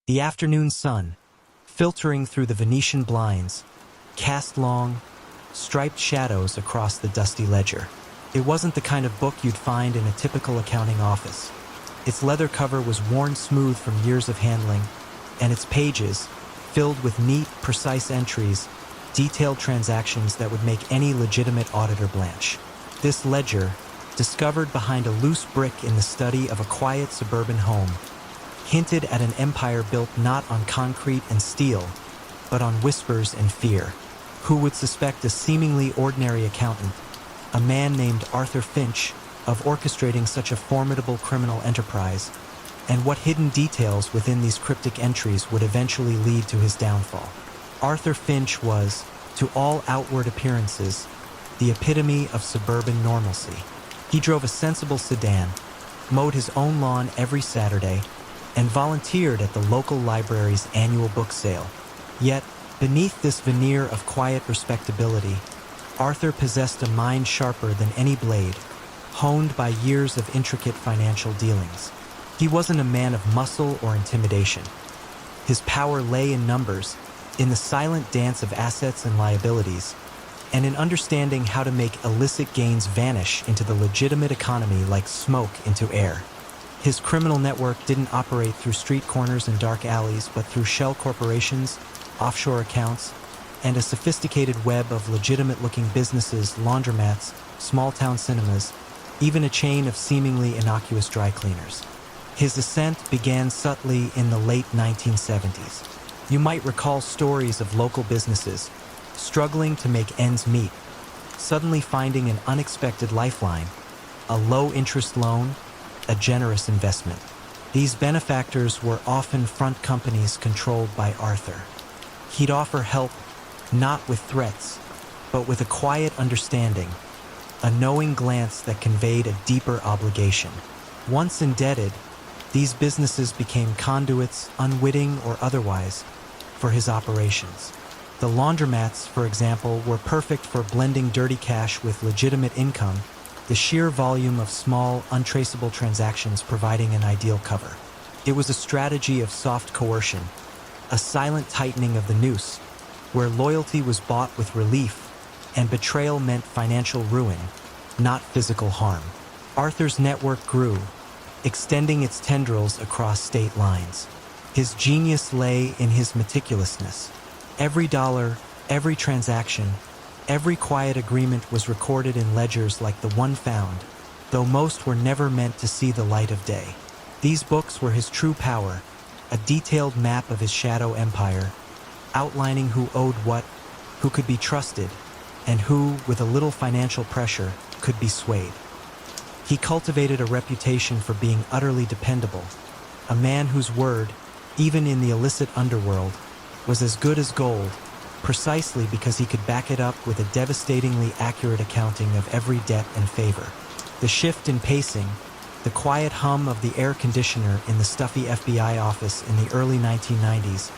The afternoon sun, filtering through the Venetian blinds, cast long, striped shadows across the dusty ledger. It wasn't the kind of book you'd find in a typical accounting office. Its leather cover was worn smooth from years of handling, and its pages, filled with neat, precise entries, detailed transactions that would make any legitimate auditor blanch. This ledger, discovered behind a loose brick in the study of a quiet suburban home, hinted at an empire built not on concrete and steel, but on whispers and fear. Who would suspect a seemingly ordinary accountant, a man named Arthur Finch, of orchestrating such a formidable criminal enterprise, and what hidden details within these cryptic entries would eventually lead to his downfall? Arthur Finch was, to all outward appearances, the epitome of suburban normalcy. He drove a sensible sedan, mowed his own lawn every Saturday, and volunteered at the local library's annual book sale. Yet, beneath this veneer of quiet respectability, Arthur possessed a mind sharper than any blade, honed by years of intricate financial dealings. He wasn't a man of muscle or intimidation. His power lay in numbers, in the silent dance of assets and liabilities, and in understanding how to make illicit gains vanish into the legitimate economy like smoke into air. His criminal network didn't operate through street corners and dark alleys, but through shell corporations, offshore accounts, and a sophisticated web of legitimate-looking businesses, laundromats, small-town cinemas, even a chain of seemingly innocuous dry cleaners. His ascent began subtly in the late 1970s. You might recall stories of local businesses struggling to make ends meet, suddenly finding an unexpected lifeline, a low-interest loan, a generous investment. These benefactors were often front companies controlled by Arthur. He'd offer help not with threats, but with a quiet understanding, a knowing glance that conveyed a deeper obligation. Once indebted, these businesses became conduits, unwitting or otherwise, for his operations. The laundromats, for example, were perfect for blending dirty cash with legitimate income, the sheer volume of small, untraceable transactions providing an ideal cover. It was a strategy of soft coercion, a silent tightening of the noose, where loyalty was bought with relief and betrayal meant financial ruin, not physical harm. Arthur's network grew, extending its tendrils across state lines. His genius lay in his meticulousness. Every dollar, every transaction, every quiet agreement was recorded in ledgers like the one found, though most were never meant to see the light of day. These books were his true power, a detailed map of his shadow empire, outlining who owed what, who could be trusted, and who, with a little financial pressure, could be swayed. He cultivated a reputation for being utterly dependable, a man whose word, even in the illicit underworld, was as good as gold, precisely because he could back it up with a devastatingly accurate accounting of every debt and favor. The shift in pacing, the quiet hum of the air conditioner in the stuffy FBI office in the early 1990s,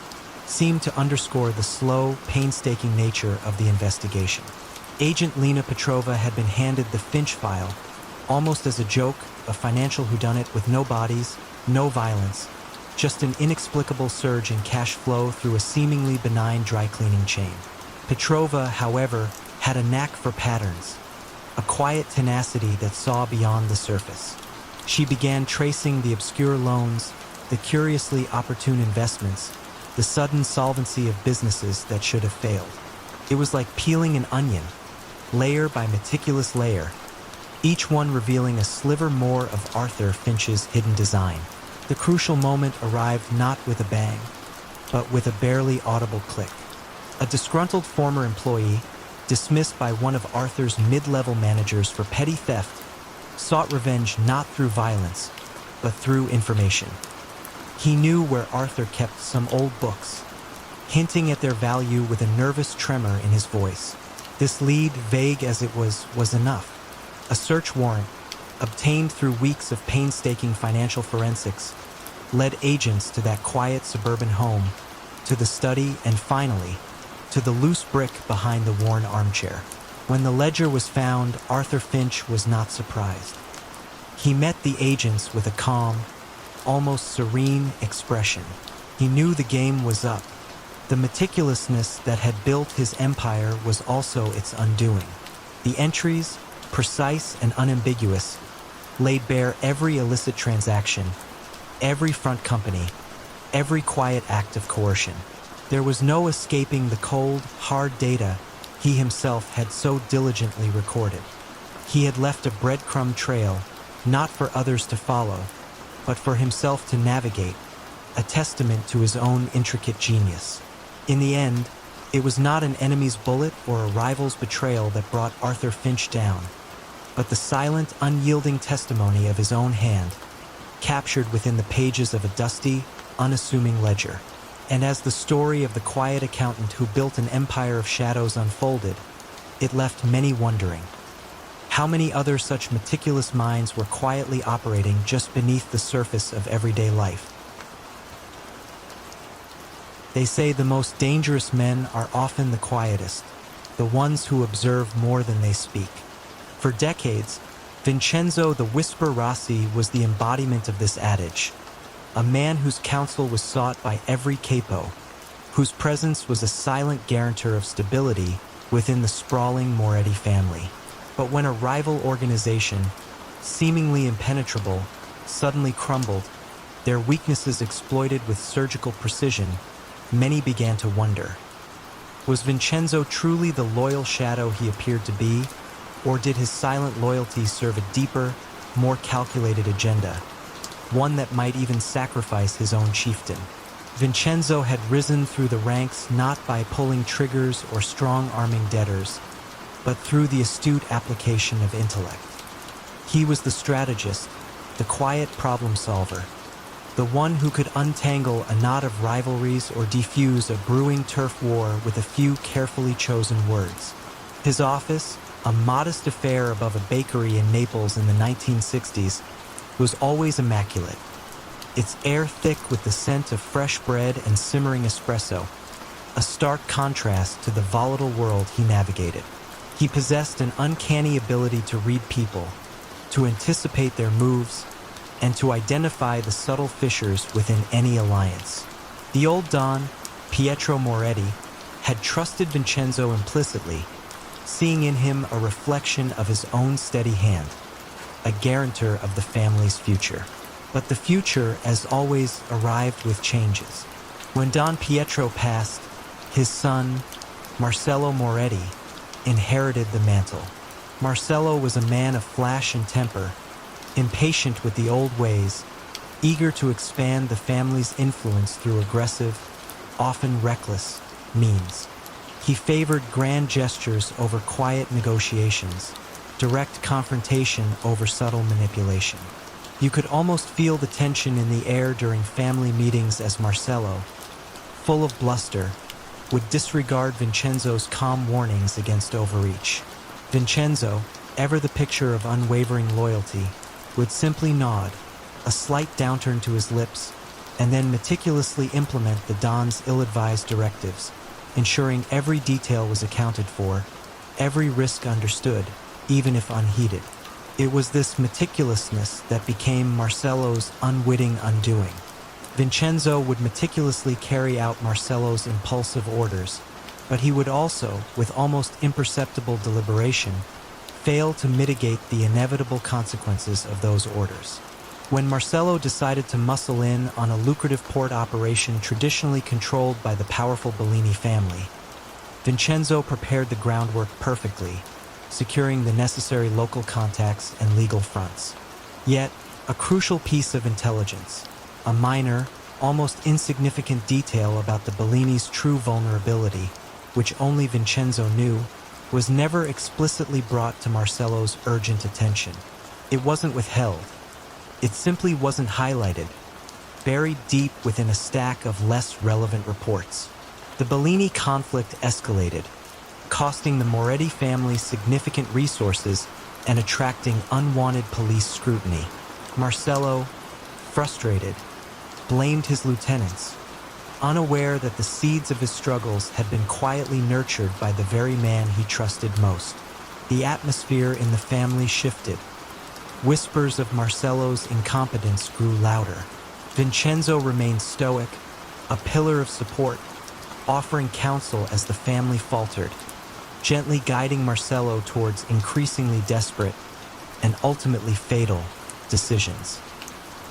seemed to underscore the slow, painstaking nature of the investigation. Agent Lena Petrova had been handed the Finch file, almost as a joke, a financial whodunit with no bodies, no violence, just an inexplicable surge in cash flow through a seemingly benign dry cleaning chain. Petrova, however, had a knack for patterns, a quiet tenacity that saw beyond the surface. She began tracing the obscure loans, the curiously opportune investments, the sudden solvency of businesses that should have failed. It was like peeling an onion, layer by meticulous layer, each one revealing a sliver more of Arthur Finch's hidden design. The crucial moment arrived not with a bang, but with a barely audible click. A disgruntled former employee, dismissed by one of Arthur's mid-level managers for petty theft, sought revenge not through violence, but through information. He knew where Arthur kept some old books, hinting at their value with a nervous tremor in his voice. This lead, vague as it was enough. A search warrant, obtained through weeks of painstaking financial forensics, led agents to that quiet suburban home, to the study, and finally, to the loose brick behind the worn armchair. When the ledger was found, Arthur Finch was not surprised. He met the agents with a calm, almost serene expression. He knew the game was up. The meticulousness that had built his empire was also its undoing. The entries, precise and unambiguous, laid bare every illicit transaction, every front company, every quiet act of coercion. There was no escaping the cold, hard data he himself had so diligently recorded. He had left a breadcrumb trail, not for others to follow, but for himself to navigate, a testament to his own intricate genius. In the end, it was not an enemy's bullet or a rival's betrayal that brought Arthur Finch down, but the silent, unyielding testimony of his own hand, captured within the pages of a dusty, unassuming ledger. And as the story of the quiet accountant who built an empire of shadows unfolded, it left many wondering. How many other such meticulous minds were quietly operating just beneath the surface of everyday life? They say the most dangerous men are often the quietest, the ones who observe more than they speak. For decades, Vincenzo the Whisper Rossi was the embodiment of this adage, a man whose counsel was sought by every capo, whose presence was a silent guarantor of stability within the sprawling Moretti family. But when a rival organization, seemingly impenetrable, suddenly crumbled, their weaknesses exploited with surgical precision, many began to wonder. Was Vincenzo truly the loyal shadow he appeared to be, or did his silent loyalty serve a deeper, more calculated agenda, one that might even sacrifice his own chieftain? Vincenzo had risen through the ranks not by pulling triggers or strong-arming debtors, but through the astute application of intellect. He was the strategist, the quiet problem solver, the one who could untangle a knot of rivalries or defuse a brewing turf war with a few carefully chosen words. His office, a modest affair above a bakery in Naples in the 1960s, was always immaculate, its air thick with the scent of fresh bread and simmering espresso, a stark contrast to the volatile world he navigated. He possessed an uncanny ability to read people, to anticipate their moves, and to identify the subtle fissures within any alliance. The old Don, Pietro Moretti, had trusted Vincenzo implicitly, seeing in him a reflection of his own steady hand, a guarantor of the family's future. But the future, as always, arrived with changes. When Don Pietro passed, his son, Marcello Moretti, inherited the mantle. Marcello was a man of flash and temper, impatient with the old ways, eager to expand the family's influence through aggressive, often reckless, means. He favored grand gestures over quiet negotiations, direct confrontation over subtle manipulation. You could almost feel the tension in the air during family meetings as Marcello, full of bluster, would disregard Vincenzo's calm warnings against overreach. Vincenzo, ever the picture of unwavering loyalty, would simply nod, a slight downturn to his lips, and then meticulously implement the Don's ill-advised directives, ensuring every detail was accounted for, every risk understood, even if unheeded. It was this meticulousness that became Marcello's unwitting undoing. Vincenzo would meticulously carry out Marcello's impulsive orders, but he would also, with almost imperceptible deliberation, fail to mitigate the inevitable consequences of those orders. When Marcello decided to muscle in on a lucrative port operation traditionally controlled by the powerful Bellini family, Vincenzo prepared the groundwork perfectly, securing the necessary local contacts and legal fronts. Yet, a crucial piece of intelligence, a minor, almost insignificant detail about the Bellini's true vulnerability, which only Vincenzo knew, was never explicitly brought to Marcello's urgent attention. It wasn't withheld. It simply wasn't highlighted, buried deep within a stack of less relevant reports. The Bellini conflict escalated, costing the Moretti family significant resources and attracting unwanted police scrutiny. Marcello, frustrated, blamed his lieutenants, unaware that the seeds of his struggles had been quietly nurtured by the very man he trusted most. The atmosphere in the family shifted. Whispers of Marcello's incompetence grew louder. Vincenzo remained stoic, a pillar of support, offering counsel as the family faltered, gently guiding Marcelo towards increasingly desperate and ultimately fatal decisions.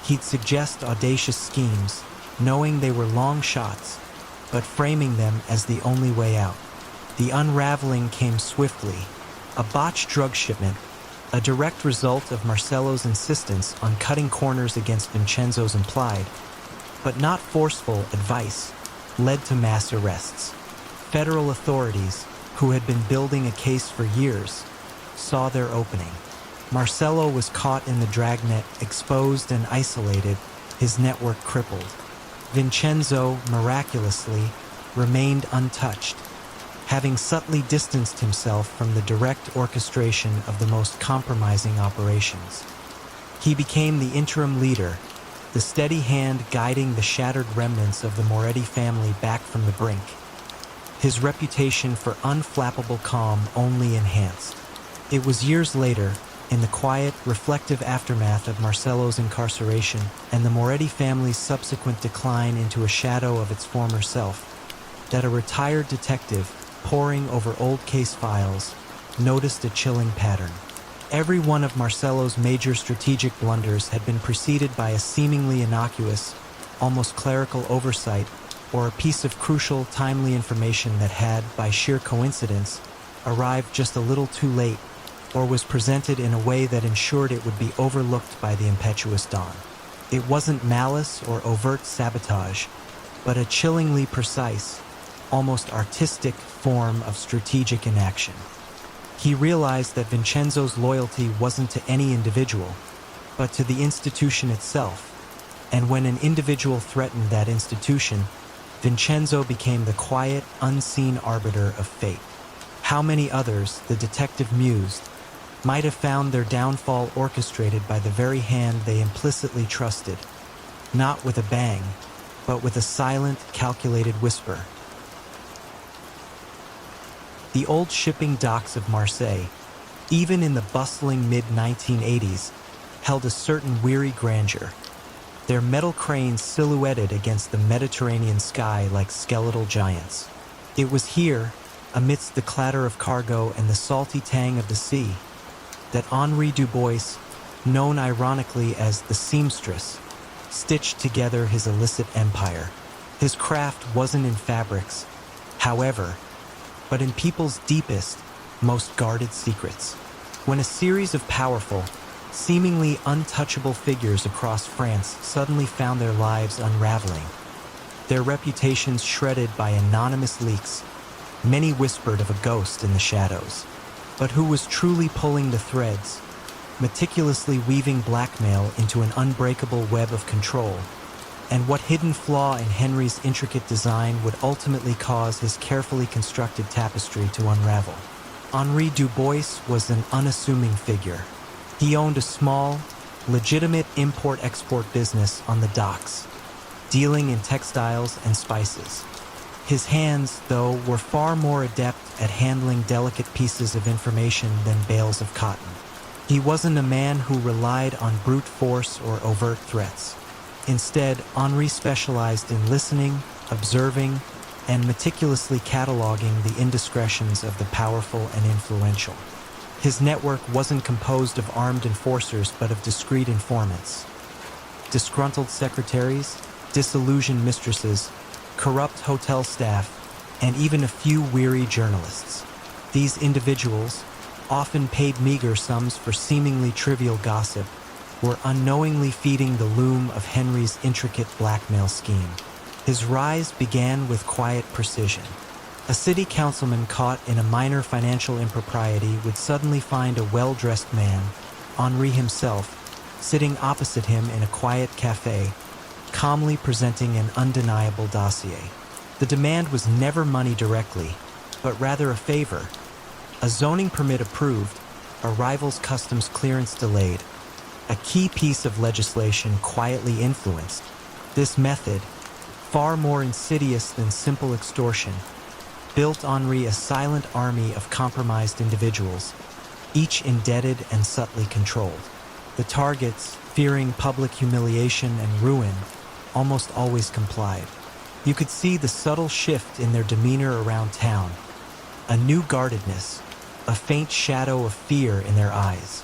He'd suggest audacious schemes, knowing they were long shots, but framing them as the only way out. The unraveling came swiftly, a botched drug shipment, a direct result of Marcelo's insistence on cutting corners against Vincenzo's implied, but not forceful advice, led to mass arrests. Federal authorities, who had been building a case for years, saw their opening. Marcelo was caught in the dragnet, exposed and isolated, his network crippled. Vincenzo, miraculously, remained untouched, having subtly distanced himself from the direct orchestration of the most compromising operations. He became the interim leader, the steady hand guiding the shattered remnants of the Moretti family back from the brink. His reputation for unflappable calm only enhanced. It was years later, in the quiet, reflective aftermath of Marcelo's incarceration and the Moretti family's subsequent decline into a shadow of its former self, that a retired detective, poring over old case files, noticed a chilling pattern. Every one of Marcelo's major strategic blunders had been preceded by a seemingly innocuous, almost clerical oversight, or a piece of crucial, timely information that had, by sheer coincidence, arrived just a little too late, or was presented in a way that ensured it would be overlooked by the impetuous Don. It wasn't malice or overt sabotage, but a chillingly precise, almost artistic form of strategic inaction. He realized that Vincenzo's loyalty wasn't to any individual, but to the institution itself, and when an individual threatened that institution, Vincenzo became the quiet, unseen arbiter of fate. How many others, the detective mused, might have found their downfall orchestrated by the very hand they implicitly trusted, not with a bang, but with a silent, calculated whisper. The old shipping docks of Marseille, even in the bustling mid-1980s, held a certain weary grandeur, their metal cranes silhouetted against the Mediterranean sky like skeletal giants. It was here, amidst the clatter of cargo and the salty tang of the sea, that Henri Dubois, known ironically as the seamstress, stitched together his illicit empire. His craft wasn't in fabrics, however, but in people's deepest, most guarded secrets. When a series of powerful, seemingly untouchable figures across France suddenly found their lives unraveling, their reputations shredded by anonymous leaks, many whispered of a ghost in the shadows. But who was truly pulling the threads, meticulously weaving blackmail into an unbreakable web of control, and what hidden flaw in Henry's intricate design would ultimately cause his carefully constructed tapestry to unravel? Henri Dubois was an unassuming figure. He owned a small, legitimate import-export business on the docks, dealing in textiles and spices. His hands, though, were far more adept at handling delicate pieces of information than bales of cotton. He wasn't a man who relied on brute force or overt threats. Instead, Henri specialized in listening, observing, and meticulously cataloging the indiscretions of the powerful and influential. His network wasn't composed of armed enforcers but of discreet informants. Disgruntled secretaries, disillusioned mistresses, corrupt hotel staff, and even a few weary journalists. These individuals, often paid meager sums for seemingly trivial gossip, were unknowingly feeding the loom of Henry's intricate blackmail scheme. His rise began with quiet precision. A city councilman caught in a minor financial impropriety would suddenly find a well-dressed man, Henri himself, sitting opposite him in a quiet cafe, calmly presenting an undeniable dossier. The demand was never money directly, but rather a favor. A zoning permit approved, a rival's customs clearance delayed, a key piece of legislation quietly influenced. This method, far more insidious than simple extortion, built Henri a silent army of compromised individuals, each indebted and subtly controlled. The targets, fearing public humiliation and ruin, almost always complied. You could see the subtle shift in their demeanor around town, a new guardedness, a faint shadow of fear in their eyes.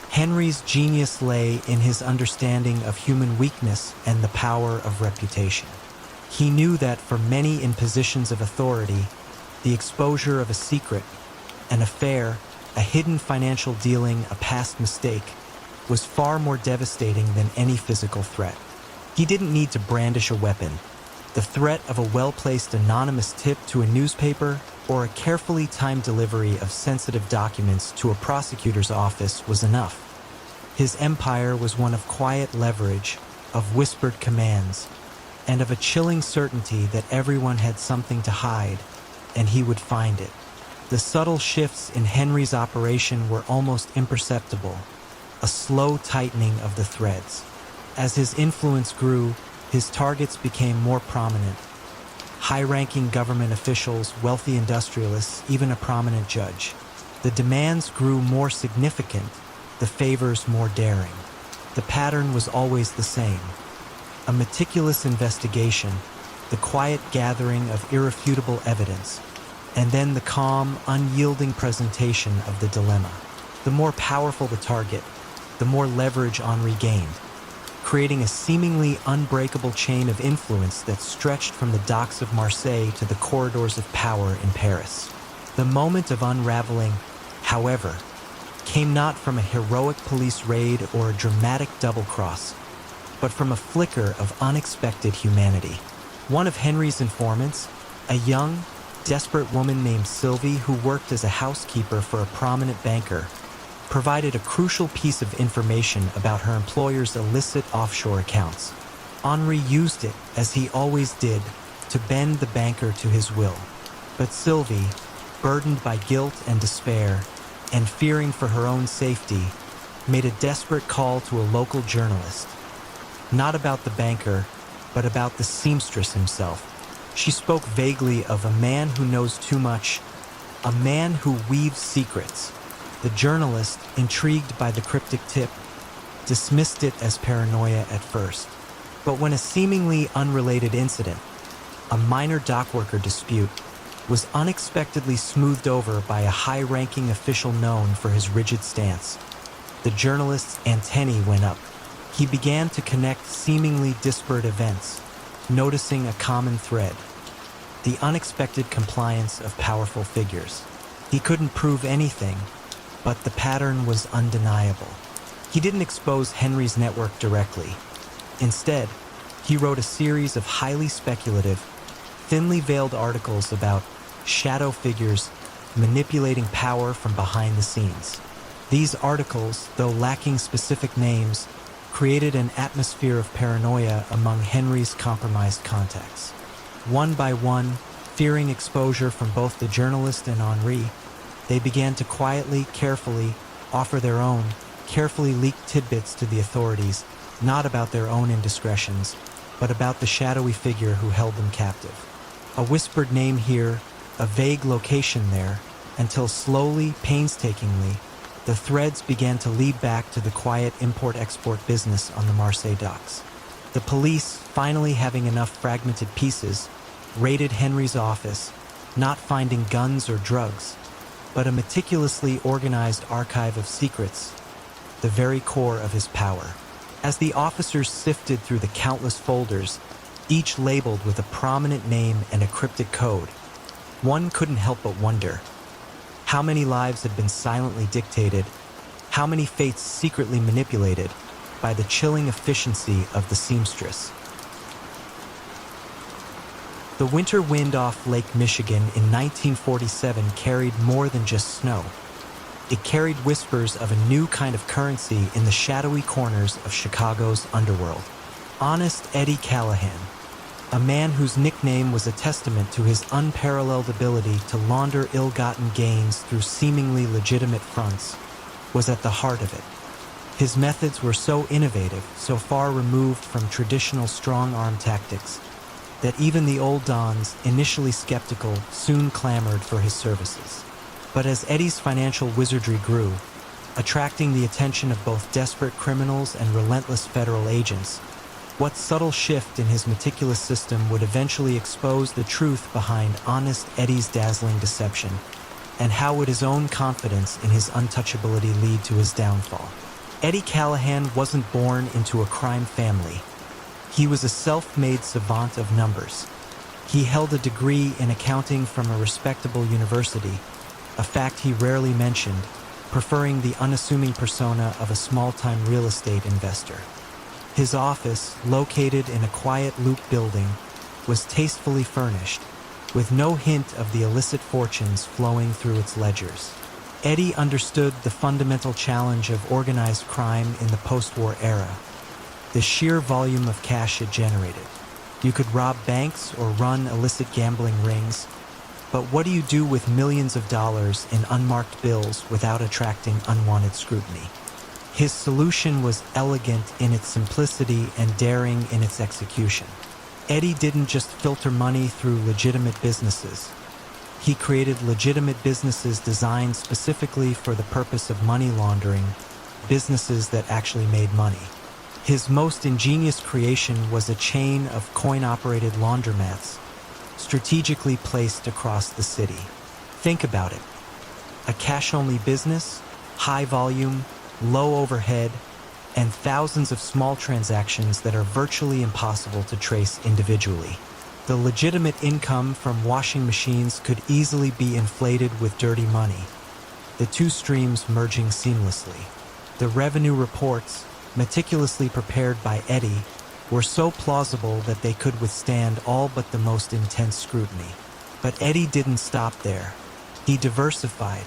Henry's genius lay in his understanding of human weakness and the power of reputation. He knew that for many in positions of authority, the exposure of a secret, an affair, a hidden financial dealing, a past mistake, was far more devastating than any physical threat. He didn't need to brandish a weapon. The threat of a well-placed anonymous tip to a newspaper or a carefully timed delivery of sensitive documents to a prosecutor's office was enough. His empire was one of quiet leverage, of whispered commands, and of a chilling certainty that everyone had something to hide, and he would find it. The subtle shifts in Henry's operation were almost imperceptible, a slow tightening of the threads. As his influence grew, his targets became more prominent. High-ranking government officials, wealthy industrialists, even a prominent judge. The demands grew more significant, the favors more daring. The pattern was always the same. A meticulous investigation, the quiet gathering of irrefutable evidence, and then the calm, unyielding presentation of the dilemma. The more powerful the target, the more leverage Henri gained, creating a seemingly unbreakable chain of influence that stretched from the docks of Marseille to the corridors of power in Paris. The moment of unraveling, however, came not from a heroic police raid or a dramatic double-cross, but from a flicker of unexpected humanity. One of Henry's informants, a young, desperate woman named Sylvie who worked as a housekeeper for a prominent banker, provided a crucial piece of information about her employer's illicit offshore accounts. Henri used it, as he always did, to bend the banker to his will. But Sylvie, burdened by guilt and despair, and fearing for her own safety, made a desperate call to a local journalist. Not about the banker, but about the seamstress himself. She spoke vaguely of a man who knows too much, a man who weaves secrets. The journalist, intrigued by the cryptic tip, dismissed it as paranoia at first. But when a seemingly unrelated incident, a minor dockworker dispute, was unexpectedly smoothed over by a high-ranking official known for his rigid stance, the journalist's antennae went up. He began to connect seemingly disparate events, noticing a common thread: the unexpected compliance of powerful figures. He couldn't prove anything, but the pattern was undeniable. He didn't expose Henry's network directly. Instead, he wrote a series of highly speculative, thinly veiled articles about shadow figures manipulating power from behind the scenes. These articles, though lacking specific names, created an atmosphere of paranoia among Henry's compromised contacts. One by one, fearing exposure from both the journalist and Henri, they began to quietly, carefully offer their own, carefully leaked tidbits to the authorities, not about their own indiscretions, but about the shadowy figure who held them captive. A whispered name here, a vague location there, until slowly, painstakingly, the threads began to lead back to the quiet import-export business on the Marseille docks. The police, finally having enough fragmented pieces, raided Henry's office, not finding guns or drugs, but a meticulously organized archive of secrets, the very core of his power. As the officers sifted through the countless folders, each labeled with a prominent name and a cryptic code, one couldn't help but wonder: how many lives had been silently dictated, how many fates secretly manipulated by the chilling efficiency of the seamstress. The winter wind off Lake Michigan in 1947 carried more than just snow. It carried whispers of a new kind of currency in the shadowy corners of Chicago's underworld. Honest Eddie Callahan, a man whose nickname was a testament to his unparalleled ability to launder ill-gotten gains through seemingly legitimate fronts, was at the heart of it. His methods were so innovative, so far removed from traditional strong-arm tactics, that even the old dons, initially skeptical, soon clamored for his services. But as Eddie's financial wizardry grew, attracting the attention of both desperate criminals and relentless federal agents, What subtle shift in his meticulous system would eventually expose the truth behind Honest Eddie's dazzling deception? And how would his own confidence in his untouchability lead to his downfall? Eddie Callahan wasn't born into a crime family. He was a self-made savant of numbers. He held a degree in accounting from a respectable university, a fact he rarely mentioned, preferring the unassuming persona of a small-time real estate investor. His office, located in a quiet loop building, was tastefully furnished, with no hint of the illicit fortunes flowing through its ledgers. Eddie understood the fundamental challenge of organized crime in the post-war era, the sheer volume of cash it generated. You could rob banks or run illicit gambling rings, but what do you do with millions of dollars in unmarked bills without attracting unwanted scrutiny? His solution was elegant in its simplicity and daring in its execution. Eddie didn't just filter money through legitimate businesses. He created legitimate businesses designed specifically for the purpose of money laundering, businesses that actually made money. His most ingenious creation was a chain of coin-operated laundromats, strategically placed across the city. Think about it. A cash-only business, high volume, low overhead, and thousands of small transactions that are virtually impossible to trace individually. The legitimate income from washing machines could easily be inflated with dirty money, the two streams merging seamlessly. The revenue reports, meticulously prepared by Eddie, were so plausible that they could withstand all but the most intense scrutiny. But Eddie didn't stop there. He diversified.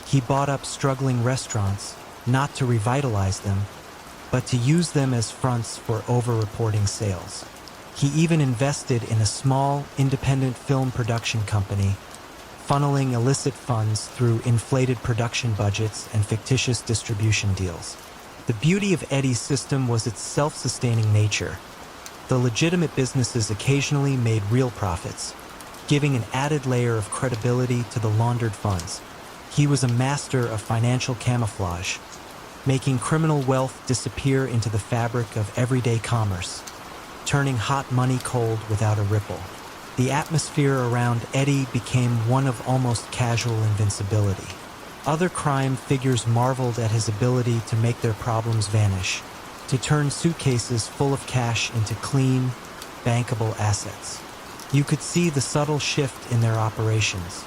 He bought up struggling restaurants, not to revitalize them, but to use them as fronts for over-reporting sales. He even invested in a small, independent film production company, funneling illicit funds through inflated production budgets and fictitious distribution deals. The beauty of Eddie's system was its self-sustaining nature. The legitimate businesses occasionally made real profits, giving an added layer of credibility to the laundered funds. He was a master of financial camouflage, making criminal wealth disappear into the fabric of everyday commerce, turning hot money cold without a ripple. The atmosphere around Eddie became one of almost casual invincibility. Other crime figures marveled at his ability to make their problems vanish, to turn suitcases full of cash into clean, bankable assets. You could see the subtle shift in their operations.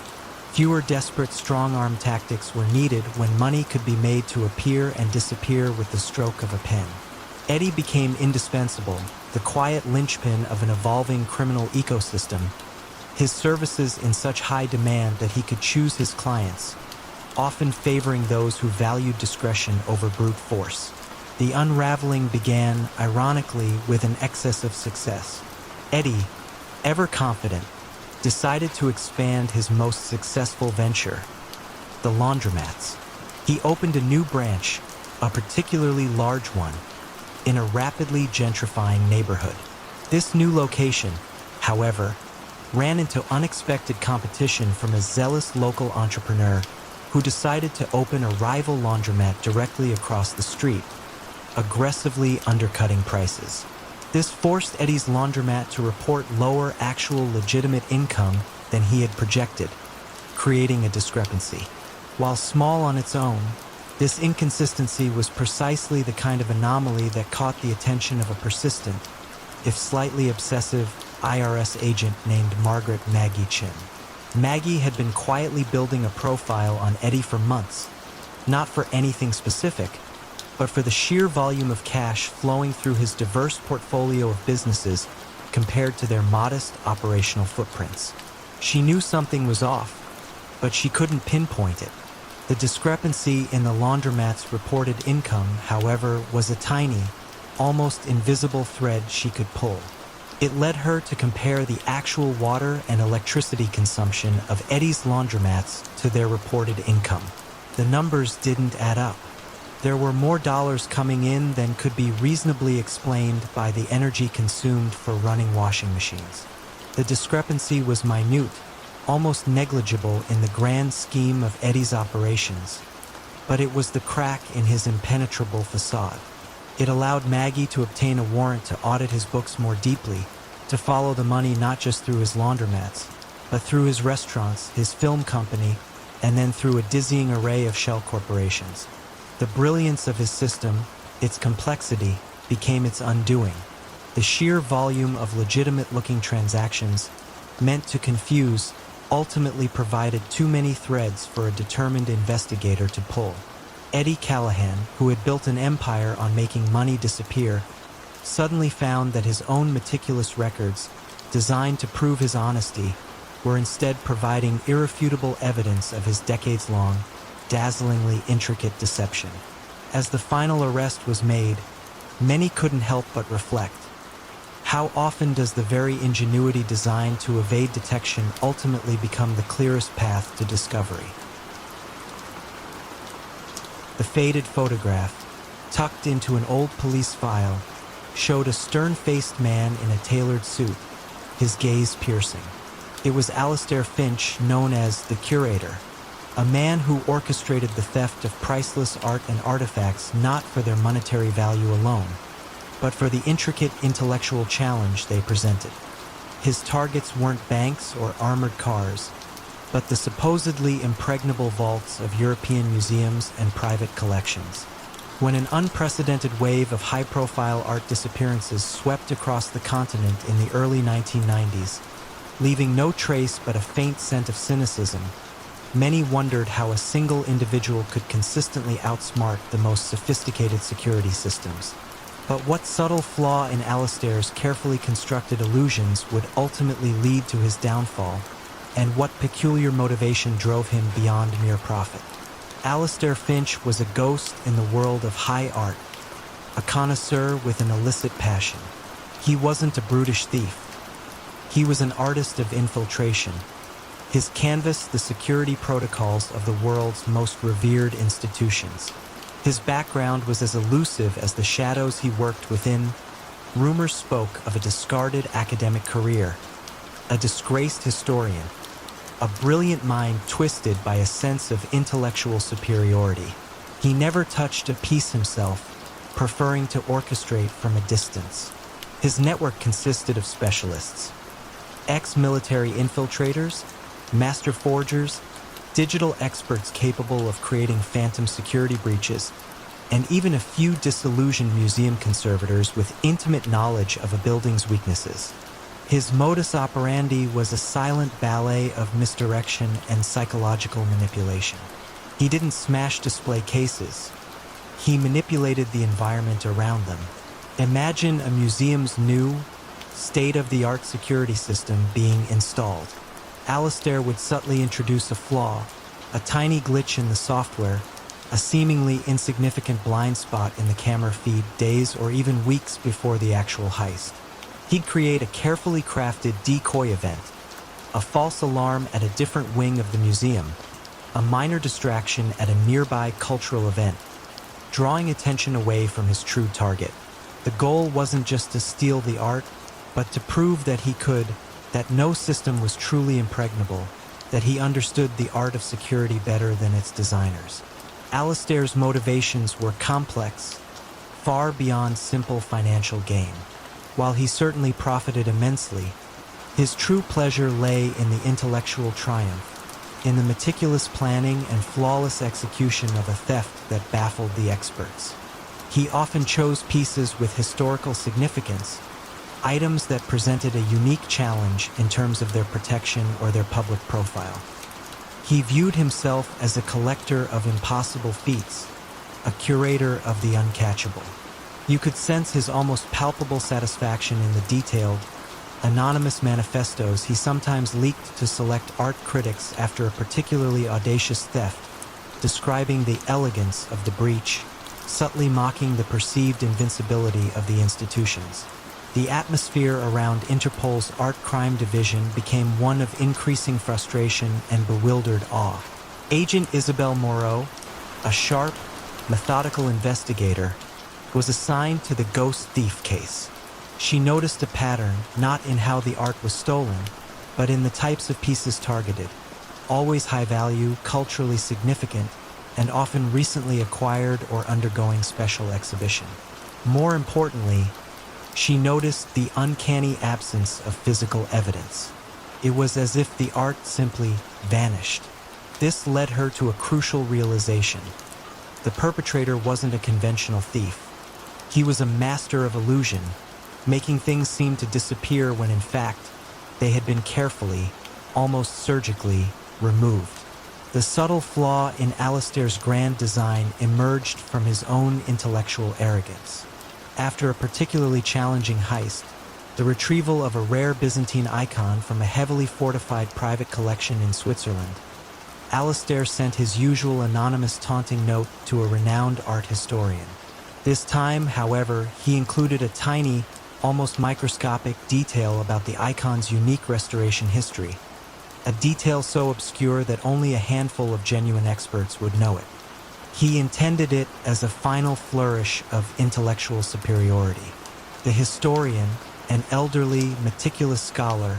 Fewer desperate strong-arm tactics were needed when money could be made to appear and disappear with the stroke of a pen. Eddie became indispensable, the quiet linchpin of an evolving criminal ecosystem, his services in such high demand that he could choose his clients, often favoring those who valued discretion over brute force. The unraveling began, ironically, with an excess of success. Eddie, ever confident, decided to expand his most successful venture, the laundromats. He opened a new branch, a particularly large one, in a rapidly gentrifying neighborhood. This new location, however, ran into unexpected competition from a zealous local entrepreneur who decided to open a rival laundromat directly across the street, aggressively undercutting prices. This forced Eddie's laundromat to report lower actual legitimate income than he had projected, creating a discrepancy. While small on its own, this inconsistency was precisely the kind of anomaly that caught the attention of a persistent, if slightly obsessive, IRS agent named Margaret Maggie Chin. Maggie had been quietly building a profile on Eddie for months, not for anything specific, but for the sheer volume of cash flowing through his diverse portfolio of businesses compared to their modest operational footprints. She knew something was off, but she couldn't pinpoint it. The discrepancy in the laundromat's reported income, however, was a tiny, almost invisible thread she could pull. It led her to compare the actual water and electricity consumption of Eddie's laundromats to their reported income. The numbers didn't add up. There were more dollars coming in than could be reasonably explained by the energy consumed for running washing machines. The discrepancy was minute, almost negligible in the grand scheme of Eddie's operations, but it was the crack in his impenetrable facade. It allowed Maggie to obtain a warrant to audit his books more deeply, to follow the money not just through his laundromats, but through his restaurants, his film company, and then through a dizzying array of shell corporations. The brilliance of his system, its complexity, became its undoing. The sheer volume of legitimate-looking transactions, meant to confuse, ultimately provided too many threads for a determined investigator to pull. Eddie Callahan, who had built an empire on making money disappear, suddenly found that his own meticulous records, designed to prove his honesty, were instead providing irrefutable evidence of his decades-long, dazzlingly intricate deception. As the final arrest was made, many couldn't help but reflect. How often does the very ingenuity designed to evade detection ultimately become the clearest path to discovery? The faded photograph, tucked into an old police file, showed a stern-faced man in a tailored suit, his gaze piercing. It was Alistair Finch, known as the Curator, a man who orchestrated the theft of priceless art and artifacts not for their monetary value alone, but for the intricate intellectual challenge they presented. His targets weren't banks or armored cars, but the supposedly impregnable vaults of European museums and private collections. When an unprecedented wave of high-profile art disappearances swept across the continent in the early 1990s, leaving no trace but a faint scent of cynicism, many wondered how a single individual could consistently outsmart the most sophisticated security systems. But what subtle flaw in Alistair's carefully constructed illusions would ultimately lead to his downfall, and what peculiar motivation drove him beyond mere profit? Alistair Finch was a ghost in the world of high art, a connoisseur with an illicit passion. He wasn't a brutish thief. He was an artist of infiltration. His canvas the security protocols of the world's most revered institutions. His background was as elusive as the shadows he worked within. Rumors spoke of a discarded academic career, a disgraced historian, a brilliant mind twisted by a sense of intellectual superiority. He never touched a piece himself, preferring to orchestrate from a distance. His network consisted of specialists, ex-military infiltrators, master forgers, digital experts capable of creating phantom security breaches, and even a few disillusioned museum conservators with intimate knowledge of a building's weaknesses. His modus operandi was a silent ballet of misdirection and psychological manipulation. He didn't smash display cases. He manipulated the environment around them. Imagine a museum's new, state-of-the-art security system being installed. Alistair would subtly introduce a flaw, a tiny glitch in the software, a seemingly insignificant blind spot in the camera feed days or even weeks before the actual heist. He'd create a carefully crafted decoy event, a false alarm at a different wing of the museum, a minor distraction at a nearby cultural event, drawing attention away from his true target. The goal wasn't just to steal the art, but to prove that he could, that no system was truly impregnable, that he understood the art of security better than its designers. Alistair's motivations were complex, far beyond simple financial gain. While he certainly profited immensely, his true pleasure lay in the intellectual triumph, in the meticulous planning and flawless execution of a theft that baffled the experts. He often chose pieces with historical significance, items that presented a unique challenge in terms of their protection or their public profile. He viewed himself as a collector of impossible feats, a curator of the uncatchable. You could sense his almost palpable satisfaction in the detailed, anonymous manifestos he sometimes leaked to select art critics after a particularly audacious theft, describing the elegance of the breach, subtly mocking the perceived invincibility of the institutions. The atmosphere around Interpol's Art Crime Division became one of increasing frustration and bewildered awe. Agent Isabel Moreau, a sharp, methodical investigator, was assigned to the ghost thief case. She noticed a pattern not in how the art was stolen, but in the types of pieces targeted, always high value, culturally significant, and often recently acquired or undergoing special exhibition. More importantly, she noticed the uncanny absence of physical evidence. It was as if the art simply vanished. This led her to a crucial realization. The perpetrator wasn't a conventional thief. He was a master of illusion, making things seem to disappear when in fact, they had been carefully, almost surgically, removed. The subtle flaw in Alistair's grand design emerged from his own intellectual arrogance. After a particularly challenging heist, the retrieval of a rare Byzantine icon from a heavily fortified private collection in Switzerland, Alistair sent his usual anonymous taunting note to a renowned art historian. This time, however, he included a tiny, almost microscopic detail about the icon's unique restoration history, a detail so obscure that only a handful of genuine experts would know it. He intended it as a final flourish of intellectual superiority. The historian, an elderly, meticulous scholar,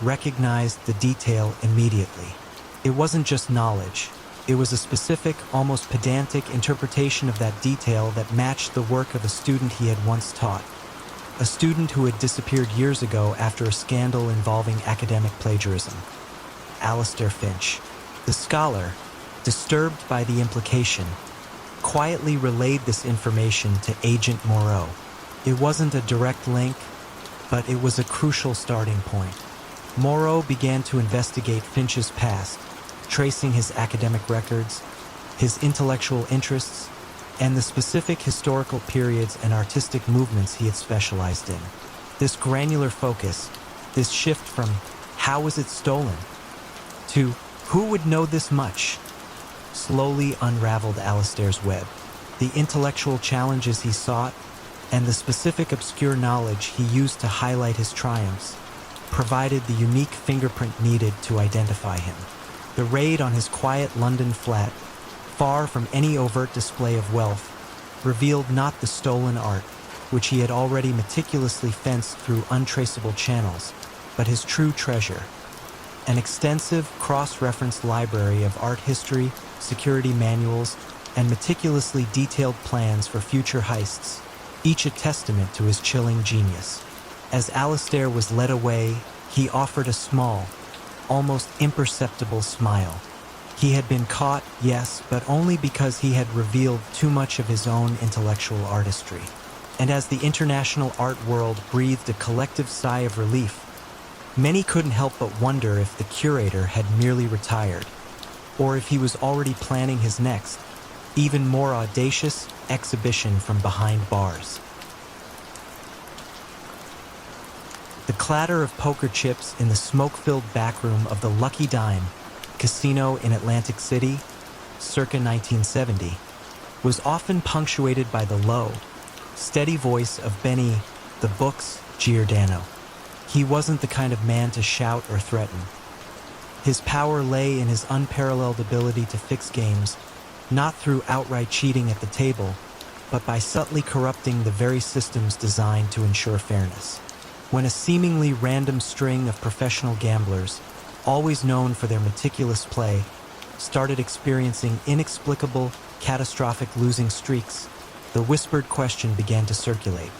recognized the detail immediately. It wasn't just knowledge. It was a specific, almost pedantic interpretation of that detail that matched the work of a student he had once taught. A student who had disappeared years ago after a scandal involving academic plagiarism. Alistair Finch. The scholar, disturbed by the implication, quietly relayed this information to Agent Moreau. It wasn't a direct link, but it was a crucial starting point. Moreau began to investigate Finch's past, tracing his academic records, his intellectual interests, and the specific historical periods and artistic movements he had specialized in. This granular focus, this shift from "how was it stolen?" to "who would know this much?" slowly unraveled Alistair's web. The intellectual challenges he sought, and the specific obscure knowledge he used to highlight his triumphs, provided the unique fingerprint needed to identify him. The raid on his quiet London flat, far from any overt display of wealth, revealed not the stolen art, which he had already meticulously fenced through untraceable channels, but his true treasure. An extensive cross-reference library of art history, security manuals, and meticulously detailed plans for future heists, each a testament to his chilling genius. As Alistair was led away, he offered a small, almost imperceptible smile. He had been caught, yes, but only because he had revealed too much of his own intellectual artistry. And as the international art world breathed a collective sigh of relief, many couldn't help but wonder if the curator had merely retired, or if he was already planning his next, even more audacious exhibition from behind bars. The clatter of poker chips in the smoke-filled backroom of the Lucky Dime casino in Atlantic City, circa 1970, was often punctuated by the low, steady voice of Benny "the Books" Giordano. He wasn't the kind of man to shout or threaten. His power lay in his unparalleled ability to fix games, not through outright cheating at the table, but by subtly corrupting the very systems designed to ensure fairness. When a seemingly random string of professional gamblers, always known for their meticulous play, started experiencing inexplicable, catastrophic losing streaks, the whispered question began to circulate.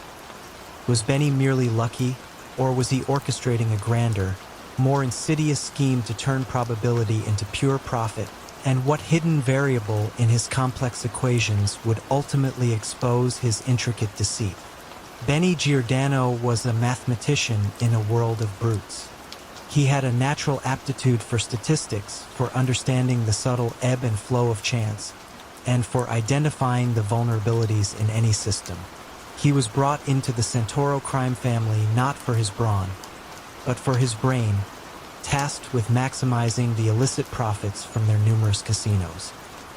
Was Benny merely lucky, or was he orchestrating a grander, more insidious scheme to turn probability into pure profit? And what hidden variable in his complex equations would ultimately expose his intricate deceit? Benny Giordano was a mathematician in a world of brutes. He had a natural aptitude for statistics, for understanding the subtle ebb and flow of chance, and for identifying the vulnerabilities in any system. He was brought into the Santoro crime family not for his brawn, but for his brain, tasked with maximizing the illicit profits from their numerous casinos.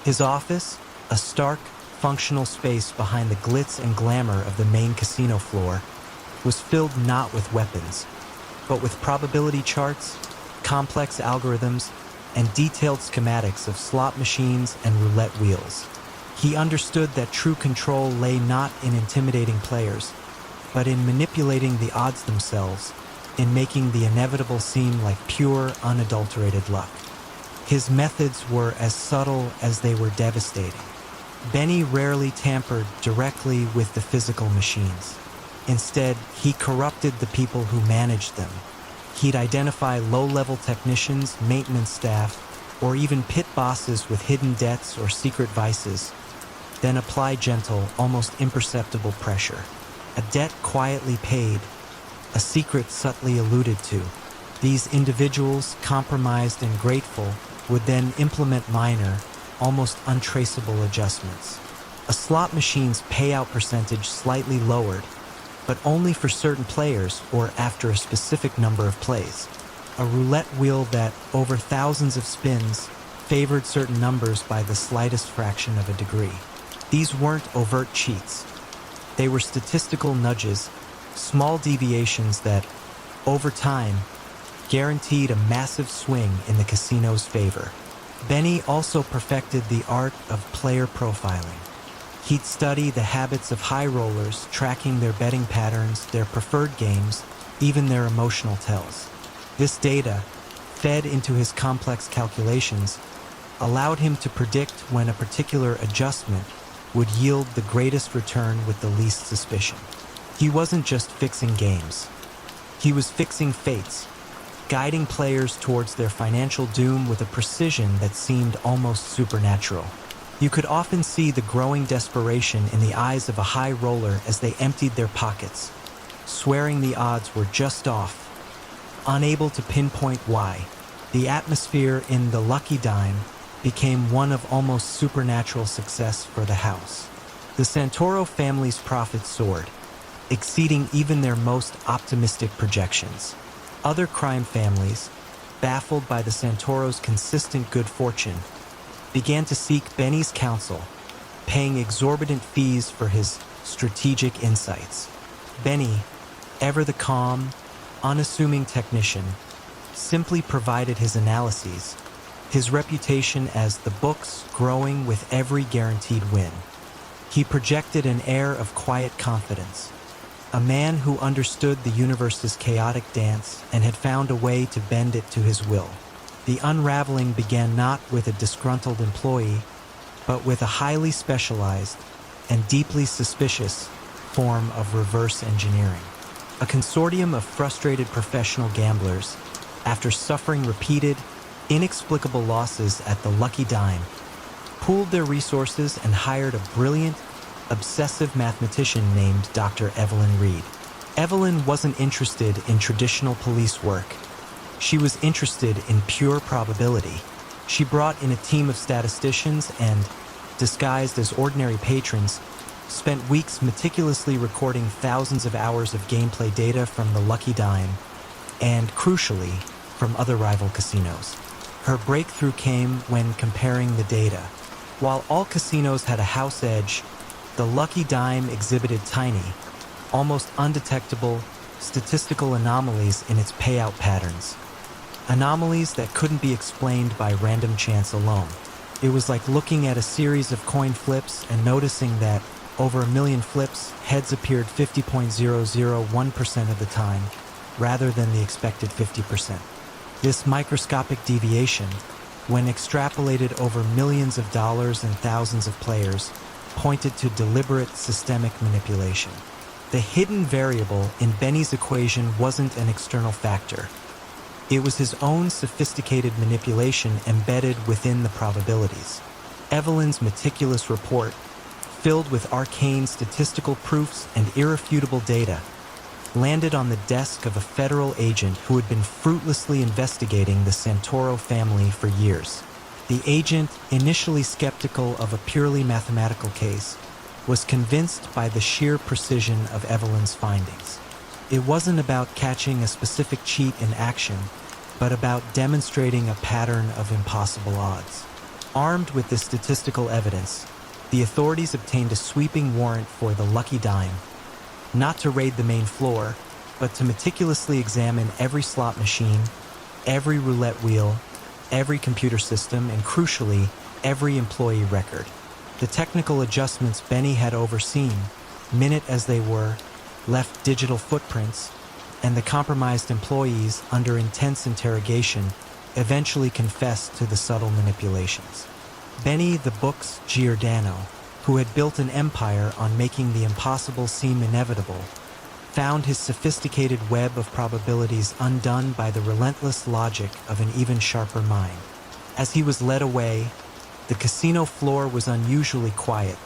His office, a stark, functional space behind the glitz and glamour of the main casino floor, was filled not with weapons, but with probability charts, complex algorithms, and detailed schematics of slot machines and roulette wheels. He understood that true control lay not in intimidating players, but in manipulating the odds themselves, in making the inevitable seem like pure, unadulterated luck. His methods were as subtle as they were devastating. Benny rarely tampered directly with the physical machines. Instead, he corrupted the people who managed them. He'd identify low-level technicians, maintenance staff, or even pit bosses with hidden debts or secret vices, then apply gentle, almost imperceptible pressure. A debt quietly paid, a secret subtly alluded to. These individuals, compromised and grateful, would then implement minor, almost untraceable adjustments. A slot machine's payout percentage slightly lowered, but only for certain players or after a specific number of plays. A roulette wheel that, over thousands of spins, favored certain numbers by the slightest fraction of a degree. These weren't overt cheats. They were statistical nudges, small deviations that, over time, guaranteed a massive swing in the casino's favor. Benny also perfected the art of player profiling. He'd study the habits of high rollers, tracking their betting patterns, their preferred games, even their emotional tells. This data, fed into his complex calculations, allowed him to predict when a particular adjustment would yield the greatest return with the least suspicion. He wasn't just fixing games. He was fixing fates, guiding players towards their financial doom with a precision that seemed almost supernatural. You could often see the growing desperation in the eyes of a high roller as they emptied their pockets, swearing the odds were just off. Unable to pinpoint why, the atmosphere in the Lucky Dime became one of almost supernatural success for the house. The Santoro family's profits soared, exceeding even their most optimistic projections. Other crime families, baffled by the Santoros' consistent good fortune, began to seek Benny's counsel, paying exorbitant fees for his strategic insights. Benny, ever the calm, unassuming technician, simply provided his analyses, his reputation as the book's growing with every guaranteed win. He projected an air of quiet confidence, a man who understood the universe's chaotic dance and had found a way to bend it to his will. The unraveling began not with a disgruntled employee, but with a highly specialized and deeply suspicious form of reverse engineering. A consortium of frustrated professional gamblers, after suffering repeated, inexplicable losses at the Lucky Dime, pooled their resources and hired a brilliant, obsessive mathematician named Dr. Evelyn Reed. Evelyn wasn't interested in traditional police work. She was interested in pure probability. She brought in a team of statisticians and, disguised as ordinary patrons, spent weeks meticulously recording thousands of hours of gameplay data from the Lucky Dime and, crucially, from other rival casinos. Her breakthrough came when comparing the data. While all casinos had a house edge, the Lucky Dime exhibited tiny, almost undetectable, statistical anomalies in its payout patterns. Anomalies that couldn't be explained by random chance alone. It was like looking at a series of coin flips and noticing that, over a million flips, heads appeared 50.001% of the time, rather than the expected 50%. This microscopic deviation, when extrapolated over millions of dollars and thousands of players, pointed to deliberate systemic manipulation. The hidden variable in Benny's equation wasn't an external factor. It was his own sophisticated manipulation embedded within the probabilities. Evelyn's meticulous report, filled with arcane statistical proofs and irrefutable data, landed on the desk of a federal agent who had been fruitlessly investigating the Santoro family for years. The agent, initially skeptical of a purely mathematical case, was convinced by the sheer precision of Evelyn's findings. It wasn't about catching a specific cheat in action, but about demonstrating a pattern of impossible odds. Armed with this statistical evidence, the authorities obtained a sweeping warrant for the Lucky Dime, not to raid the main floor, but to meticulously examine every slot machine, every roulette wheel, every computer system, and crucially, every employee record. The technical adjustments Benny had overseen, minute as they were, left digital footprints, and the compromised employees, under intense interrogation, eventually confessed to the subtle manipulations. Benny the Book's Giordano who had built an empire on making the impossible seem inevitable, found his sophisticated web of probabilities undone by the relentless logic of an even sharper mind. As he was led away, the casino floor was unusually quiet,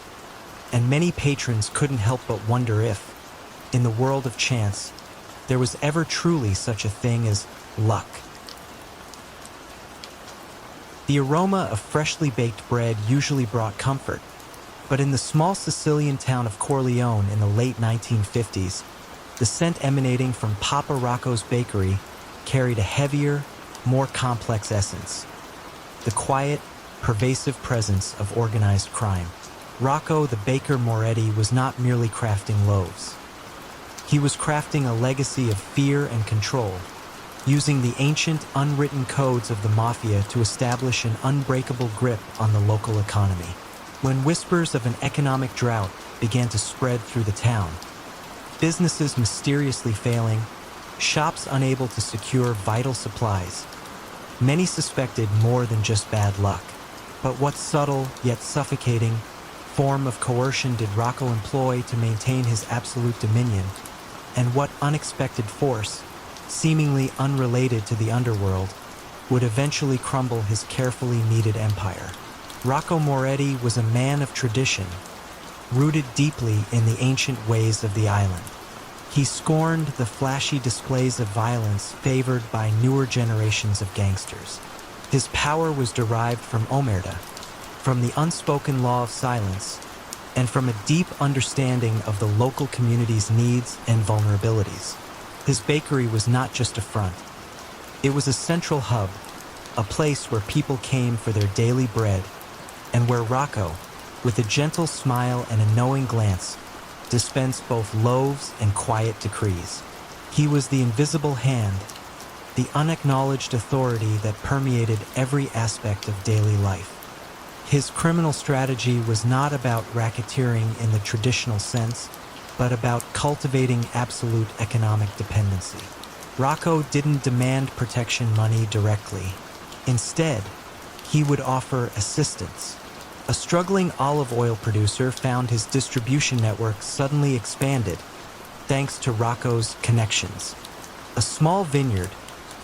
and many patrons couldn't help but wonder if, in the world of chance, there was ever truly such a thing as luck. The aroma of freshly baked bread usually brought comfort, but in the small Sicilian town of Corleone in the late 1950s, the scent emanating from Papa Rocco's bakery carried a heavier, more complex essence. The quiet, pervasive presence of organized crime. Rocco the Baker Moretti was not merely crafting loaves. He was crafting a legacy of fear and control, using the ancient, unwritten codes of the Mafia to establish an unbreakable grip on the local economy. When whispers of an economic drought began to spread through the town, businesses mysteriously failing, shops unable to secure vital supplies, many suspected more than just bad luck. But what subtle, yet suffocating, form of coercion did Rocco employ to maintain his absolute dominion? And what unexpected force, seemingly unrelated to the underworld, would eventually crumble his carefully kneaded empire? Rocco Moretti was a man of tradition, rooted deeply in the ancient ways of the island. He scorned the flashy displays of violence favored by newer generations of gangsters. His power was derived from omerta, from the unspoken law of silence, and from a deep understanding of the local community's needs and vulnerabilities. His bakery was not just a front. It was a central hub, a place where people came for their daily bread, and where Rocco, with a gentle smile and a knowing glance, dispensed both loaves and quiet decrees. He was the invisible hand, the unacknowledged authority that permeated every aspect of daily life. His criminal strategy was not about racketeering in the traditional sense, but about cultivating absolute economic dependency. Rocco didn't demand protection money directly. Instead, he would offer assistance. A struggling olive oil producer found his distribution network suddenly expanded, thanks to Rocco's connections. A small vineyard,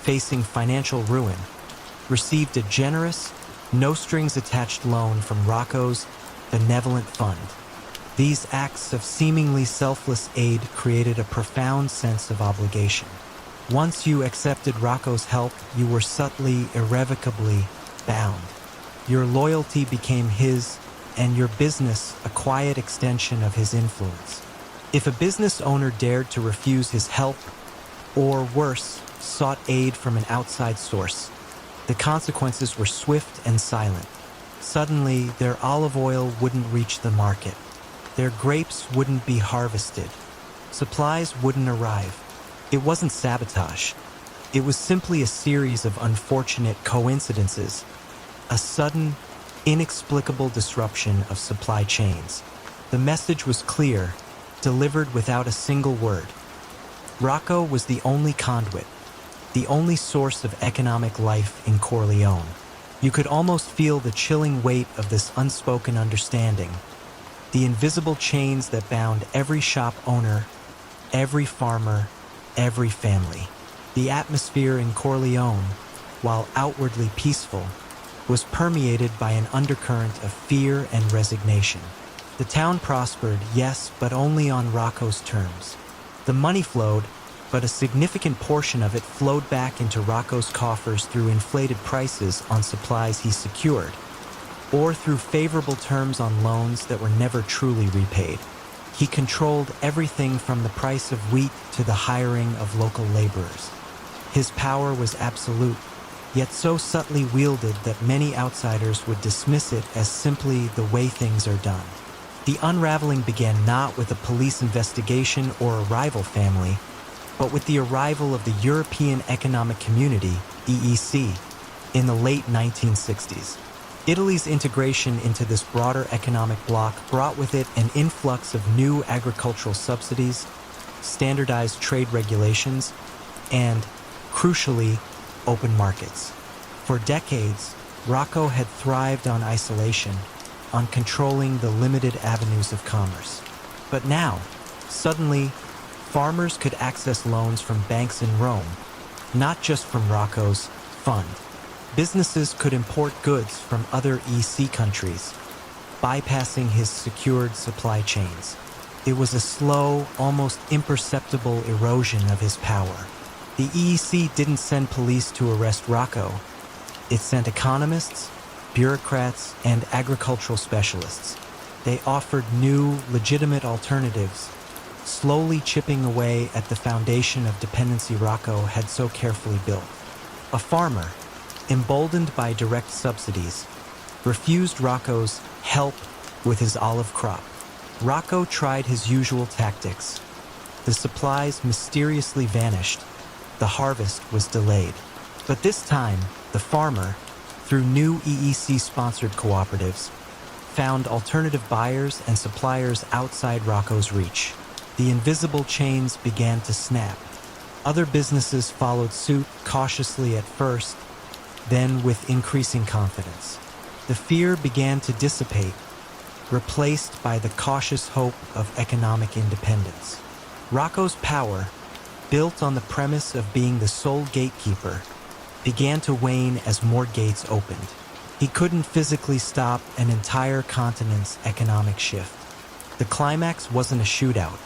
facing financial ruin, received a generous, no-strings-attached loan from Rocco's benevolent fund. These acts of seemingly selfless aid created a profound sense of obligation. Once you accepted Rocco's help, you were subtly, irrevocably bound. Your loyalty became his, and your business a quiet extension of his influence. If a business owner dared to refuse his help, or worse, sought aid from an outside source, the consequences were swift and silent. Suddenly, their olive oil wouldn't reach the market. Their grapes wouldn't be harvested. Supplies wouldn't arrive. It wasn't sabotage. It was simply a series of unfortunate coincidences, a sudden, inexplicable disruption of supply chains. The message was clear, delivered without a single word. Rocco was the only conduit, the only source of economic life in Corleone. You could almost feel the chilling weight of this unspoken understanding, the invisible chains that bound every shop owner, every farmer, every family. The atmosphere in Corleone, while outwardly peaceful, was permeated by an undercurrent of fear and resignation. The town prospered, yes, but only on Rocco's terms. The money flowed, but a significant portion of it flowed back into Rocco's coffers through inflated prices on supplies he secured, or through favorable terms on loans that were never truly repaid. He controlled everything from the price of wheat to the hiring of local laborers. His power was absolute, yet so subtly wielded that many outsiders would dismiss it as simply the way things are done. The unraveling began not with a police investigation or a rival family, but with the arrival of the European Economic Community, EEC, in the late 1960s. Italy's integration into this broader economic bloc brought with it an influx of new agricultural subsidies, standardized trade regulations, and, crucially, open markets. For decades, Rocco had thrived on isolation, on controlling the limited avenues of commerce. But now, suddenly, farmers could access loans from banks in Rome, not just from Rocco's fund. Businesses could import goods from other EC countries, bypassing his secured supply chains. It was a slow, almost imperceptible erosion of his power. The EEC didn't send police to arrest Rocco. It sent economists, bureaucrats, and agricultural specialists. They offered new, legitimate alternatives, slowly chipping away at the foundation of dependency Rocco had so carefully built. A farmer, emboldened by direct subsidies, refused Rocco's help with his olive crop. Rocco tried his usual tactics. The supplies mysteriously vanished. The harvest was delayed. But this time, the farmer, through new EEC-sponsored cooperatives, found alternative buyers and suppliers outside Rocco's reach. The invisible chains began to snap. Other businesses followed suit, cautiously at first, then with increasing confidence. The fear began to dissipate, replaced by the cautious hope of economic independence. Rocco's power, built on the premise of being the sole gatekeeper, began to wane as more gates opened. He couldn't physically stop an entire continent's economic shift. The climax wasn't a shootout.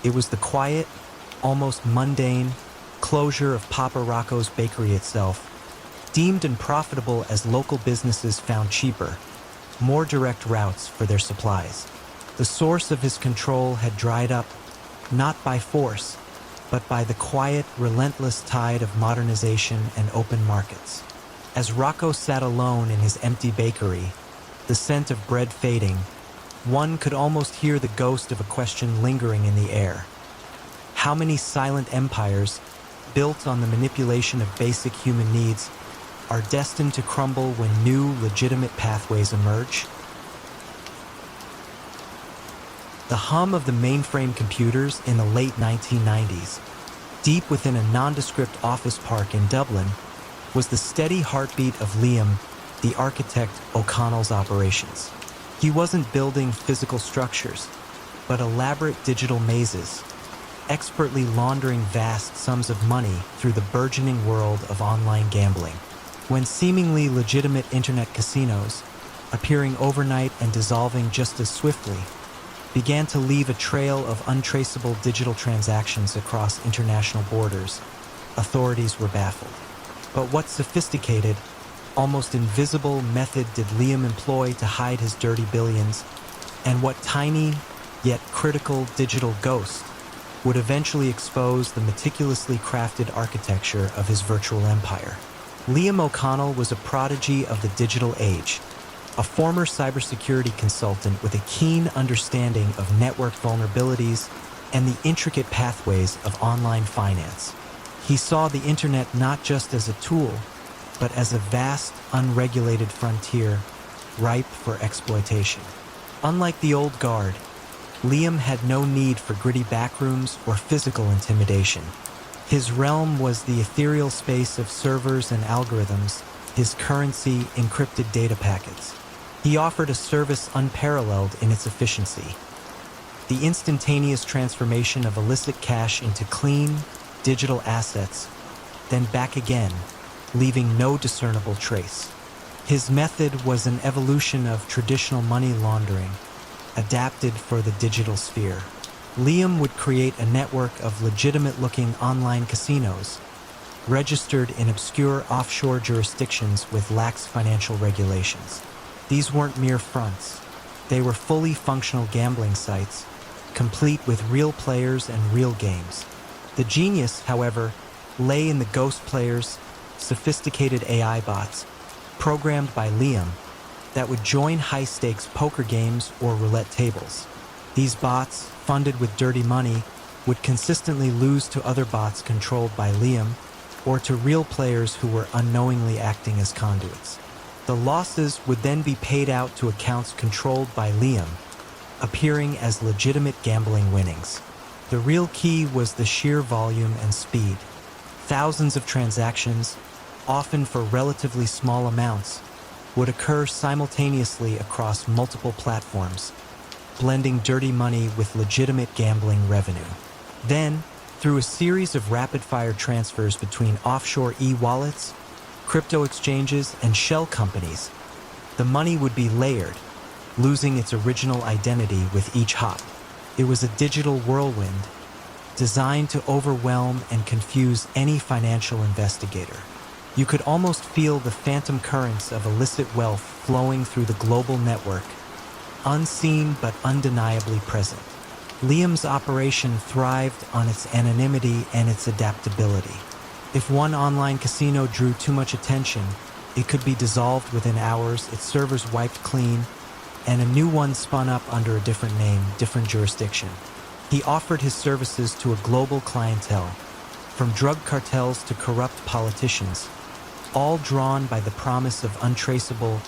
It was the quiet, almost mundane, closure of Papa Rocco's bakery itself, deemed unprofitable as local businesses found cheaper, more direct routes for their supplies. The source of his control had dried up, not by force, but by the quiet, relentless tide of modernization and open markets. As Rocco sat alone in his empty bakery, the scent of bread fading, one could almost hear the ghost of a question lingering in the air. How many silent empires, built on the manipulation of basic human needs, are destined to crumble when new, legitimate pathways emerge? The hum of the mainframe computers in the late 1990s, deep within a nondescript office park in Dublin, was the steady heartbeat of Liam, the architect O'Connell's operations. He wasn't building physical structures, but elaborate digital mazes, expertly laundering vast sums of money through the burgeoning world of online gambling. When seemingly legitimate internet casinos, appearing overnight and dissolving just as swiftly, began to leave a trail of untraceable digital transactions across international borders, authorities were baffled. But what sophisticated, almost invisible method did Liam employ to hide his dirty billions, and what tiny, yet critical digital ghost would eventually expose the meticulously crafted architecture of his virtual empire? Liam O'Connell was a prodigy of the digital age, a former cybersecurity consultant with a keen understanding of network vulnerabilities and the intricate pathways of online finance. He saw the internet not just as a tool, but as a vast, unregulated frontier, ripe for exploitation. Unlike the old guard, Liam had no need for gritty backrooms or physical intimidation. His realm was the ethereal space of servers and algorithms, his currency encrypted data packets. He offered a service unparalleled in its efficiency: the instantaneous transformation of illicit cash into clean, digital assets, then back again, leaving no discernible trace. His method was an evolution of traditional money laundering, adapted for the digital sphere. Liam would create a network of legitimate-looking online casinos, registered in obscure offshore jurisdictions with lax financial regulations. These weren't mere fronts. They were fully functional gambling sites, complete with real players and real games. The genius, however, lay in the ghost players, sophisticated AI bots, programmed by Liam, that would join high-stakes poker games or roulette tables. These bots, funded with dirty money, would consistently lose to other bots controlled by Liam or to real players who were unknowingly acting as conduits. The losses would then be paid out to accounts controlled by Liam, appearing as legitimate gambling winnings. The real key was the sheer volume and speed. Thousands of transactions, often for relatively small amounts, would occur simultaneously across multiple platforms, blending dirty money with legitimate gambling revenue. Then, through a series of rapid-fire transfers between offshore e-wallets, crypto exchanges, and shell companies, the money would be layered, losing its original identity with each hop. It was a digital whirlwind, designed to overwhelm and confuse any financial investigator. You could almost feel the phantom currents of illicit wealth flowing through the global network, unseen but undeniably present. Liam's operation thrived on its anonymity and its adaptability. If one online casino drew too much attention, it could be dissolved within hours, its servers wiped clean, and a new one spun up under a different name, different jurisdiction. He offered his services to a global clientele, from drug cartels to corrupt politicians, all drawn by the promise of untraceable,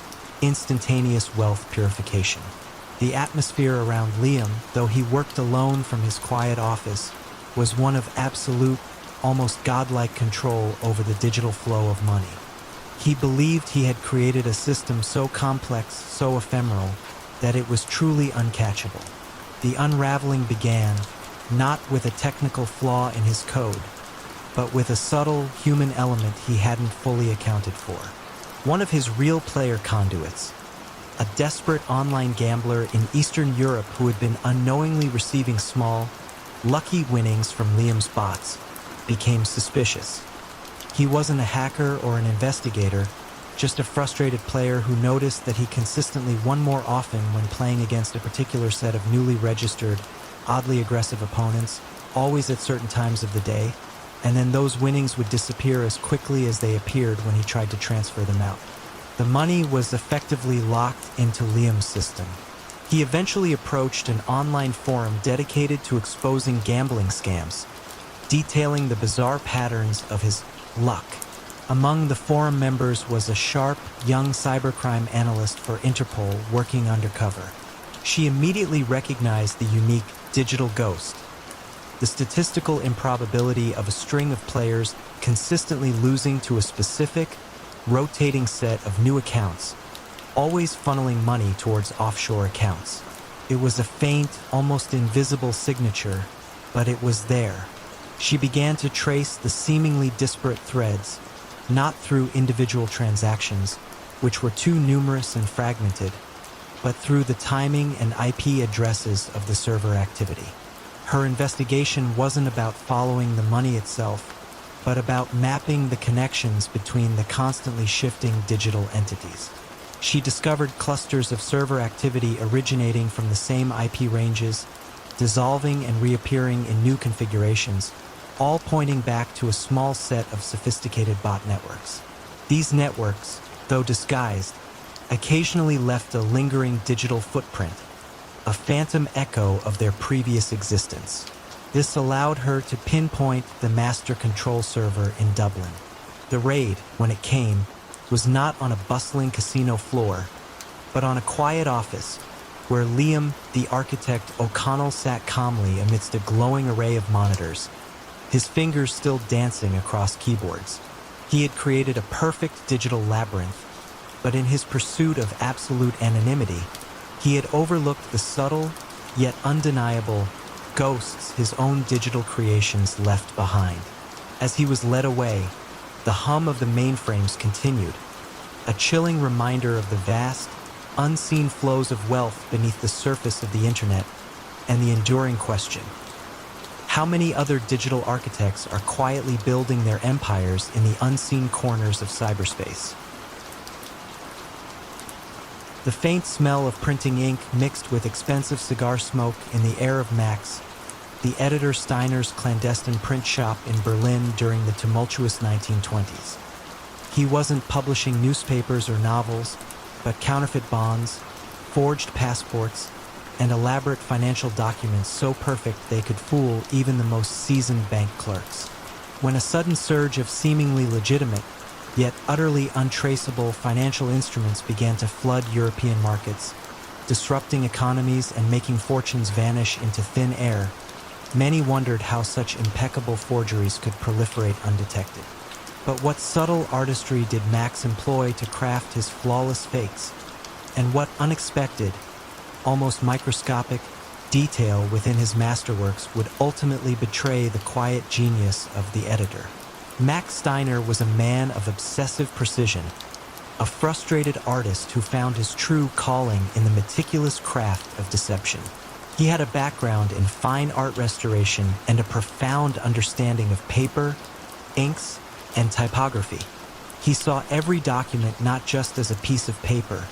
instantaneous wealth purification. The atmosphere around Liam, though he worked alone from his quiet office, was one of absolute, almost godlike control over the digital flow of money. He believed he had created a system so complex, so ephemeral, that it was truly uncatchable. The unraveling began, not with a technical flaw in his code, but with a subtle human element he hadn't fully accounted for. One of his real player conduits, a desperate online gambler in Eastern Europe who had been unknowingly receiving small, lucky winnings from Liam's bots, became suspicious. He wasn't a hacker or an investigator, just a frustrated player who noticed that he consistently won more often when playing against a particular set of newly registered, oddly aggressive opponents, always at certain times of the day, and then those winnings would disappear as quickly as they appeared when he tried to transfer them out. The money was effectively locked into Liam's system. He eventually approached an online forum dedicated to exposing gambling scams, detailing the bizarre patterns of his luck. Among the forum members was a sharp, young cybercrime analyst for Interpol working undercover. She immediately recognized the unique digital ghost, the statistical improbability of a string of players consistently losing to a specific, rotating set of new accounts, always funneling money towards offshore accounts. It was a faint, almost invisible signature, but it was there. She began to trace the seemingly disparate threads, not through individual transactions, which were too numerous and fragmented, but through the timing and IP addresses of the server activity. Her investigation wasn't about following the money itself, but about mapping the connections between the constantly shifting digital entities. She discovered clusters of server activity originating from the same IP ranges, dissolving and reappearing in new configurations, all pointing back to a small set of sophisticated bot networks. These networks, though disguised, occasionally left a lingering digital footprint, a phantom echo of their previous existence. This allowed her to pinpoint the master control server in Dublin. The raid, when it came, was not on a bustling casino floor, but on a quiet office where Liam, the architect O'Connell, sat calmly amidst a glowing array of monitors, his fingers still dancing across keyboards. He had created a perfect digital labyrinth, but in his pursuit of absolute anonymity, he had overlooked the subtle, yet undeniable, ghosts his own digital creations left behind. As he was led away, the hum of the mainframes continued, a chilling reminder of the vast, unseen flows of wealth beneath the surface of the internet, and the enduring question: how many other digital architects are quietly building their empires in the unseen corners of cyberspace? The faint smell of printing ink mixed with expensive cigar smoke in the air of Max, the editor Steiner's clandestine print shop in Berlin during the tumultuous 1920s. He wasn't publishing newspapers or novels, but counterfeit bonds, forged passports, and elaborate financial documents so perfect they could fool even the most seasoned bank clerks. When a sudden surge of seemingly legitimate, yet utterly untraceable financial instruments began to flood European markets, disrupting economies and making fortunes vanish into thin air, many wondered how such impeccable forgeries could proliferate undetected. But what subtle artistry did Max employ to craft his flawless fakes? And what unexpected, almost microscopic, detail within his masterworks would ultimately betray the quiet genius of the editor? Max Steiner was a man of obsessive precision, a frustrated artist who found his true calling in the meticulous craft of deception. He had a background in fine art restoration and a profound understanding of paper, inks, and typography. He saw every document not just as a piece of paper,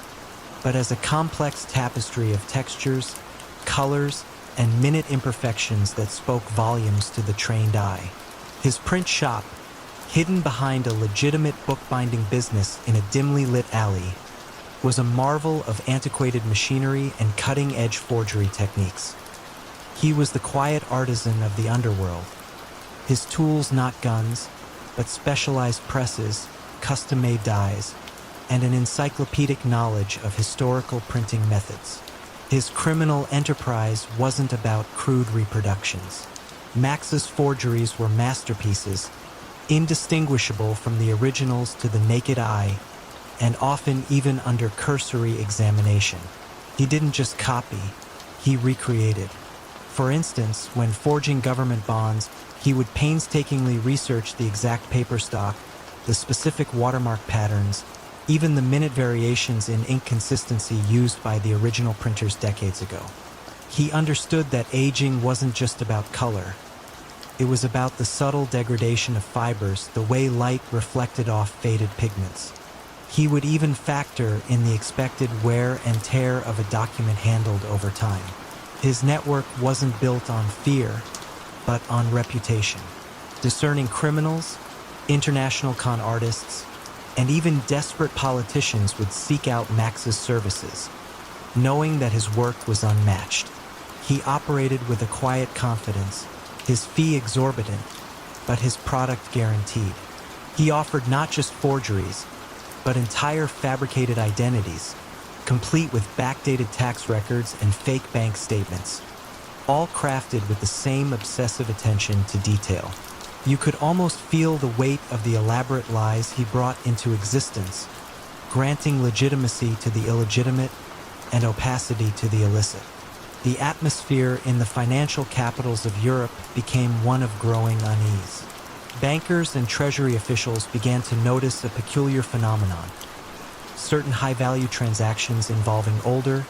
but as a complex tapestry of textures, colors, and minute imperfections that spoke volumes to the trained eye. His print shop, hidden behind a legitimate bookbinding business in a dimly lit alley, was a marvel of antiquated machinery and cutting-edge forgery techniques. He was the quiet artisan of the underworld. His tools not guns, but specialized presses, custom-made dies, and an encyclopedic knowledge of historical printing methods. His criminal enterprise wasn't about crude reproductions. Max's forgeries were masterpieces, indistinguishable from the originals to the naked eye, and often even under cursory examination. He didn't just copy, he recreated. For instance, when forging government bonds, he would painstakingly research the exact paper stock, the specific watermark patterns, even the minute variations in ink consistency used by the original printers decades ago. He understood that aging wasn't just about color. It was about the subtle degradation of fibers, the way light reflected off faded pigments. He would even factor in the expected wear and tear of a document handled over time. His network wasn't built on fear, but on reputation. Discerning criminals, international con artists, and even desperate politicians would seek out Max's services, knowing that his work was unmatched. He operated with a quiet confidence, his fee exorbitant, but his product guaranteed. He offered not just forgeries, but entire fabricated identities, complete with backdated tax records and fake bank statements, all crafted with the same obsessive attention to detail. You could almost feel the weight of the elaborate lies he brought into existence, granting legitimacy to the illegitimate and opacity to the illicit. The atmosphere in the financial capitals of Europe became one of growing unease. Bankers and treasury officials began to notice a peculiar phenomenon. Certain high-value transactions involving older,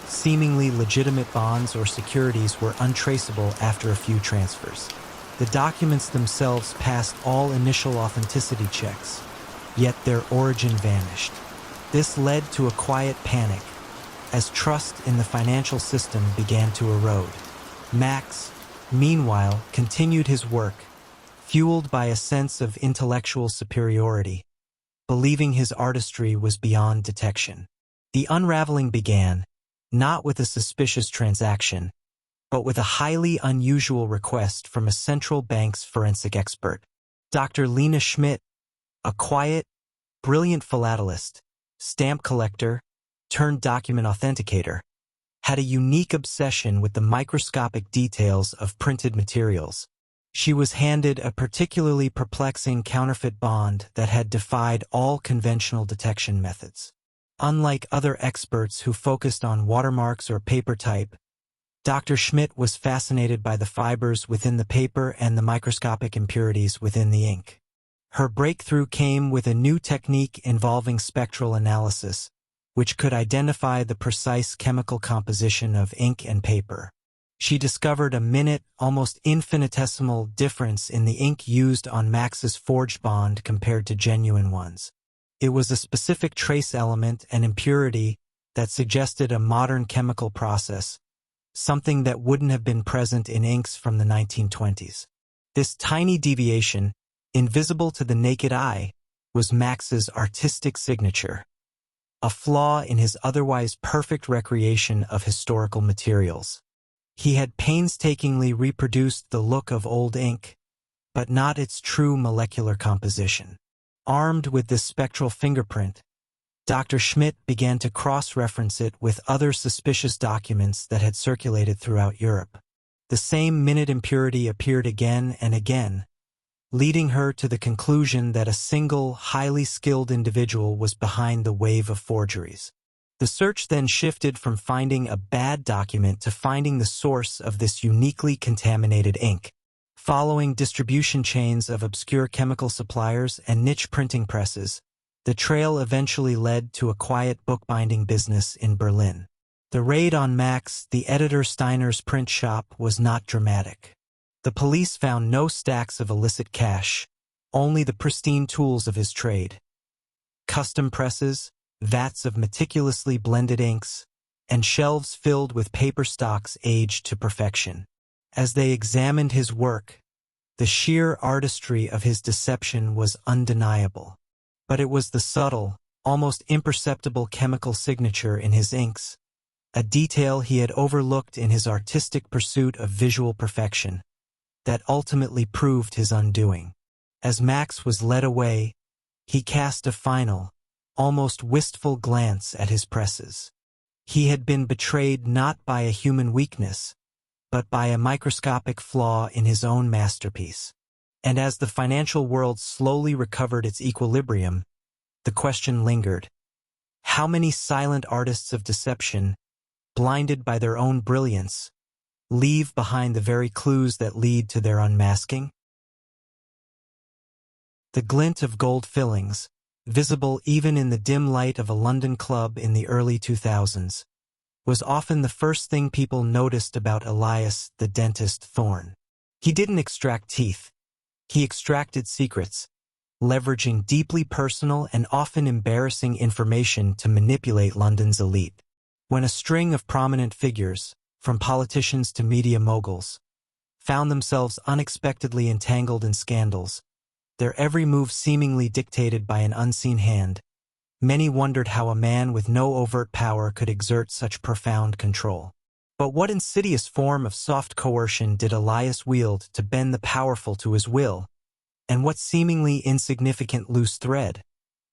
seemingly legitimate bonds or securities were untraceable after a few transfers. The documents themselves passed all initial authenticity checks, yet their origin vanished. This led to a quiet panic, as trust in the financial system began to erode. Max, meanwhile, continued his work, fueled by a sense of intellectual superiority, believing his artistry was beyond detection. The unraveling began, not with a suspicious transaction, but with a highly unusual request from a central bank's forensic expert. Dr. Lena Schmidt, a quiet, brilliant philatelist, stamp collector, turned document authenticator, had a unique obsession with the microscopic details of printed materials. She was handed a particularly perplexing counterfeit bond that had defied all conventional detection methods. Unlike other experts who focused on watermarks or paper type, Dr. Schmidt was fascinated by the fibers within the paper and the microscopic impurities within the ink. Her breakthrough came with a new technique involving spectral analysis, which could identify the precise chemical composition of ink and paper. She discovered a minute, almost infinitesimal difference in the ink used on Max's forged bond compared to genuine ones. It was a specific trace element and impurity that suggested a modern chemical process, something that wouldn't have been present in inks from the 1920s. This tiny deviation, invisible to the naked eye, was Max's artistic signature, a flaw in his otherwise perfect recreation of historical materials. He had painstakingly reproduced the look of old ink, but not its true molecular composition. Armed with this spectral fingerprint, Dr. Schmidt began to cross-reference it with other suspicious documents that had circulated throughout Europe. The same minute impurity appeared again and again, leading her to the conclusion that a single, highly skilled individual was behind the wave of forgeries. The search then shifted from finding a bad document to finding the source of this uniquely contaminated ink. Following distribution chains of obscure chemical suppliers and niche printing presses, the trail eventually led to a quiet bookbinding business in Berlin. The raid on Max, the editor Steiner's print shop, was not dramatic. The police found no stacks of illicit cash, only the pristine tools of his trade. Custom presses, vats of meticulously blended inks, and shelves filled with paper stocks aged to perfection. As they examined his work, the sheer artistry of his deception was undeniable. But it was the subtle, almost imperceptible chemical signature in his inks, a detail he had overlooked in his artistic pursuit of visual perfection, that ultimately proved his undoing. As Max was led away, he cast a final, almost wistful glance at his presses. He had been betrayed not by a human weakness, but by a microscopic flaw in his own masterpiece. And as the financial world slowly recovered its equilibrium, the question lingered. How many silent artists of deception, blinded by their own brilliance, leave behind the very clues that lead to their unmasking? The glint of gold fillings, visible even in the dim light of a London club in the early 2000s, was often the first thing people noticed about Elias the dentist Thorne. He didn't extract teeth. He extracted secrets, leveraging deeply personal and often embarrassing information to manipulate London's elite. When a string of prominent figures, from politicians to media moguls, found themselves unexpectedly entangled in scandals, their every move seemingly dictated by an unseen hand, many wondered how a man with no overt power could exert such profound control. But what insidious form of soft coercion did Elias wield to bend the powerful to his will, and what seemingly insignificant loose thread,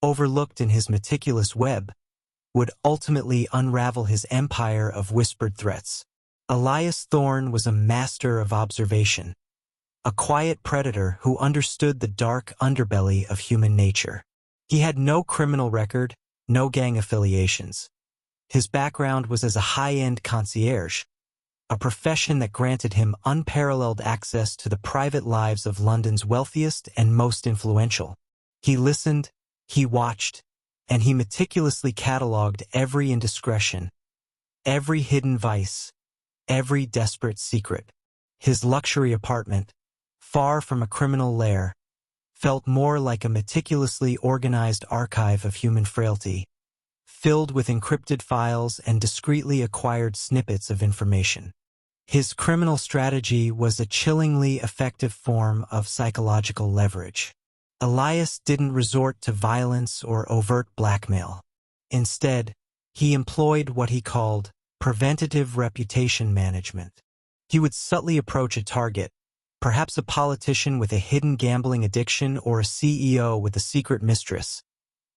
overlooked in his meticulous web, would ultimately unravel his empire of whispered threats? Elias Thorne was a master of observation, a quiet predator who understood the dark underbelly of human nature. He had no criminal record, no gang affiliations. His background was as a high-end concierge, a profession that granted him unparalleled access to the private lives of London's wealthiest and most influential. He listened, he watched, and he meticulously catalogued every indiscretion, every hidden vice, every desperate secret. His luxury apartment, far from a criminal lair, felt more like a meticulously organized archive of human frailty, filled with encrypted files and discreetly acquired snippets of information. His criminal strategy was a chillingly effective form of psychological leverage. Elias didn't resort to violence or overt blackmail. Instead, he employed what he called preventative reputation management. He would subtly approach a target, perhaps a politician with a hidden gambling addiction or a CEO with a secret mistress,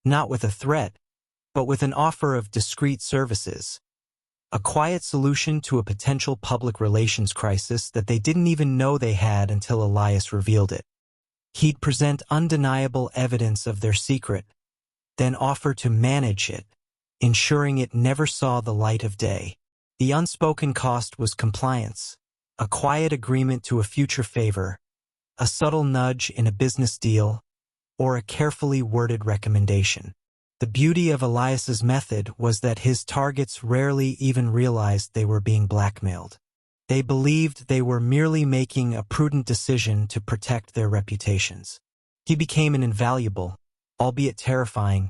not with a threat, but with an offer of discreet services, a quiet solution to a potential public relations crisis that they didn't even know they had until Elias revealed it. He'd present undeniable evidence of their secret, then offer to manage it, ensuring it never saw the light of day. The unspoken cost was compliance, a quiet agreement to a future favor, a subtle nudge in a business deal, or a carefully worded recommendation. The beauty of Elias's method was that his targets rarely even realized they were being blackmailed. They believed they were merely making a prudent decision to protect their reputations. He became an invaluable, albeit terrifying,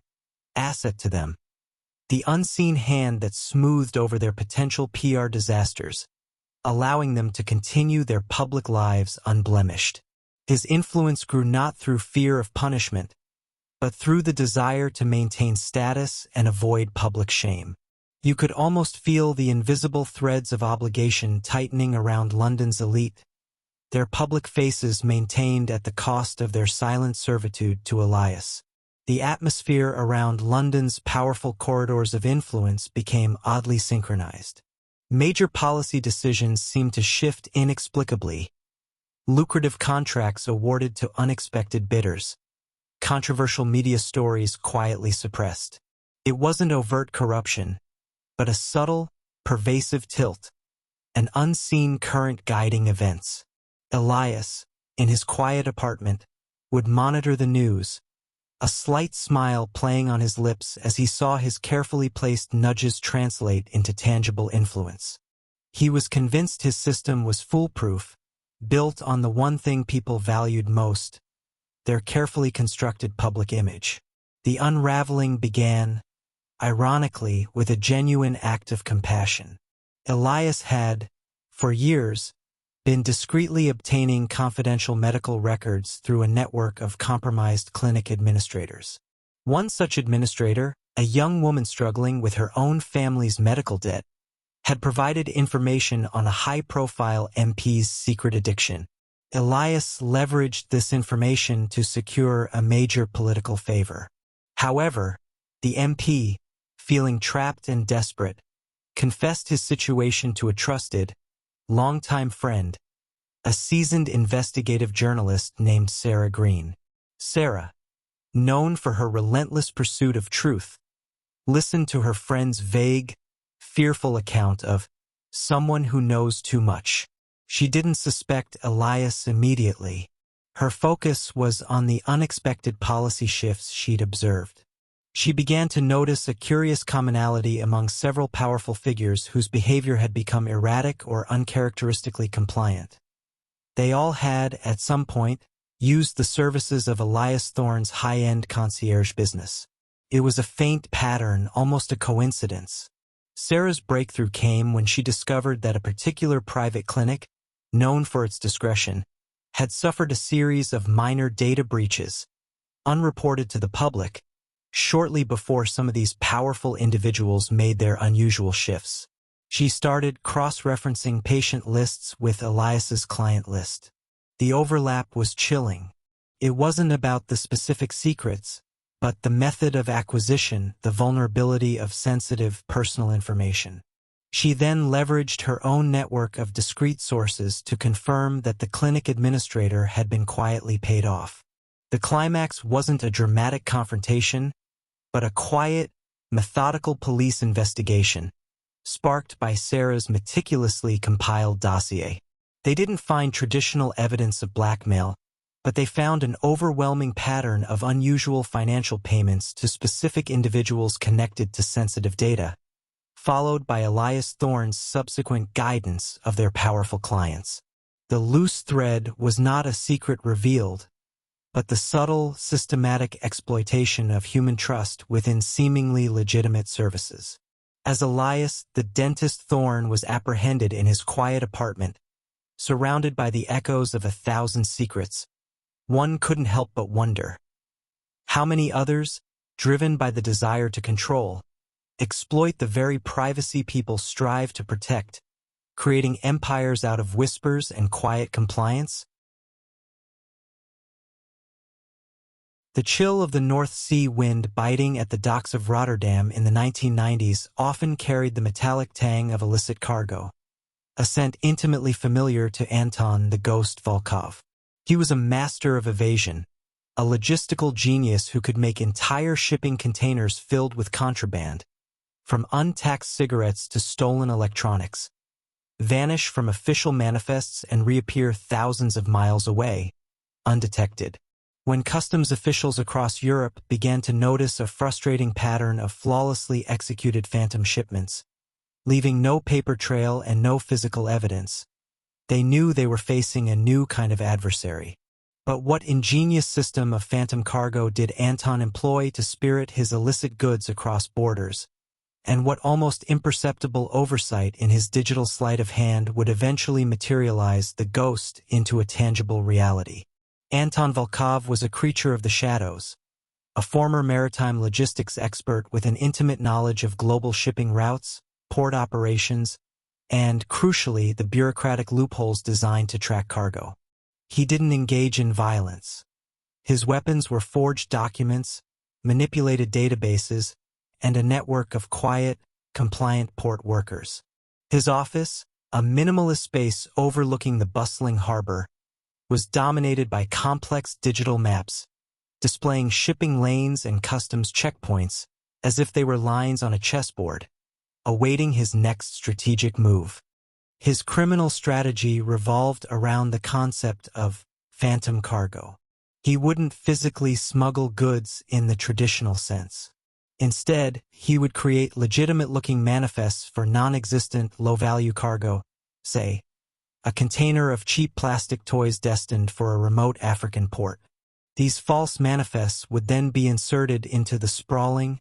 asset to them, the unseen hand that smoothed over their potential PR disasters, allowing them to continue their public lives unblemished. His influence grew not through fear of punishment, but through the desire to maintain status and avoid public shame. You could almost feel the invisible threads of obligation tightening around London's elite, their public faces maintained at the cost of their silent servitude to Elias. The atmosphere around London's powerful corridors of influence became oddly synchronized. Major policy decisions seemed to shift inexplicably, lucrative contracts awarded to unexpected bidders, controversial media stories quietly suppressed. It wasn't overt corruption, but a subtle, pervasive tilt, an unseen current guiding events. Elias, in his quiet apartment, would monitor the news, a slight smile playing on his lips as he saw his carefully placed nudges translate into tangible influence. He was convinced his system was foolproof, built on the one thing people valued most, their carefully constructed public image. The unraveling began, ironically, with a genuine act of compassion. Elias had, for years, been discreetly obtaining confidential medical records through a network of compromised clinic administrators. One such administrator, a young woman struggling with her own family's medical debt, had provided information on a high-profile MP's secret addiction. Elias leveraged this information to secure a major political favor. However, the MP, feeling trapped and desperate, confessed his situation to a trusted, longtime friend, a seasoned investigative journalist named Sarah Green. Sarah, known for her relentless pursuit of truth, listened to her friend's vague, fearful account of someone who knows too much. She didn't suspect Elias immediately. Her focus was on the unexpected policy shifts she'd observed. She began to notice a curious commonality among several powerful figures whose behavior had become erratic or uncharacteristically compliant. They all had, at some point, used the services of Elias Thorne's high-end concierge business. It was a faint pattern, almost a coincidence. Sarah's breakthrough came when she discovered that a particular private clinic, known for its discretion, had suffered a series of minor data breaches, unreported to the public, shortly before some of these powerful individuals made their unusual shifts. She started cross-referencing patient lists with Elias's client list. The overlap was chilling. It wasn't about the specific secrets, but the method of acquisition, the vulnerability of sensitive personal information. She then leveraged her own network of discrete sources to confirm that the clinic administrator had been quietly paid off. The climax wasn't a dramatic confrontation, but a quiet, methodical police investigation, sparked by Sarah's meticulously compiled dossier. They didn't find traditional evidence of blackmail, but they found an overwhelming pattern of unusual financial payments to specific individuals connected to sensitive data, followed by Elias Thorne's subsequent guidance of their powerful clients. The loose thread was not a secret revealed, but the subtle, systematic exploitation of human trust within seemingly legitimate services. As Elias, the dentist Thorne, was apprehended in his quiet apartment, surrounded by the echoes of 1,000 secrets, one couldn't help but wonder. How many others, driven by the desire to control, exploit the very privacy people strive to protect, creating empires out of whispers and quiet compliance? The chill of the North Sea wind biting at the docks of Rotterdam in the 1990s often carried the metallic tang of illicit cargo, a scent intimately familiar to Anton the Ghost Volkov. He was a master of evasion, a logistical genius who could make entire shipping containers filled with contraband, from untaxed cigarettes to stolen electronics, vanish from official manifests and reappear thousands of miles away, undetected. When customs officials across Europe began to notice a frustrating pattern of flawlessly executed phantom shipments, leaving no paper trail and no physical evidence, they knew they were facing a new kind of adversary. But what ingenious system of phantom cargo did Anton employ to spirit his illicit goods across borders? And what almost imperceptible oversight in his digital sleight of hand would eventually materialize the ghost into a tangible reality? Anton Volkov was a creature of the shadows, a former maritime logistics expert with an intimate knowledge of global shipping routes, port operations, and, crucially, the bureaucratic loopholes designed to track cargo. He didn't engage in violence. His weapons were forged documents, manipulated databases, and a network of quiet, compliant port workers. His office, a minimalist space overlooking the bustling harbor, was dominated by complex digital maps, displaying shipping lanes and customs checkpoints as if they were lines on a chessboard, awaiting his next strategic move. His criminal strategy revolved around the concept of phantom cargo. He wouldn't physically smuggle goods in the traditional sense. Instead, he would create legitimate-looking manifests for non-existent, low-value cargo, say, a container of cheap plastic toys destined for a remote African port. These false manifests would then be inserted into the sprawling,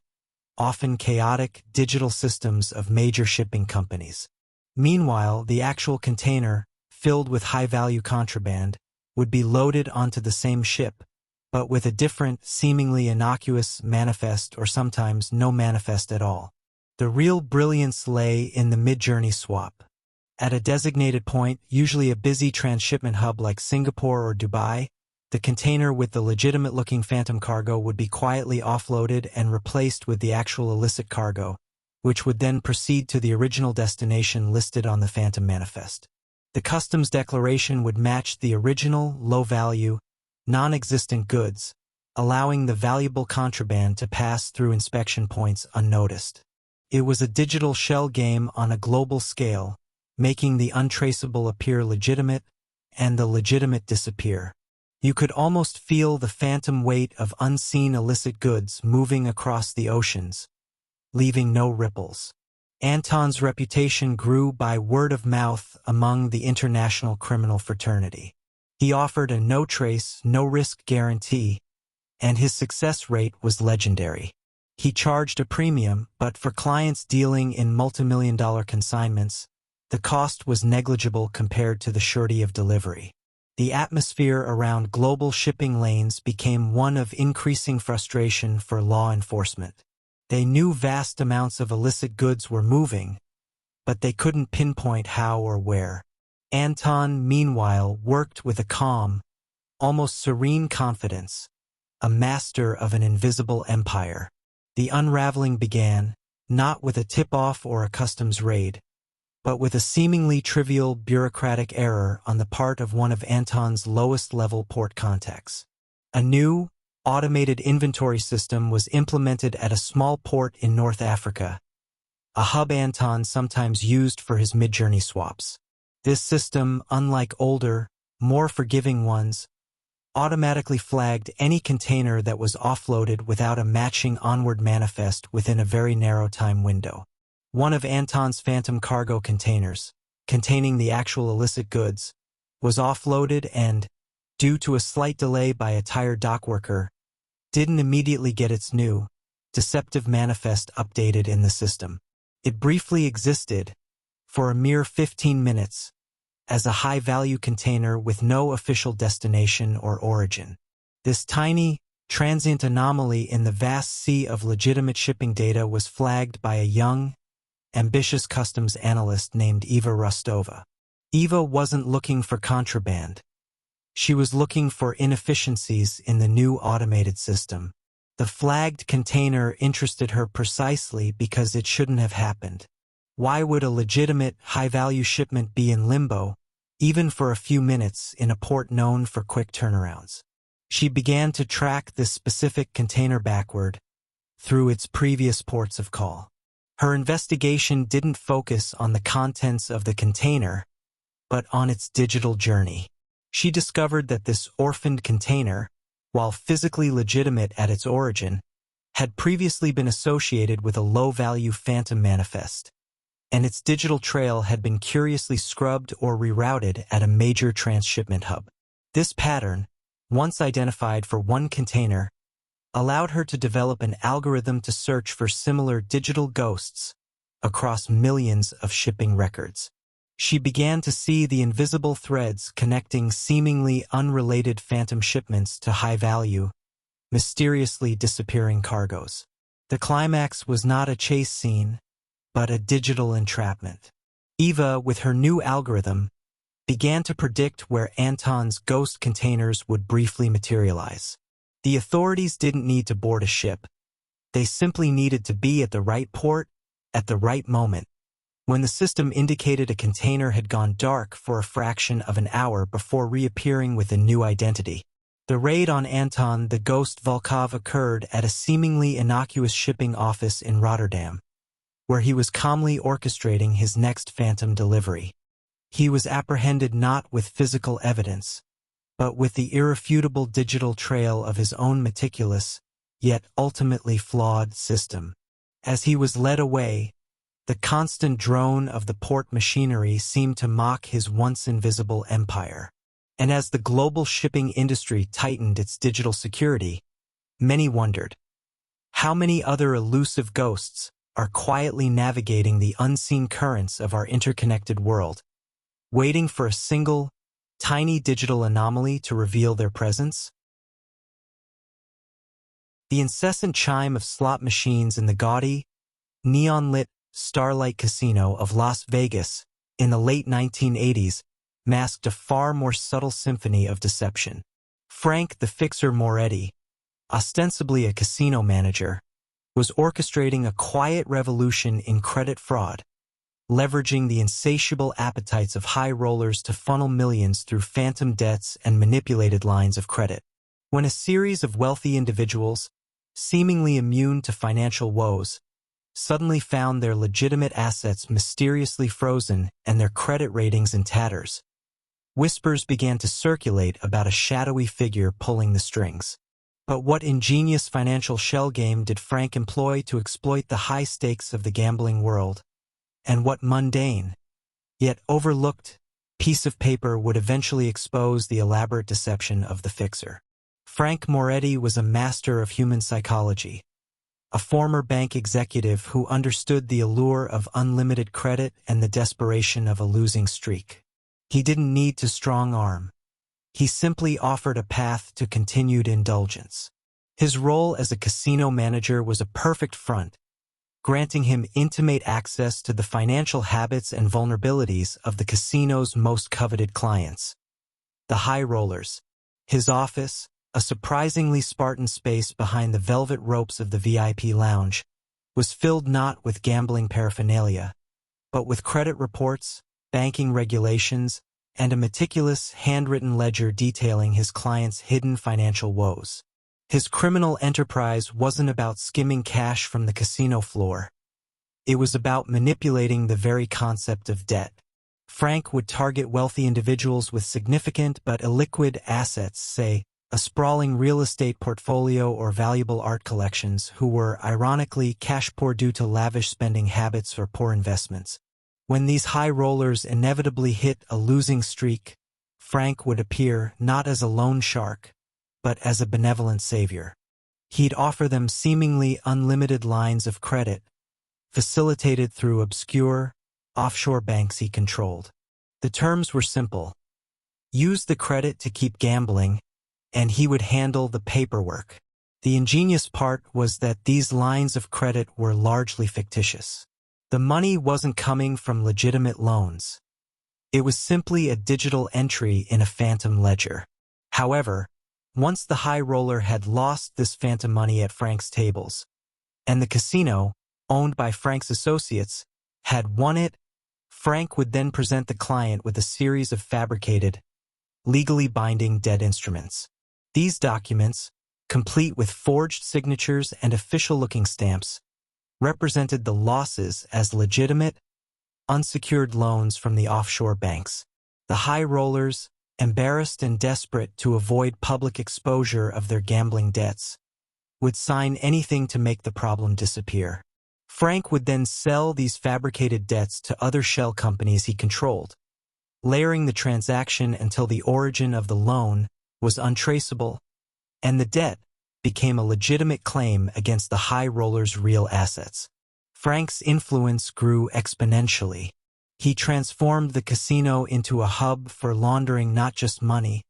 often chaotic, digital systems of major shipping companies. Meanwhile, the actual container, filled with high-value contraband, would be loaded onto the same ship, but with a different, seemingly innocuous manifest or sometimes no manifest at all. The real brilliance lay in the mid-journey swap. At a designated point, usually a busy transshipment hub like Singapore or Dubai, the container with the legitimate-looking phantom cargo would be quietly offloaded and replaced with the actual illicit cargo, which would then proceed to the original destination listed on the phantom manifest. The customs declaration would match the original, low-value, non-existent goods, allowing the valuable contraband to pass through inspection points unnoticed. It was a digital shell game on a global scale, making the untraceable appear legitimate and the legitimate disappear. You could almost feel the phantom weight of unseen illicit goods moving across the oceans, leaving no ripples. Anton's reputation grew by word of mouth among the international criminal fraternity. He offered a no-trace, no-risk guarantee, and his success rate was legendary. He charged a premium, but for clients dealing in multimillion-dollar consignments, the cost was negligible compared to the surety of delivery. The atmosphere around global shipping lanes became one of increasing frustration for law enforcement. They knew vast amounts of illicit goods were moving, but they couldn't pinpoint how or where. Anton, meanwhile, worked with a calm, almost serene confidence, a master of an invisible empire. The unraveling began, not with a tip-off or a customs raid, but with a seemingly trivial bureaucratic error on the part of one of Anton's lowest-level port contacts. A new, automated inventory system was implemented at a small port in North Africa, a hub Anton sometimes used for his mid-journey swaps. This system, unlike older, more forgiving ones, automatically flagged any container that was offloaded without a matching onward manifest within a very narrow time window. One of Anton's phantom cargo containers, containing the actual illicit goods, was offloaded and, due to a slight delay by a tired dock worker, didn't immediately get its new, deceptive manifest updated in the system. It briefly existed, for a mere 15 minutes, as a high-value container with no official destination or origin. This tiny, transient anomaly in the vast sea of legitimate shipping data was flagged by a young, ambitious customs analyst named Eva Rostova. Eva wasn't looking for contraband. She was looking for inefficiencies in the new automated system. The flagged container interested her precisely because it shouldn't have happened. Why would a legitimate, high-value shipment be in limbo, even for a few minutes, in a port known for quick turnarounds? She began to track this specific container backward, through its previous ports of call. Her investigation didn't focus on the contents of the container, but on its digital journey. She discovered that this orphaned container, while physically legitimate at its origin, had previously been associated with a low-value phantom manifest, and its digital trail had been curiously scrubbed or rerouted at a major transshipment hub. This pattern, once identified for one container, allowed her to develop an algorithm to search for similar digital ghosts across millions of shipping records. She began to see the invisible threads connecting seemingly unrelated phantom shipments to high-value, mysteriously disappearing cargoes. The climax was not a chase scene, but a digital entrapment. Eva, with her new algorithm, began to predict where Anton's ghost containers would briefly materialize. The authorities didn't need to board a ship. They simply needed to be at the right port, at the right moment, when the system indicated a container had gone dark for a fraction of an hour before reappearing with a new identity. The raid on Anton the Ghost Volkov occurred at a seemingly innocuous shipping office in Rotterdam, where he was calmly orchestrating his next phantom delivery. He was apprehended not with physical evidence, but with the irrefutable digital trail of his own meticulous, yet ultimately flawed system. As he was led away, the constant drone of the port machinery seemed to mock his once invisible empire. And as the global shipping industry tightened its digital security, many wondered, how many other elusive ghosts are quietly navigating the unseen currents of our interconnected world, waiting for a single, tiny digital anomaly to reveal their presence? The incessant chime of slot machines in the gaudy, neon-lit Starlight Casino of Las Vegas in the late 1980s masked a far more subtle symphony of deception. Frank the Fixer Moretti, ostensibly a casino manager, was orchestrating a quiet revolution in credit fraud, leveraging the insatiable appetites of high rollers to funnel millions through phantom debts and manipulated lines of credit. When a series of wealthy individuals, seemingly immune to financial woes, suddenly found their legitimate assets mysteriously frozen and their credit ratings in tatters, whispers began to circulate about a shadowy figure pulling the strings. But what ingenious financial shell game did Frank employ to exploit the high stakes of the gambling world? And what mundane, yet overlooked, piece of paper would eventually expose the elaborate deception of the fixer? Frank Moretti was a master of human psychology, a former bank executive who understood the allure of unlimited credit and the desperation of a losing streak. He didn't need to strong-arm. He simply offered a path to continued indulgence. His role as a casino manager was a perfect front, granting him intimate access to the financial habits and vulnerabilities of the casino's most coveted clients, the high rollers. His office, a surprisingly Spartan space behind the velvet ropes of the VIP lounge, was filled not with gambling paraphernalia, but with credit reports, banking regulations, and a meticulous, handwritten ledger detailing his clients' hidden financial woes. His criminal enterprise wasn't about skimming cash from the casino floor. It was about manipulating the very concept of debt. Frank would target wealthy individuals with significant but illiquid assets, say, a sprawling real estate portfolio or valuable art collections, who were, ironically, cash poor due to lavish spending habits or poor investments. When these high rollers inevitably hit a losing streak, Frank would appear not as a loan shark, but as a benevolent savior. He'd offer them seemingly unlimited lines of credit, facilitated through obscure, offshore banks he controlled. The terms were simple. Use the credit to keep gambling, and he would handle the paperwork. The ingenious part was that these lines of credit were largely fictitious. The money wasn't coming from legitimate loans. It was simply a digital entry in a phantom ledger. However, once the high roller had lost this phantom money at Frank's tables, and the casino, owned by Frank's associates, had won it, Frank would then present the client with a series of fabricated, legally binding debt instruments. These documents, complete with forged signatures and official-looking stamps, represented the losses as legitimate, unsecured loans from the offshore banks. The high rollers, embarrassed and desperate to avoid public exposure of their gambling debts, would sign anything to make the problem disappear. Frank would then sell these fabricated debts to other shell companies he controlled, layering the transaction until the origin of the loan was untraceable, and the debt became a legitimate claim against the high roller's real assets. Frank's influence grew exponentially. He transformed the casino into a hub for laundering not just money,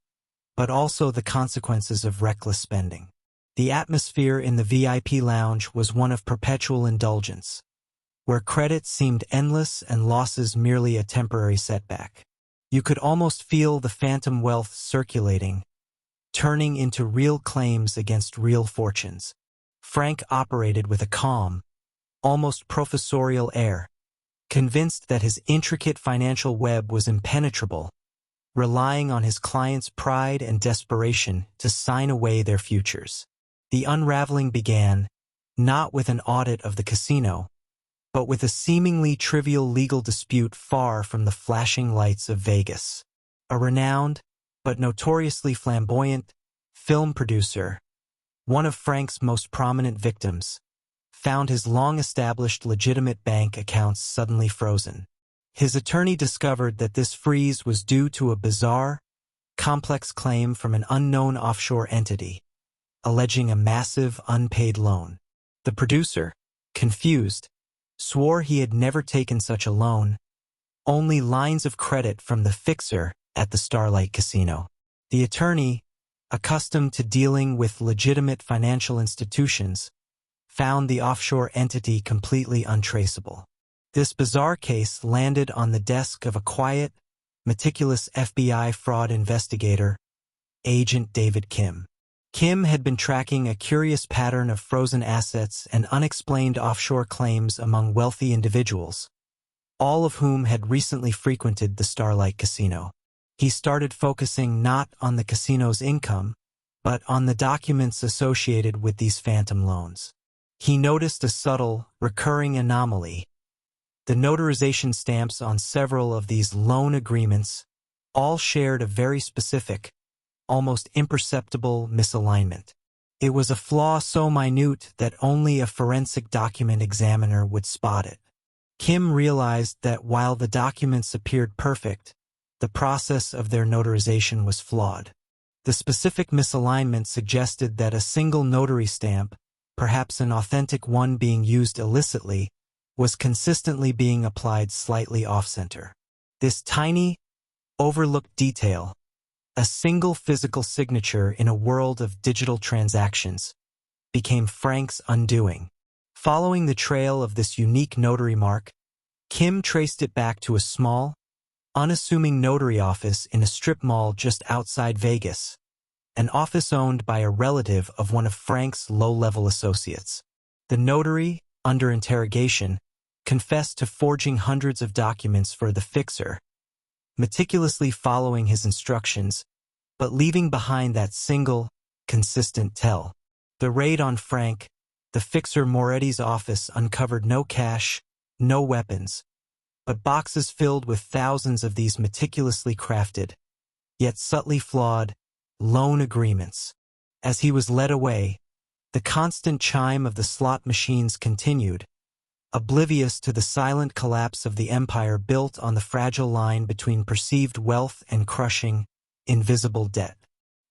but also the consequences of reckless spending. The atmosphere in the VIP lounge was one of perpetual indulgence, where credit seemed endless and losses merely a temporary setback. You could almost feel the phantom wealth circulating, turning into real claims against real fortunes. Frank operated with a calm, almost professorial air, convinced that his intricate financial web was impenetrable, relying on his clients' pride and desperation to sign away their futures. The unraveling began, not with an audit of the casino, but with a seemingly trivial legal dispute far from the flashing lights of Vegas. A renowned, but notoriously flamboyant, film producer, one of Frank's most prominent victims, found his long-established legitimate bank accounts suddenly frozen. His attorney discovered that this freeze was due to a bizarre, complex claim from an unknown offshore entity, alleging a massive unpaid loan. The producer, confused, swore he had never taken such a loan, only lines of credit from the fixer at the Starlight Casino. The attorney, accustomed to dealing with legitimate financial institutions, found the offshore entity completely untraceable. This bizarre case landed on the desk of a quiet, meticulous FBI fraud investigator, Agent David Kim. Kim had been tracking a curious pattern of frozen assets and unexplained offshore claims among wealthy individuals, all of whom had recently frequented the Starlight Casino. He started focusing not on the casino's income, but on the documents associated with these phantom loans. He noticed a subtle, recurring anomaly. The notarization stamps on several of these loan agreements all shared a very specific, almost imperceptible misalignment. It was a flaw so minute that only a forensic document examiner would spot it. Kim realized that while the documents appeared perfect, the process of their notarization was flawed. The specific misalignment suggested that a single notary stamp, perhaps an authentic one being used illicitly, was consistently being applied slightly off-center. This tiny, overlooked detail, a single physical signature in a world of digital transactions, became Frank's undoing. Following the trail of this unique notary mark, Kim traced it back to a small, unassuming notary office in a strip mall just outside Vegas, an office owned by a relative of one of Frank's low-level associates. The notary, under interrogation, confessed to forging hundreds of documents for the fixer, meticulously following his instructions, but leaving behind that single, consistent tell. The raid on Frank, the fixer Moretti's office, uncovered no cash, no weapons, but boxes filled with thousands of these meticulously crafted, yet subtly flawed, loan agreements. As he was led away, the constant chime of the slot machines continued, oblivious to the silent collapse of the empire built on the fragile line between perceived wealth and crushing, invisible debt.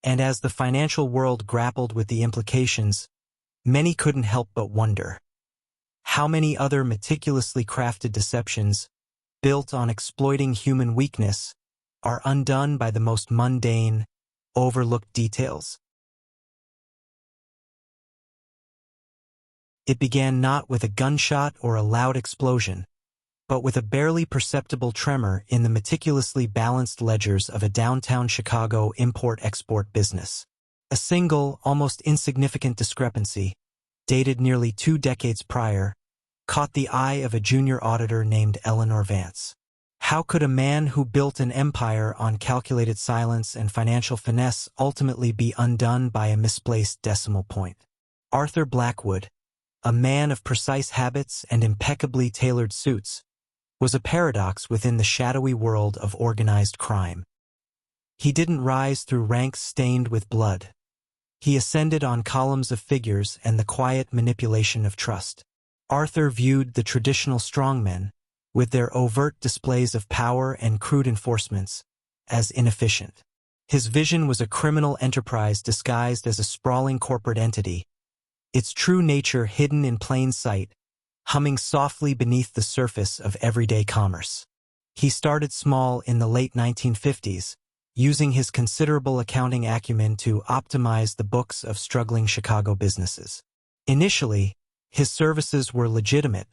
And as the financial world grappled with the implications, many couldn't help but wonder, how many other meticulously crafted deceptions, built on exploiting human weakness, are undone by the most mundane, overlooked details? It began not with a gunshot or a loud explosion, but with a barely perceptible tremor in the meticulously balanced ledgers of a downtown Chicago import-export business. A single, almost insignificant discrepancy, dated nearly 2 decades prior, caught the eye of a junior auditor named Eleanor Vance. How could a man who built an empire on calculated silence and financial finesse ultimately be undone by a misplaced decimal point? Arthur Blackwood, a man of precise habits and impeccably tailored suits, was a paradox within the shadowy world of organized crime. He didn't rise through ranks stained with blood. He ascended on columns of figures and the quiet manipulation of trust. Arthur viewed the traditional strongmen, with their overt displays of power and crude enforcements, as inefficient. His vision was a criminal enterprise disguised as a sprawling corporate entity, its true nature hidden in plain sight, humming softly beneath the surface of everyday commerce. He started small in the late 1950s, using his considerable accounting acumen to optimize the books of struggling Chicago businesses. Initially, his services were legitimate,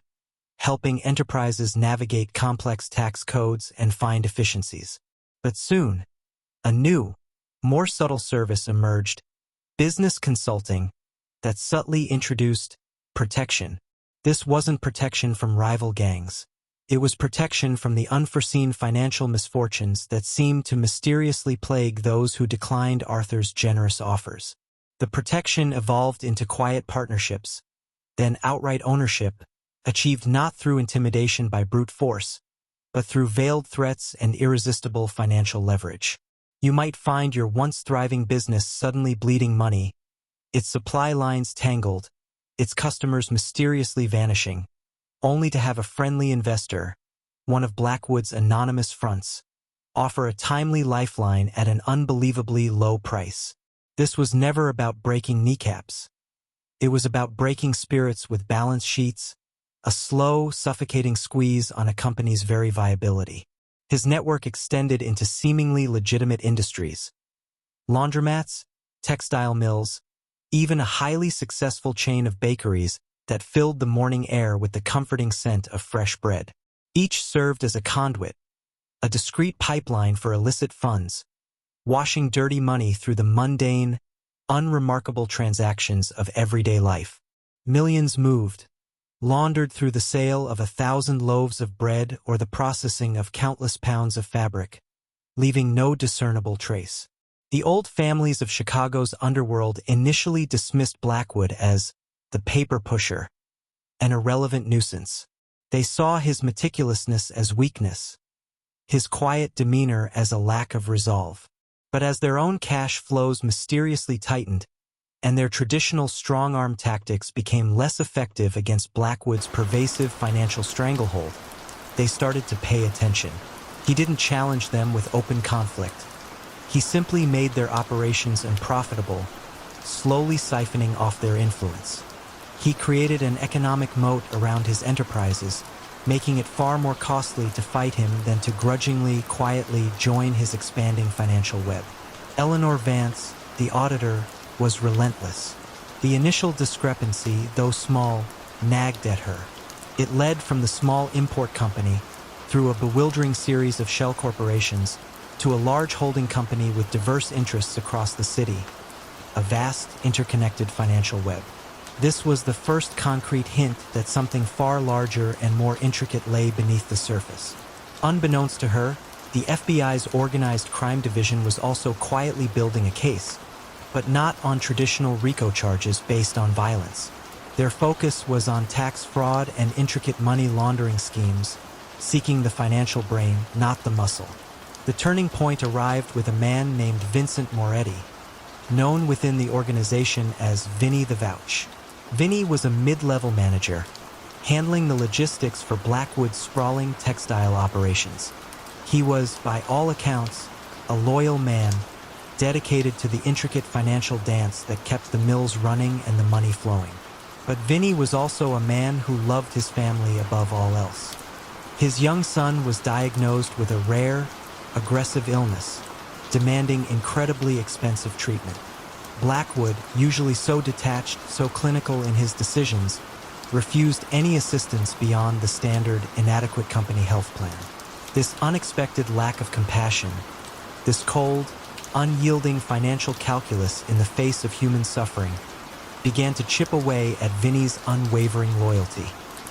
helping enterprises navigate complex tax codes and find efficiencies. But soon, a new, more subtle service emerged, business consulting, that subtly introduced protection. This wasn't protection from rival gangs. It was protection from the unforeseen financial misfortunes that seemed to mysteriously plague those who declined Arthur's generous offers. The protection evolved into quiet partnerships, then outright ownership, achieved not through intimidation by brute force, but through veiled threats and irresistible financial leverage. You might find your once thriving business suddenly bleeding money, its supply lines tangled, its customers mysteriously vanishing, only to have a friendly investor, one of Blackwood's anonymous fronts, offer a timely lifeline at an unbelievably low price. This was never about breaking kneecaps. It was about breaking spirits with balance sheets, a slow, suffocating squeeze on a company's very viability. His network extended into seemingly legitimate industries: laundromats, textile mills, even a highly successful chain of bakeries that filled the morning air with the comforting scent of fresh bread. Each served as a conduit, a discreet pipeline for illicit funds, washing dirty money through the mundane, unremarkable transactions of everyday life. Millions moved, laundered through the sale of 1,000 loaves of bread or the processing of countless pounds of fabric, leaving no discernible trace. The old families of Chicago's underworld initially dismissed Blackwood as the paper pusher, an irrelevant nuisance. They saw his meticulousness as weakness, his quiet demeanor as a lack of resolve. But as their own cash flows mysteriously tightened, and their traditional strong-arm tactics became less effective against Blackwood's pervasive financial stranglehold, they started to pay attention. He didn't challenge them with open conflict. He simply made their operations unprofitable, slowly siphoning off their influence. He created an economic moat around his enterprises, making it far more costly to fight him than to grudgingly, quietly join his expanding financial web. Eleanor Vance, the auditor, was relentless. The initial discrepancy, though small, nagged at her. It led from the small import company, through a bewildering series of shell corporations, to a large holding company with diverse interests across the city, a vast, interconnected financial web. This was the first concrete hint that something far larger and more intricate lay beneath the surface. Unbeknownst to her, the FBI's organized crime division was also quietly building a case, but not on traditional RICO charges based on violence. Their focus was on tax fraud and intricate money laundering schemes, seeking the financial brain, not the muscle. The turning point arrived with a man named Vincent Moretti, known within the organization as Vinny the Vouch. Vinny was a mid-level manager, handling the logistics for Blackwood's sprawling textile operations. He was, by all accounts, a loyal man, dedicated to the intricate financial dance that kept the mills running and the money flowing. But Vinny was also a man who loved his family above all else. His young son was diagnosed with a rare, aggressive illness, demanding incredibly expensive treatment. Blackwood, usually so detached, so clinical in his decisions, refused any assistance beyond the standard, inadequate company health plan. This unexpected lack of compassion, this cold, unyielding financial calculus in the face of human suffering, began to chip away at Vinny's unwavering loyalty.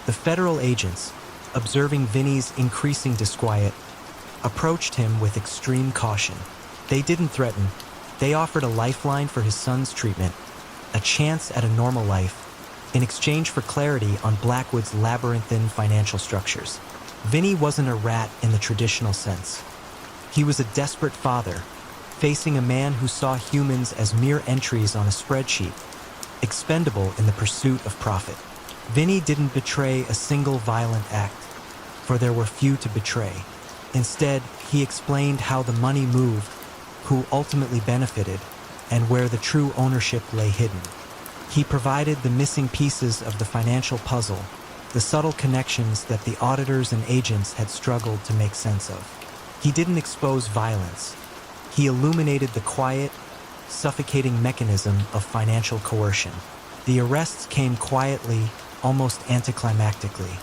The federal agents, observing Vinny's increasing disquiet, approached him with extreme caution. They didn't threaten. They offered a lifeline for his son's treatment, a chance at a normal life, in exchange for clarity on Blackwood's labyrinthine financial structures. Vinny wasn't a rat in the traditional sense. He was a desperate father, facing a man who saw humans as mere entries on a spreadsheet, expendable in the pursuit of profit. Vinny didn't betray a single violent act, for there were few to betray. Instead, he explained how the money moved, who ultimately benefited, and where the true ownership lay hidden. He provided the missing pieces of the financial puzzle, the subtle connections that the auditors and agents had struggled to make sense of. He didn't expose violence. He illuminated the quiet, suffocating mechanism of financial coercion. The arrests came quietly, almost anticlimactically.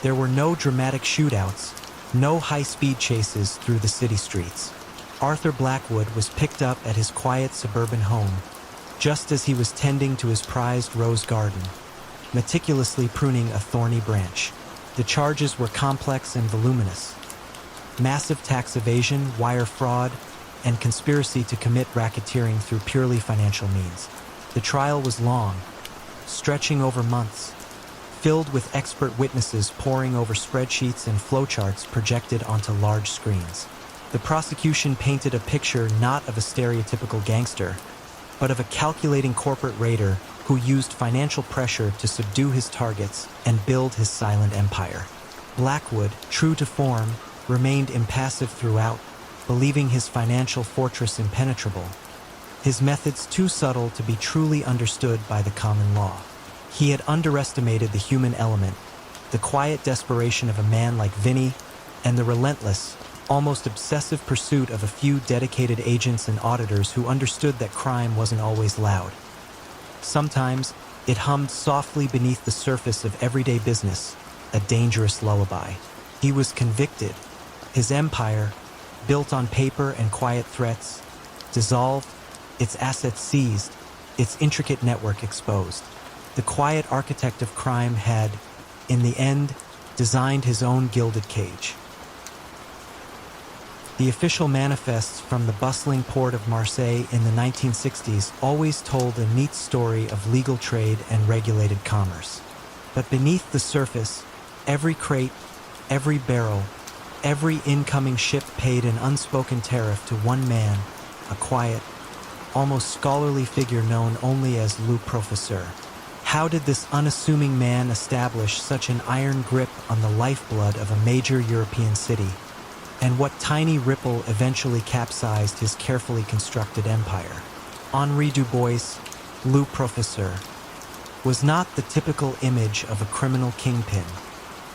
There were no dramatic shootouts, no high-speed chases through the city streets. Arthur Blackwood was picked up at his quiet suburban home, just as he was tending to his prized rose garden, meticulously pruning a thorny branch. The charges were complex and voluminous. Massive tax evasion, wire fraud, and conspiracy to commit racketeering through purely financial means. The trial was long, stretching over months, filled with expert witnesses poring over spreadsheets and flowcharts projected onto large screens. The prosecution painted a picture not of a stereotypical gangster, but of a calculating corporate raider who used financial pressure to subdue his targets and build his silent empire. Blackwood, true to form, remained impassive throughout, believing his financial fortress impenetrable, his methods too subtle to be truly understood by the common law. He had underestimated the human element, the quiet desperation of a man like Vinny, and the relentless, almost obsessive pursuit of a few dedicated agents and auditors who understood that crime wasn't always loud. Sometimes, it hummed softly beneath the surface of everyday business, a dangerous lullaby. He was convicted. His empire, built on paper and quiet threats, dissolved, its assets seized, its intricate network exposed. The quiet architect of crime had, in the end, designed his own gilded cage. The official manifests from the bustling port of Marseille in the 1960s always told a neat story of legal trade and regulated commerce. But beneath the surface, every crate, every barrel, every incoming ship paid an unspoken tariff to one man, a quiet, almost scholarly figure known only as Le Professeur. How did this unassuming man establish such an iron grip on the lifeblood of a major European city? And what tiny ripple eventually capsized his carefully constructed empire? Henri Dubois, Le Professeur, was not the typical image of a criminal kingpin.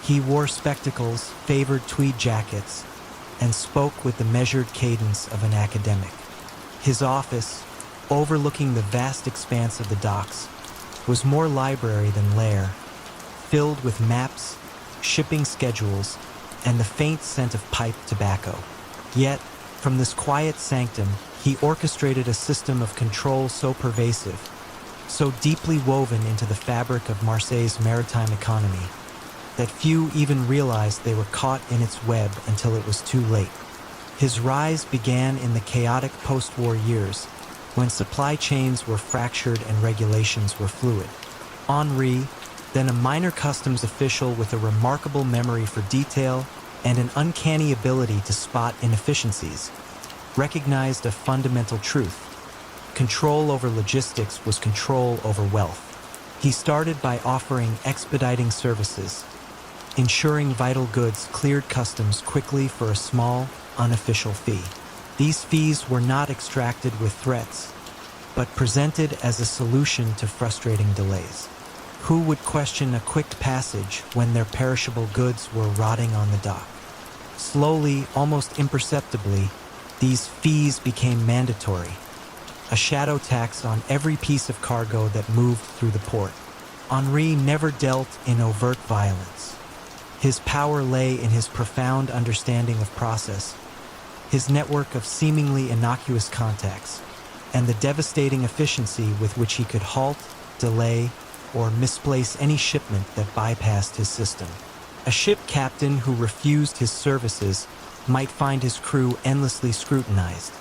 He wore spectacles, favored tweed jackets, and spoke with the measured cadence of an academic. His office, overlooking the vast expanse of the docks, was more library than lair, filled with maps, shipping schedules, and the faint scent of pipe tobacco. Yet, from this quiet sanctum, he orchestrated a system of control so pervasive, so deeply woven into the fabric of Marseille's maritime economy, that few even realized they were caught in its web until it was too late. His rise began in the chaotic post-war years, when supply chains were fractured and regulations were fluid. Henri, then a minor customs official with a remarkable memory for detail and an uncanny ability to spot inefficiencies, recognized a fundamental truth. Control over logistics was control over wealth. He started by offering expediting services, ensuring vital goods cleared customs quickly for a small, unofficial fee. These fees were not extracted with threats, but presented as a solution to frustrating delays. Who would question a quick passage when their perishable goods were rotting on the dock? Slowly, almost imperceptibly, these fees became mandatory, a shadow tax on every piece of cargo that moved through the port. Henri never dealt in overt violence. His power lay in his profound understanding of process, his network of seemingly innocuous contacts, and the devastating efficiency with which he could halt, delay, or misplace any shipment that bypassed his system. A ship captain who refused his services might find his crew endlessly scrutinized,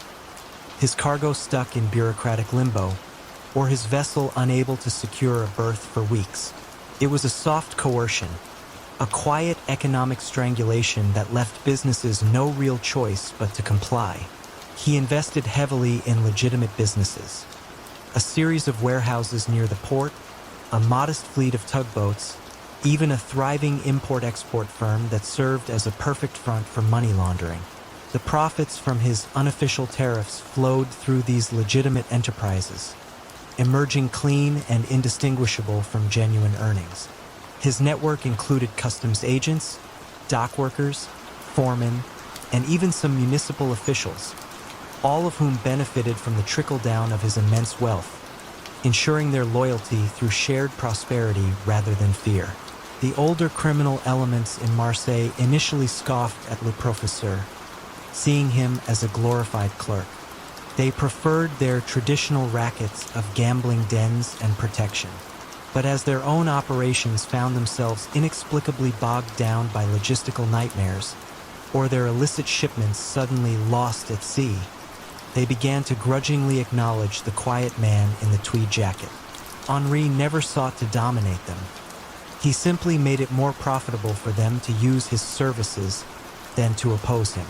his cargo stuck in bureaucratic limbo, or his vessel unable to secure a berth for weeks. It was a soft coercion, a quiet economic strangulation that left businesses no real choice but to comply. He invested heavily in legitimate businesses, a series of warehouses near the port, a modest fleet of tugboats, even a thriving import-export firm that served as a perfect front for money laundering. The profits from his unofficial tariffs flowed through these legitimate enterprises, emerging clean and indistinguishable from genuine earnings. His network included customs agents, dock workers, foremen, and even some municipal officials, all of whom benefited from the trickle-down of his immense wealth, ensuring their loyalty through shared prosperity rather than fear. The older criminal elements in Marseille initially scoffed at Le Professeur, seeing him as a glorified clerk. They preferred their traditional rackets of gambling dens and protection. But as their own operations found themselves inexplicably bogged down by logistical nightmares, or their illicit shipments suddenly lost at sea, they began to grudgingly acknowledge the quiet man in the tweed jacket. Henri never sought to dominate them. He simply made it more profitable for them to use his services than to oppose him.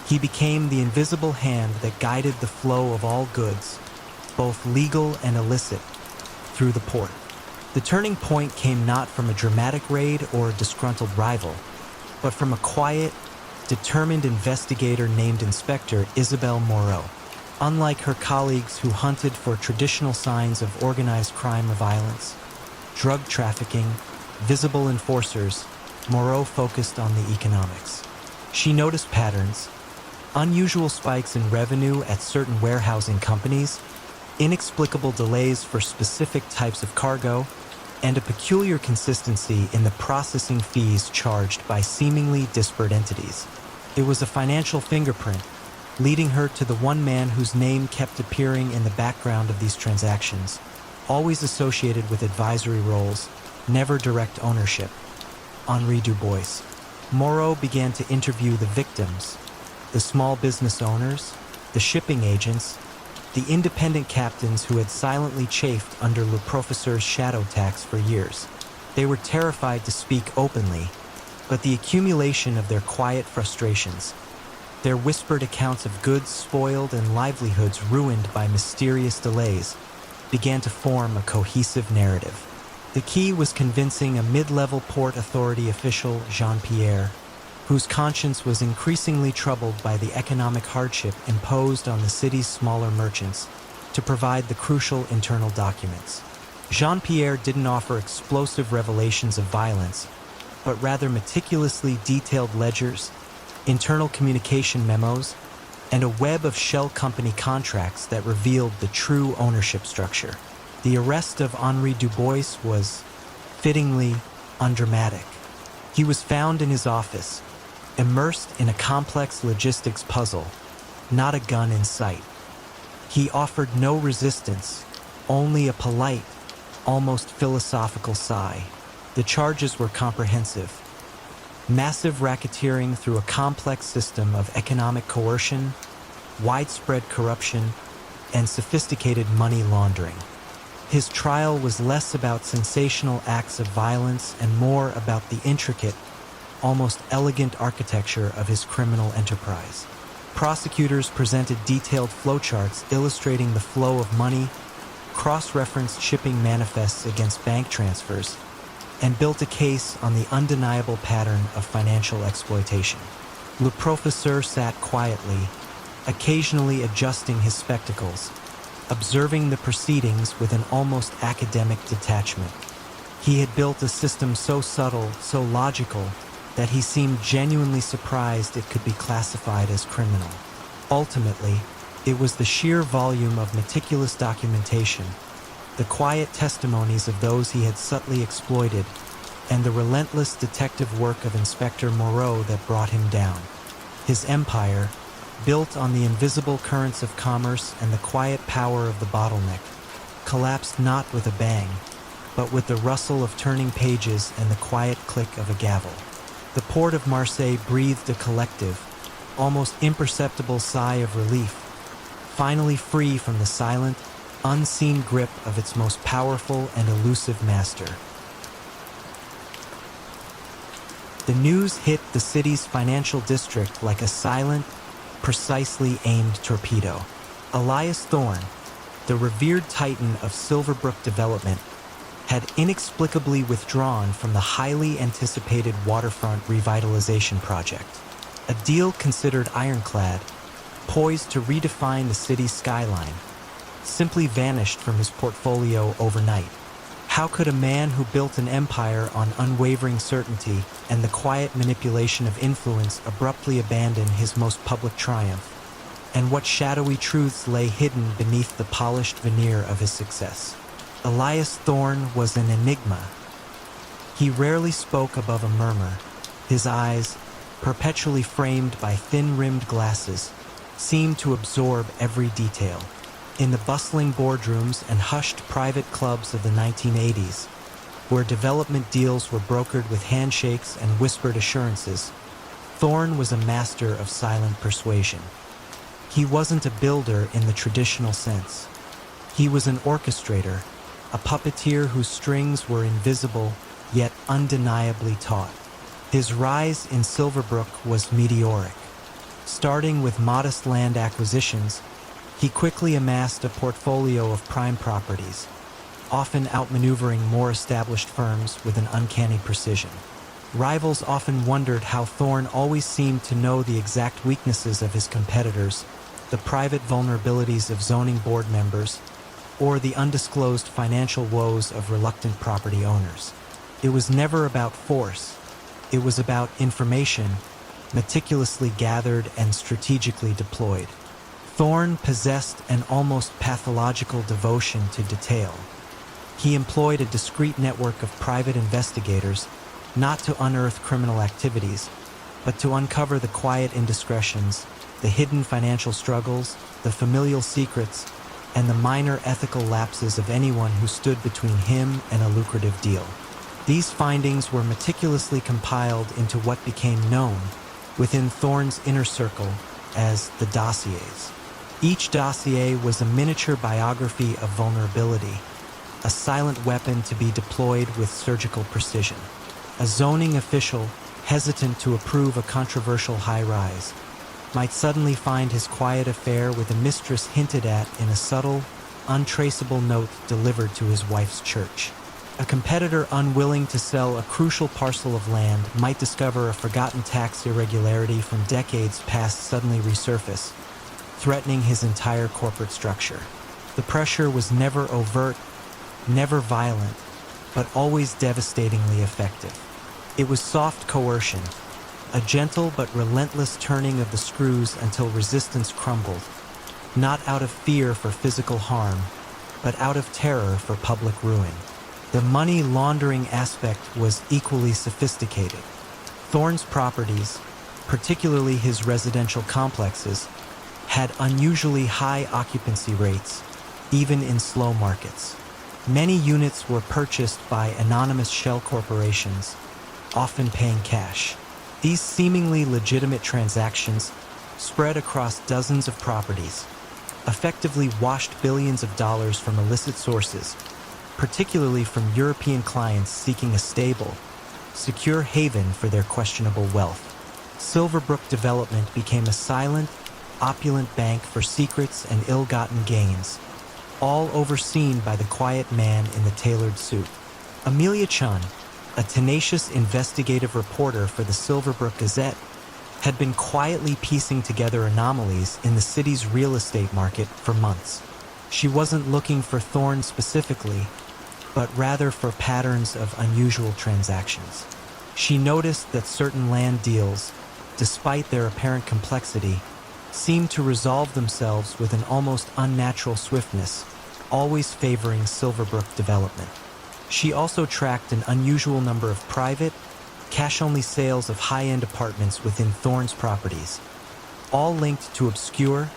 He became the invisible hand that guided the flow of all goods, both legal and illicit, through the port. The turning point came not from a dramatic raid or a disgruntled rival, but from a quiet, determined investigator named Inspector Isabelle Moreau. Unlike her colleagues who hunted for traditional signs of organized crime or violence, drug trafficking, visible enforcers, Moreau focused on the economics. She noticed patterns, unusual spikes in revenue at certain warehousing companies, inexplicable delays for specific types of cargo, and a peculiar consistency in the processing fees charged by seemingly disparate entities. It was a financial fingerprint, leading her to the one man whose name kept appearing in the background of these transactions, always associated with advisory roles, never direct ownership: Henri Dubois. Moreau began to interview the victims, the small business owners, the shipping agents, the independent captains who had silently chafed under Le Professeur's shadow tax for years. They were terrified to speak openly, but the accumulation of their quiet frustrations, their whispered accounts of goods spoiled and livelihoods ruined by mysterious delays, began to form a cohesive narrative. The key was convincing a mid-level port authority official, Jean-Pierre, whose conscience was increasingly troubled by the economic hardship imposed on the city's smaller merchants, to provide the crucial internal documents. Jean-Pierre didn't offer explosive revelations of violence, but rather meticulously detailed ledgers, internal communication memos, and a web of shell company contracts that revealed the true ownership structure. The arrest of Henri Dubois was, fittingly, undramatic. He was found in his office, immersed in a complex logistics puzzle, not a gun in sight. He offered no resistance, only a polite, almost philosophical sigh. The charges were comprehensive: massive racketeering through a complex system of economic coercion, widespread corruption, and sophisticated money laundering. His trial was less about sensational acts of violence and more about the intricate, almost elegant architecture of his criminal enterprise. Prosecutors presented detailed flowcharts illustrating the flow of money, cross-referenced shipping manifests against bank transfers, and built a case on the undeniable pattern of financial exploitation. Le Professeur sat quietly, occasionally adjusting his spectacles, observing the proceedings with an almost academic detachment. He had built a system so subtle, so logical, that he seemed genuinely surprised it could be classified as criminal. Ultimately, it was the sheer volume of meticulous documentation, the quiet testimonies of those he had subtly exploited, and the relentless detective work of Inspector Moreau that brought him down. His empire, built on the invisible currents of commerce and the quiet power of the bottleneck, collapsed not with a bang, but with the rustle of turning pages and the quiet click of a gavel. The port of Marseille breathed a collective, almost imperceptible sigh of relief, finally free from the silent, unseen grip of its most powerful and elusive master. The news hit the city's financial district like a silent, precisely aimed torpedo. Elias Thorne, the revered titan of Silverbrook development, had inexplicably withdrawn from the highly anticipated waterfront revitalization project. A deal considered ironclad, poised to redefine the city's skyline, simply vanished from his portfolio overnight. How could a man who built an empire on unwavering certainty and the quiet manipulation of influence abruptly abandon his most public triumph? And what shadowy truths lay hidden beneath the polished veneer of his success? Elias Thorne was an enigma. He rarely spoke above a murmur. His eyes, perpetually framed by thin-rimmed glasses, seemed to absorb every detail. In the bustling boardrooms and hushed private clubs of the 1980s, where development deals were brokered with handshakes and whispered assurances, Thorne was a master of silent persuasion. He wasn't a builder in the traditional sense. He was an orchestrator, a puppeteer whose strings were invisible yet undeniably taut. His rise in Silverbrook was meteoric. Starting with modest land acquisitions, he quickly amassed a portfolio of prime properties, often outmaneuvering more established firms with an uncanny precision. Rivals often wondered how Thorne always seemed to know the exact weaknesses of his competitors, the private vulnerabilities of zoning board members, or the undisclosed financial woes of reluctant property owners. It was never about force. It was about information, meticulously gathered and strategically deployed. Thorne possessed an almost pathological devotion to detail. He employed a discreet network of private investigators, not to unearth criminal activities, but to uncover the quiet indiscretions, the hidden financial struggles, the familial secrets, and the minor ethical lapses of anyone who stood between him and a lucrative deal. These findings were meticulously compiled into what became known within Thorne's inner circle as the dossiers. Each dossier was a miniature biography of vulnerability, a silent weapon to be deployed with surgical precision. A zoning official, hesitant to approve a controversial high-rise, might suddenly find his quiet affair with a mistress hinted at in a subtle, untraceable note delivered to his wife's church. A competitor unwilling to sell a crucial parcel of land might discover a forgotten tax irregularity from decades past suddenly resurface, threatening his entire corporate structure. The pressure was never overt, never violent, but always devastatingly effective. It was soft coercion, a gentle but relentless turning of the screws until resistance crumbled, not out of fear for physical harm, but out of terror for public ruin. The money laundering aspect was equally sophisticated. Thorne's properties, particularly his residential complexes, had unusually high occupancy rates, even in slow markets. Many units were purchased by anonymous shell corporations, often paying cash. These seemingly legitimate transactions, spread across dozens of properties, effectively washed billions of dollars from illicit sources, particularly from European clients seeking a stable, secure haven for their questionable wealth. Silverbrook Development became a silent, opulent bank for secrets and ill-gotten gains, all overseen by the quiet man in the tailored suit. Amelia Chun, a tenacious investigative reporter for the Silverbrook Gazette, had been quietly piecing together anomalies in the city's real estate market for months. She wasn't looking for Thorne specifically, but rather for patterns of unusual transactions. She noticed that certain land deals, despite their apparent complexity, seemed to resolve themselves with an almost unnatural swiftness, always favoring Silverbrook Development. She also tracked an unusual number of private, cash-only sales of high-end apartments within Thorne's properties, all linked to obscure,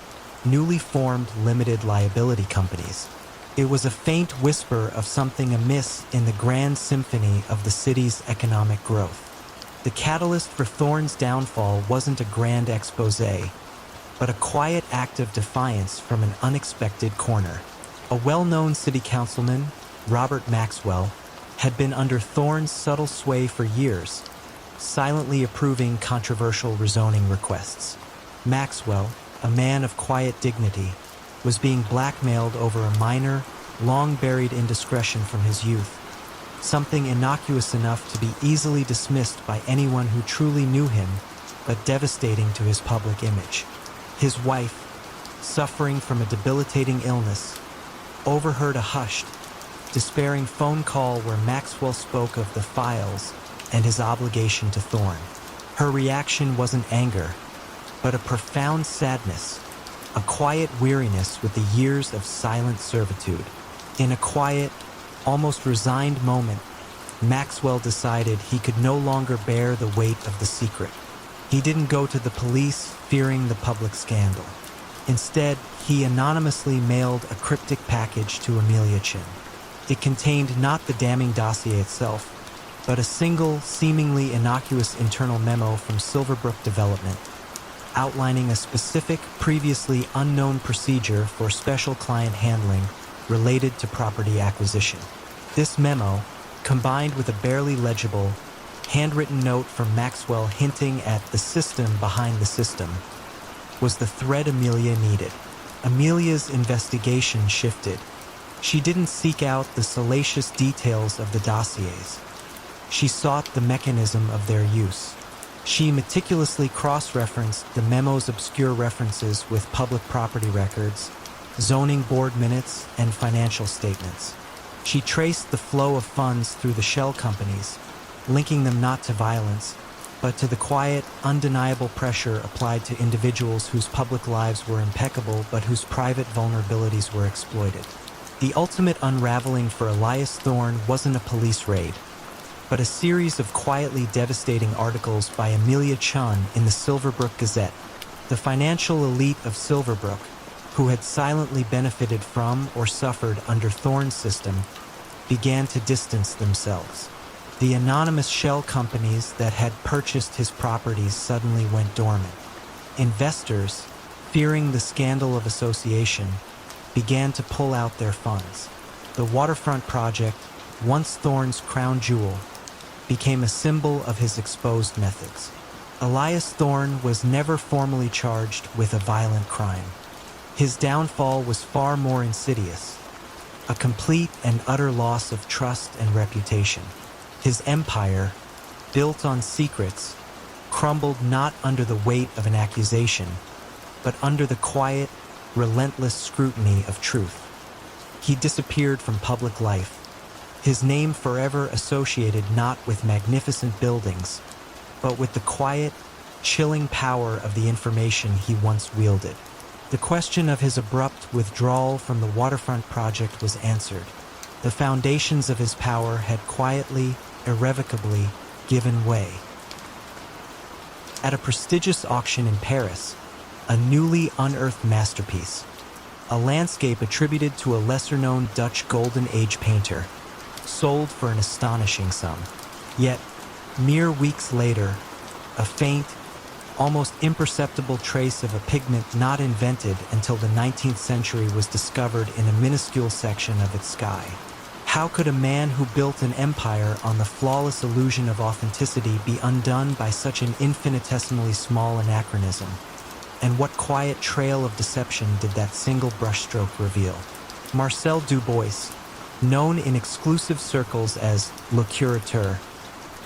newly formed limited liability companies. It was a faint whisper of something amiss in the grand symphony of the city's economic growth. The catalyst for Thorne's downfall wasn't a grand exposé, but a quiet act of defiance from an unexpected corner. A well-known city councilman, Robert Maxwell, had been under Thorne's subtle sway for years, silently approving controversial rezoning requests. Maxwell, a man of quiet dignity, was being blackmailed over a minor, long-buried indiscretion from his youth, something innocuous enough to be easily dismissed by anyone who truly knew him, but devastating to his public image. His wife, suffering from a debilitating illness, overheard a hushed, despairing phone call where Maxwell spoke of the files and his obligation to Thorne. Her reaction wasn't anger, but a profound sadness, a quiet weariness with the years of silent servitude. In a quiet, almost resigned moment, Maxwell decided he could no longer bear the weight of the secret. He didn't go to the police fearing the public scandal. Instead, he anonymously mailed a cryptic package to Amelia Chin. It contained not the damning dossier itself, but a single, seemingly innocuous internal memo from Silverbrook Development, outlining a specific, previously unknown procedure for special client handling related to property acquisition. This memo, combined with a barely legible, handwritten note from Maxwell hinting at the system behind the system, was the thread Amelia needed. Amelia's investigation shifted. She didn't seek out the salacious details of the dossiers. She sought the mechanism of their use. She meticulously cross-referenced the memo's obscure references with public property records, zoning board minutes, and financial statements. She traced the flow of funds through the shell companies, linking them not to violence, but to the quiet, undeniable pressure applied to individuals whose public lives were impeccable but whose private vulnerabilities were exploited. The ultimate unraveling for Elias Thorne wasn't a police raid, but a series of quietly devastating articles by Amelia Chun in the Silverbrook Gazette. The financial elite of Silverbrook, who had silently benefited from or suffered under Thorne's system, began to distance themselves. The anonymous shell companies that had purchased his properties suddenly went dormant. Investors, fearing the scandal of association, began to pull out their funds. The waterfront project, once Thorne's crown jewel, became a symbol of his exposed methods. Elias Thorne was never formally charged with a violent crime. His downfall was far more insidious, a complete and utter loss of trust and reputation. His empire, built on secrets, crumbled not under the weight of an accusation, but under the quiet, relentless scrutiny of truth. He disappeared from public life, his name forever associated not with magnificent buildings, but with the quiet, chilling power of the information he once wielded. The question of his abrupt withdrawal from the waterfront project was answered. The foundations of his power had quietly, irrevocably given way. At a prestigious auction in Paris, a newly unearthed masterpiece, a landscape attributed to a lesser-known Dutch Golden Age painter, sold for an astonishing sum. Yet, mere weeks later, a faint, almost imperceptible trace of a pigment not invented until the 19th century was discovered in a minuscule section of its sky. How could a man who built an empire on the flawless illusion of authenticity be undone by such an infinitesimally small anachronism? And what quiet trail of deception did that single brushstroke reveal? Marcel Dubois, known in exclusive circles as Le Curateur,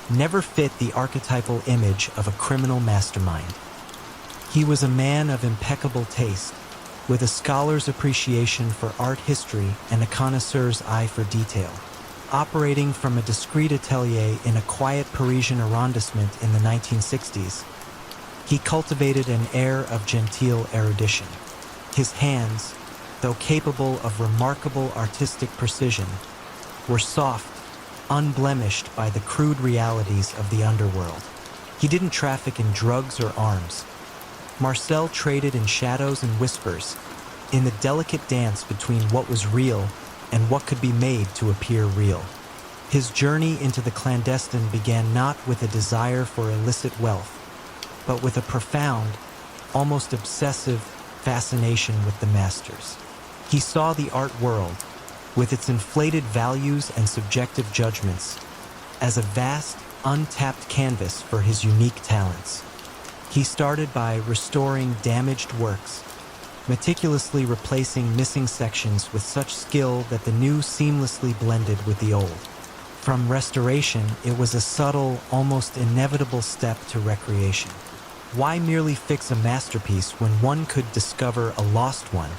never fit the archetypal image of a criminal mastermind. He was a man of impeccable taste, with a scholar's appreciation for art history and a connoisseur's eye for detail. Operating from a discreet atelier in a quiet Parisian arrondissement in the 1960s, he cultivated an air of genteel erudition. His hands, though capable of remarkable artistic precision, were soft, unblemished by the crude realities of the underworld. He didn't traffic in drugs or arms. Marcel traded in shadows and whispers, in the delicate dance between what was real and what could be made to appear real. His journey into the clandestine began not with a desire for illicit wealth, but with a profound, almost obsessive fascination with the masters. He saw the art world, with its inflated values and subjective judgments, as a vast, untapped canvas for his unique talents. He started by restoring damaged works, meticulously replacing missing sections with such skill that the new seamlessly blended with the old. From restoration, it was a subtle, almost inevitable step to recreation. Why merely fix a masterpiece when one could discover a lost one,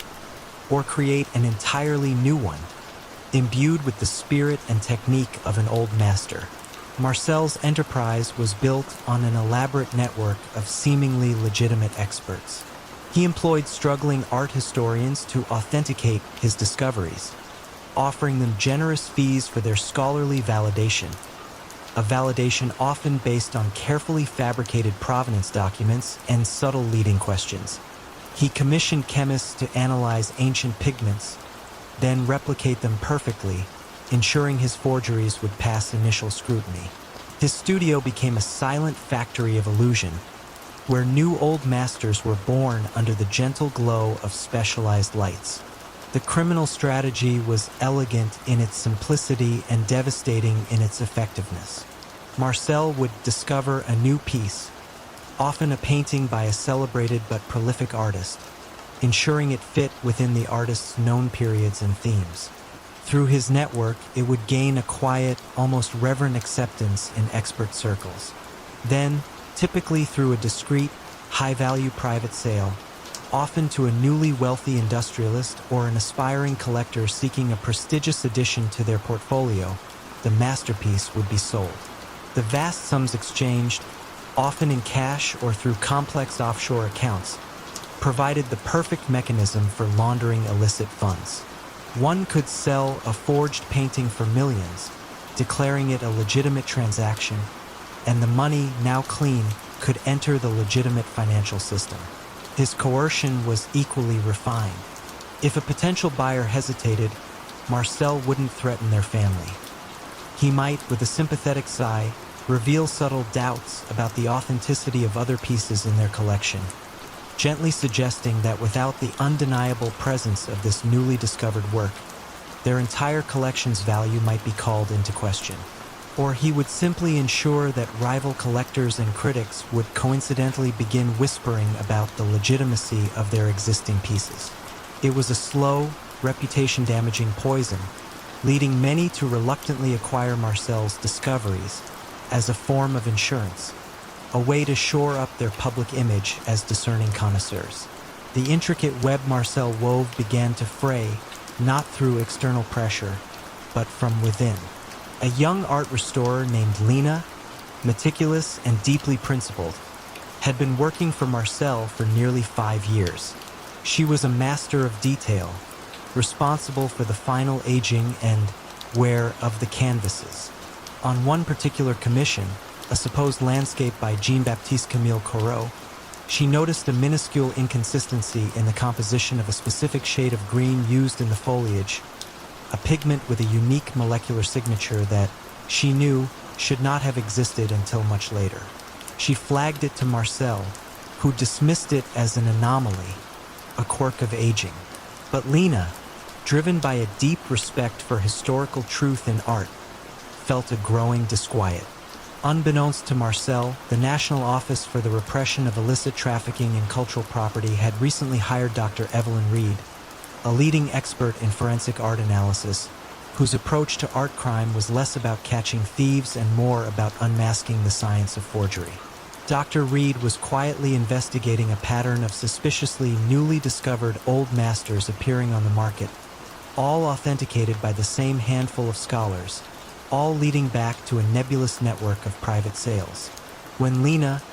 or create an entirely new one, imbued with the spirit and technique of an old master? Marcel's enterprise was built on an elaborate network of seemingly legitimate experts. He employed struggling art historians to authenticate his discoveries, offering them generous fees for their scholarly validation, a validation often based on carefully fabricated provenance documents and subtle leading questions. He commissioned chemists to analyze ancient pigments, then replicate them perfectly, ensuring his forgeries would pass initial scrutiny. His studio became a silent factory of illusion, where new old masters were born under the gentle glow of specialized lights. The criminal strategy was elegant in its simplicity and devastating in its effectiveness. Marcel would discover a new piece, often a painting by a celebrated but prolific artist, ensuring it fit within the artist's known periods and themes. Through his network, it would gain a quiet, almost reverent acceptance in expert circles. Then, typically through a discreet, high-value private sale, often to a newly wealthy industrialist or an aspiring collector seeking a prestigious addition to their portfolio, the masterpiece would be sold. The vast sums exchanged, often in cash or through complex offshore accounts, provided the perfect mechanism for laundering illicit funds. One could sell a forged painting for millions, declaring it a legitimate transaction, and the money, now clean, could enter the legitimate financial system. His coercion was equally refined. If a potential buyer hesitated, Marcel wouldn't threaten their family. He might, with a sympathetic sigh, reveal subtle doubts about the authenticity of other pieces in their collection, gently suggesting that without the undeniable presence of this newly discovered work, their entire collection's value might be called into question. Or he would simply ensure that rival collectors and critics would coincidentally begin whispering about the legitimacy of their existing pieces. It was a slow, reputation-damaging poison, leading many to reluctantly acquire Marcel's discoveries as a form of insurance, a way to shore up their public image as discerning connoisseurs. The intricate web Marcel wove began to fray, not through external pressure, but from within. A young art restorer named Lena, meticulous and deeply principled, had been working for Marcel for nearly 5 years. She was a master of detail, responsible for the final aging and wear of the canvases. On one particular commission, a supposed landscape by Jean-Baptiste Camille Corot, she noticed a minuscule inconsistency in the composition of a specific shade of green used in the foliage, a pigment with a unique molecular signature that, she knew, should not have existed until much later. She flagged it to Marcel, who dismissed it as an anomaly, a quirk of aging. But Lena, driven by a deep respect for historical truth in art, felt a growing disquiet. Unbeknownst to Marcel, the National Office for the Repression of Illicit Trafficking in Cultural Property had recently hired Dr. Evelyn Reed, a leading expert in forensic art analysis, whose approach to art crime was less about catching thieves and more about unmasking the science of forgery. Dr. Reed was quietly investigating a pattern of suspiciously newly discovered old masters appearing on the market, all authenticated by the same handful of scholars, all leading back to a nebulous network of private sales. When Lena,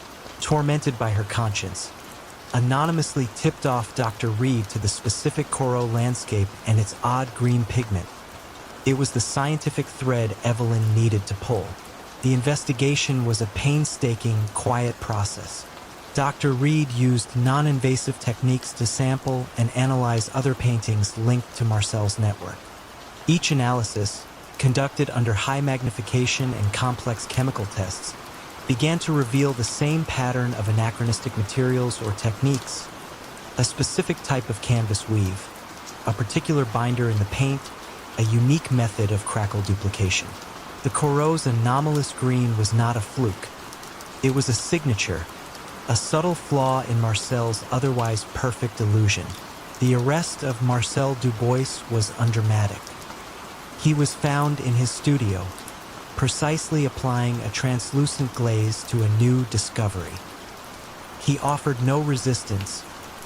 tormented by her conscience, anonymously tipped off Dr. Reed to the specific Corot landscape and its odd green pigment, it was the scientific thread Evelyn needed to pull. The investigation was a painstaking, quiet process. Dr. Reed used non-invasive techniques to sample and analyze other paintings linked to Marcel's network. Each analysis, conducted under high magnification and complex chemical tests, began to reveal the same pattern of anachronistic materials or techniques, a specific type of canvas weave, a particular binder in the paint, a unique method of crackle duplication. The Corot's anomalous green was not a fluke. It was a signature, a subtle flaw in Marcel's otherwise perfect illusion. The arrest of Marcel Dubois was undramatic. He was found in his studio, precisely applying a translucent glaze to a new discovery. He offered no resistance,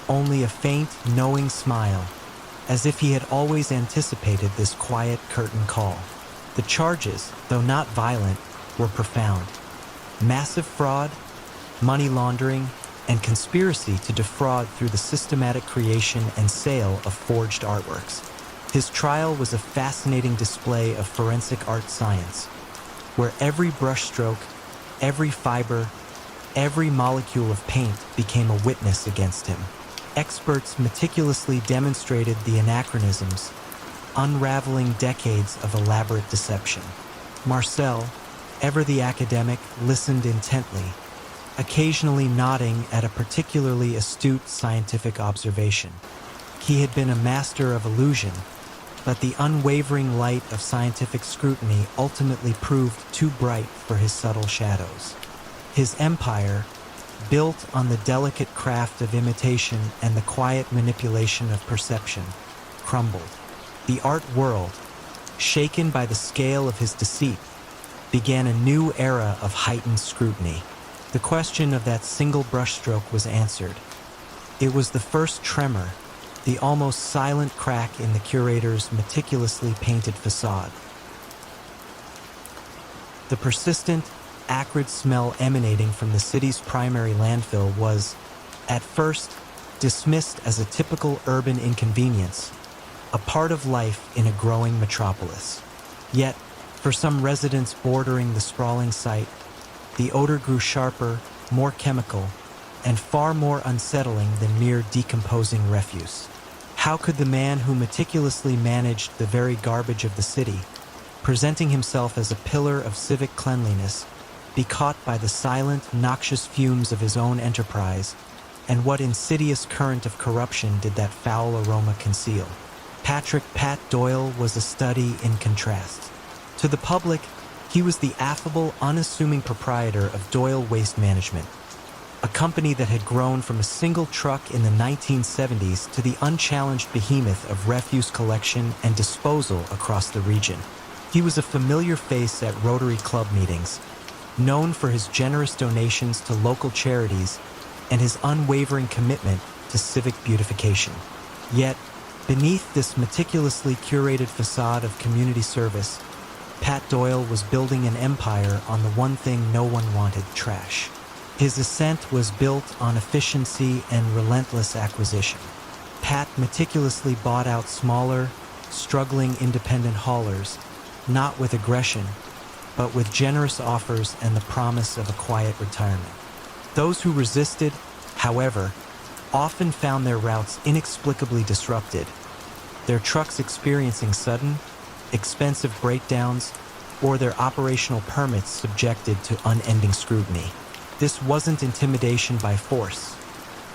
only a faint, knowing smile, as if he had always anticipated this quiet curtain call. The charges, though not violent, were profound. Massive fraud, money laundering, and conspiracy to defraud through the systematic creation and sale of forged artworks. His trial was a fascinating display of forensic art science, where every brushstroke, every fiber, every molecule of paint became a witness against him. Experts meticulously demonstrated the anachronisms, unraveling decades of elaborate deception. Marcel, ever the academic, listened intently, occasionally nodding at a particularly astute scientific observation. He had been a master of illusion, but the unwavering light of scientific scrutiny ultimately proved too bright for his subtle shadows. His empire, built on the delicate craft of imitation and the quiet manipulation of perception, crumbled. The art world, shaken by the scale of his deceit, began a new era of heightened scrutiny. The question of that single brushstroke was answered. It was the first tremor, the almost silent crack in the curator's meticulously painted facade. The persistent, acrid smell emanating from the city's primary landfill was, at first, dismissed as a typical urban inconvenience, a part of life in a growing metropolis. Yet, for some residents bordering the sprawling site, the odor grew sharper, more chemical, and far more unsettling than mere decomposing refuse. How could the man who meticulously managed the very garbage of the city, presenting himself as a pillar of civic cleanliness, be caught by the silent, noxious fumes of his own enterprise, and what insidious current of corruption did that foul aroma conceal? Pat Doyle was a study in contrast. To the public, he was the affable, unassuming proprietor of Doyle Waste Management, a company that had grown from a single truck in the 1970s to the unchallenged behemoth of refuse collection and disposal across the region. He was a familiar face at Rotary Club meetings, known for his generous donations to local charities and his unwavering commitment to civic beautification. Yet, beneath this meticulously curated facade of community service, Pat Doyle was building an empire on the one thing no one wanted: trash. His ascent was built on efficiency and relentless acquisition. Pat meticulously bought out smaller, struggling independent haulers, not with aggression, but with generous offers and the promise of a quiet retirement. Those who resisted, however, often found their routes inexplicably disrupted, their trucks experiencing sudden, expensive breakdowns, or their operational permits subjected to unending scrutiny. This wasn't intimidation by force.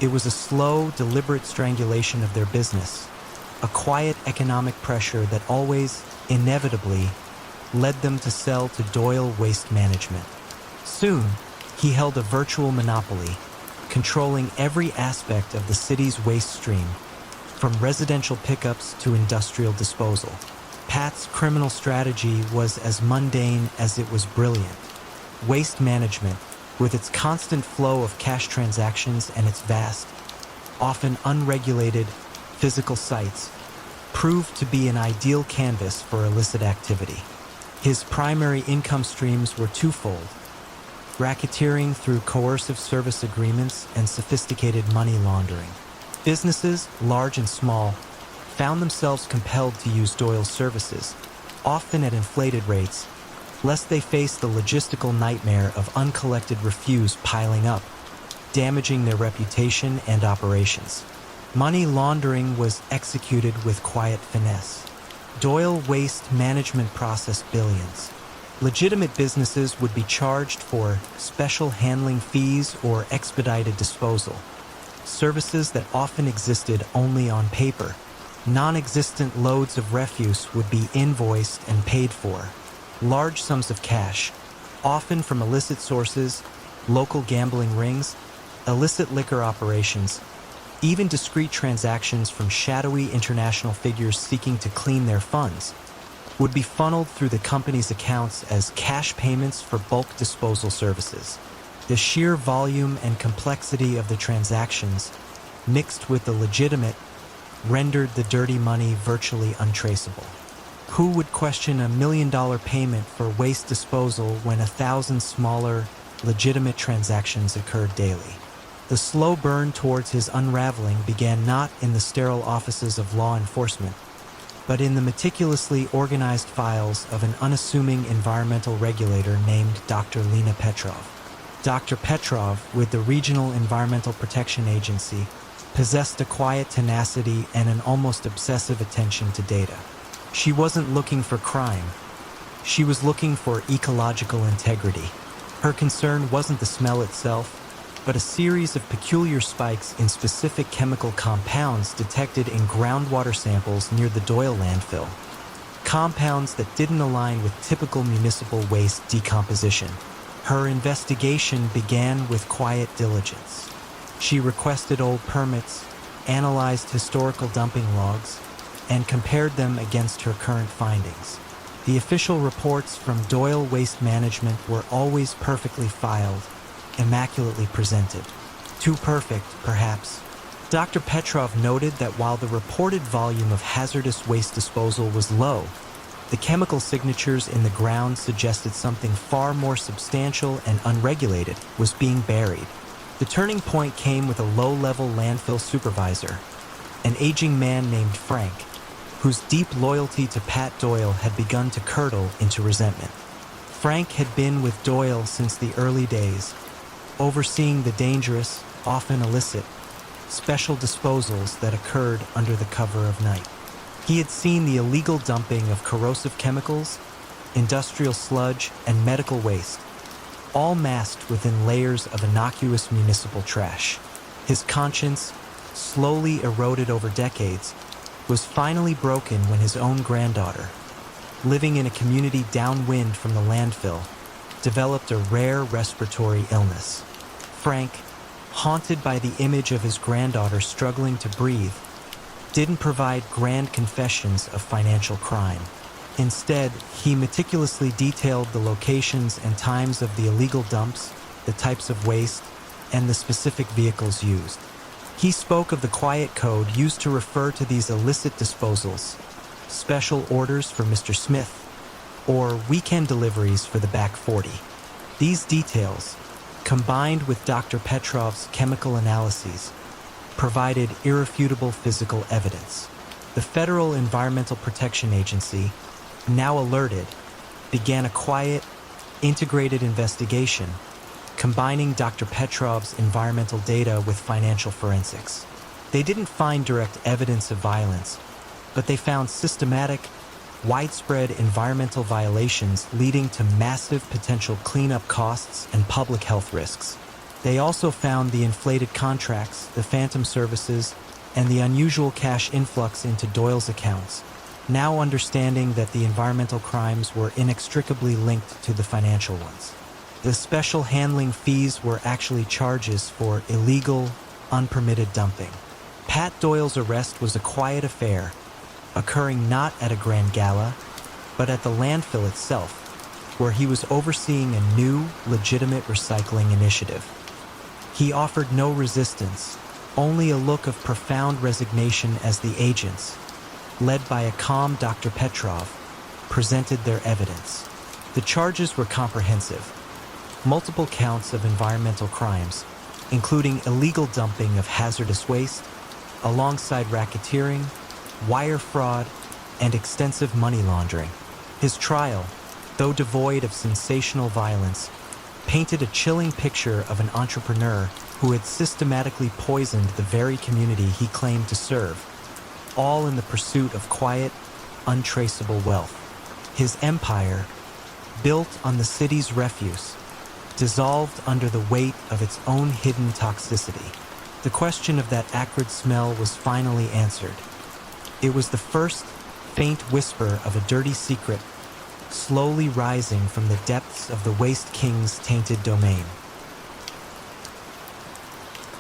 It was a slow, deliberate strangulation of their business, a quiet economic pressure that always, inevitably, led them to sell to Doyle Waste Management. Soon, he held a virtual monopoly, controlling every aspect of the city's waste stream, from residential pickups to industrial disposal. Pat's criminal strategy was as mundane as it was brilliant. Waste management, with its constant flow of cash transactions and its vast, often unregulated, physical sites, proved to be an ideal canvas for illicit activity. His primary income streams were twofold: racketeering through coercive service agreements and sophisticated money laundering. Businesses, large and small, found themselves compelled to use Doyle's services, often at inflated rates, lest they face the logistical nightmare of uncollected refuse piling up, damaging their reputation and operations. Money laundering was executed with quiet finesse. Doyle Waste Management processed billions. Legitimate businesses would be charged for special handling fees or expedited disposal, services that often existed only on paper. Non-existent loads of refuse would be invoiced and paid for. Large sums of cash, often from illicit sources, local gambling rings, illicit liquor operations, even discrete transactions from shadowy international figures seeking to clean their funds, would be funneled through the company's accounts as cash payments for bulk disposal services. The sheer volume and complexity of the transactions, mixed with the legitimate, rendered the dirty money virtually untraceable. Who would question $1 million payment for waste disposal when 1,000 smaller, legitimate transactions occurred daily? The slow burn towards his unraveling began not in the sterile offices of law enforcement, but in the meticulously organized files of an unassuming environmental regulator named Dr. Lena Petrov. Dr. Petrov, with the Regional Environmental Protection Agency, possessed a quiet tenacity and an almost obsessive attention to data. She wasn't looking for crime. She was looking for ecological integrity. Her concern wasn't the smell itself, but a series of peculiar spikes in specific chemical compounds detected in groundwater samples near the Doyle landfill. Compounds that didn't align with typical municipal waste decomposition. Her investigation began with quiet diligence. She requested old permits, analyzed historical dumping logs, and compared them against her current findings. The official reports from Doyle Waste Management were always perfectly filed, immaculately presented. Too perfect, perhaps. Dr. Petrov noted that while the reported volume of hazardous waste disposal was low, the chemical signatures in the ground suggested something far more substantial and unregulated was being buried. The turning point came with a low-level landfill supervisor, an aging man named Frank, whose deep loyalty to Pat Doyle had begun to curdle into resentment. Frank had been with Doyle since the early days, overseeing the dangerous, often illicit, special disposals that occurred under the cover of night. He had seen the illegal dumping of corrosive chemicals, industrial sludge, and medical waste, all masked within layers of innocuous municipal trash. His conscience, slowly eroded over decades, was finally broken when his own granddaughter, living in a community downwind from the landfill, developed a rare respiratory illness. Frank, haunted by the image of his granddaughter struggling to breathe, didn't provide grand confessions of financial crime. Instead, he meticulously detailed the locations and times of the illegal dumps, the types of waste, and the specific vehicles used. He spoke of the quiet code used to refer to these illicit disposals, special orders for Mr. Smith, or weekend deliveries for the back 40. These details, combined with Dr. Petrov's chemical analyses, provided irrefutable physical evidence. The Federal Environmental Protection Agency, now alerted, began a quiet, integrated investigation, combining Dr. Petrov's environmental data with financial forensics. They didn't find direct evidence of violence, but they found systematic, widespread environmental violations leading to massive potential cleanup costs and public health risks. They also found the inflated contracts, the phantom services, and the unusual cash influx into Doyle's accounts, now understanding that the environmental crimes were inextricably linked to the financial ones. The special handling fees were actually charges for illegal, unpermitted dumping. Pat Doyle's arrest was a quiet affair, occurring not at a grand gala, but at the landfill itself, where he was overseeing a new, legitimate recycling initiative. He offered no resistance, only a look of profound resignation as the agents, led by a calm Dr. Petrov, presented their evidence. The charges were comprehensive. Multiple counts of environmental crimes, including illegal dumping of hazardous waste, alongside racketeering, wire fraud, and extensive money laundering. His trial, though devoid of sensational violence, painted a chilling picture of an entrepreneur who had systematically poisoned the very community he claimed to serve, all in the pursuit of quiet, untraceable wealth. His empire, built on the city's refuse, dissolved under the weight of its own hidden toxicity. The question of that acrid smell was finally answered. It was the first faint whisper of a dirty secret, slowly rising from the depths of the Waste King's tainted domain.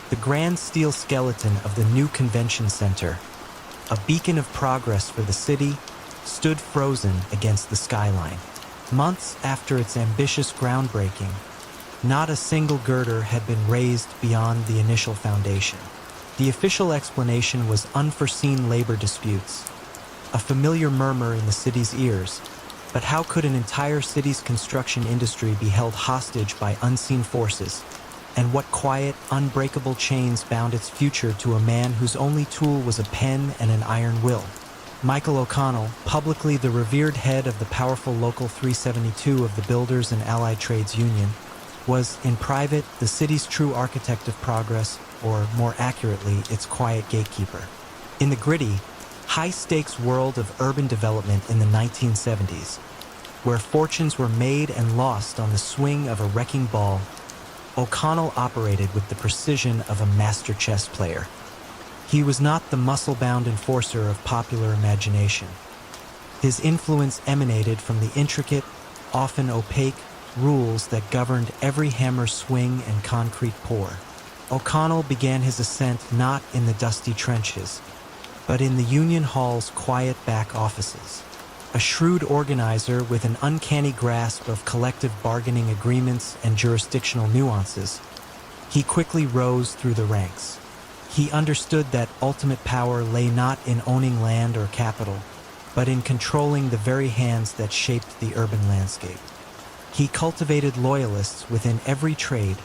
The grand steel skeleton of the new convention center, a beacon of progress for the city, stood frozen against the skyline. Months after its ambitious groundbreaking, not a single girder had been raised beyond the initial foundation. The official explanation was unforeseen labor disputes, a familiar murmur in the city's ears. But how could an entire city's construction industry be held hostage by unseen forces? And what quiet, unbreakable chains bound its future to a man whose only tool was a pen and an iron will? Michael O'Connell, publicly the revered head of the powerful Local 372 of the Builders and Allied Trades Union, was, in private, the city's true architect of progress, or more accurately, its quiet gatekeeper. In the gritty, high-stakes world of urban development in the 1970s, where fortunes were made and lost on the swing of a wrecking ball, O'Connell operated with the precision of a master chess player. He was not the muscle-bound enforcer of popular imagination. His influence emanated from the intricate, often opaque, rules that governed every hammer swing and concrete pour. O'Connell began his ascent not in the dusty trenches, but in the Union Hall's quiet back offices. A shrewd organizer with an uncanny grasp of collective bargaining agreements and jurisdictional nuances, he quickly rose through the ranks. He understood that ultimate power lay not in owning land or capital, but in controlling the very hands that shaped the urban landscape. He cultivated loyalists within every trade,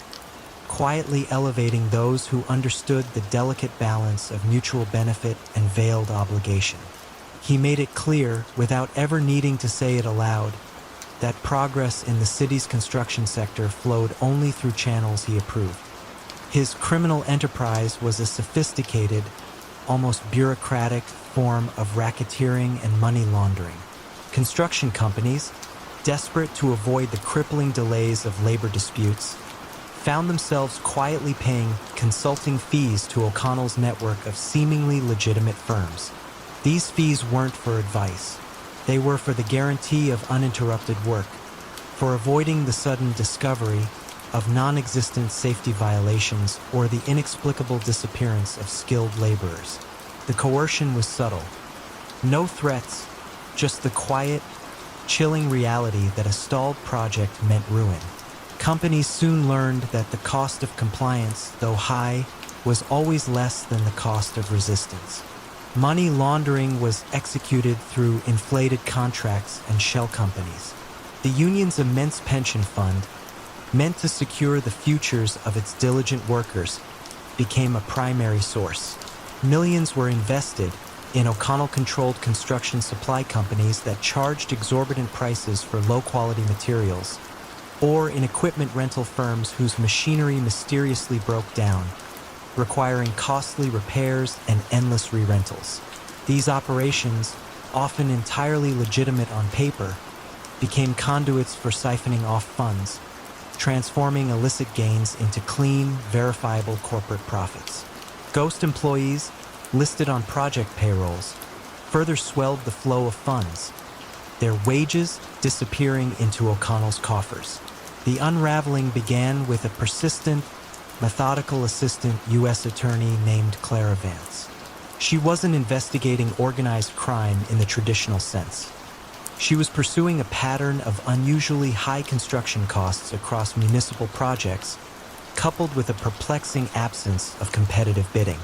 quietly elevating those who understood the delicate balance of mutual benefit and veiled obligation. He made it clear, without ever needing to say it aloud, that progress in the city's construction sector flowed only through channels he approved. His criminal enterprise was a sophisticated, almost bureaucratic form of racketeering and money laundering. Construction companies, desperate to avoid the crippling delays of labor disputes, found themselves quietly paying consulting fees to O'Connell's network of seemingly legitimate firms. These fees weren't for advice. They were for the guarantee of uninterrupted work, for avoiding the sudden discovery of non-existent safety violations or the inexplicable disappearance of skilled laborers. The coercion was subtle. No threats, just the quiet, chilling reality that a stalled project meant ruin. Companies soon learned that the cost of compliance, though high, was always less than the cost of resistance. Money laundering was executed through inflated contracts and shell companies. The union's immense pension fund, meant to secure the futures of its diligent workers, became a primary source. Millions were invested in O'Connell-controlled construction supply companies that charged exorbitant prices for low-quality materials, or in equipment rental firms whose machinery mysteriously broke down, requiring costly repairs and endless re-rentals. These operations, often entirely legitimate on paper, became conduits for siphoning off funds, transforming illicit gains into clean, verifiable corporate profits. Ghost employees, listed on project payrolls, further swelled the flow of funds, their wages disappearing into O'Connell's coffers. The unraveling began with a persistent, methodical assistant U.S. attorney named Clara Vance. She wasn't investigating organized crime in the traditional sense. She was pursuing a pattern of unusually high construction costs across municipal projects, coupled with a perplexing absence of competitive bidding.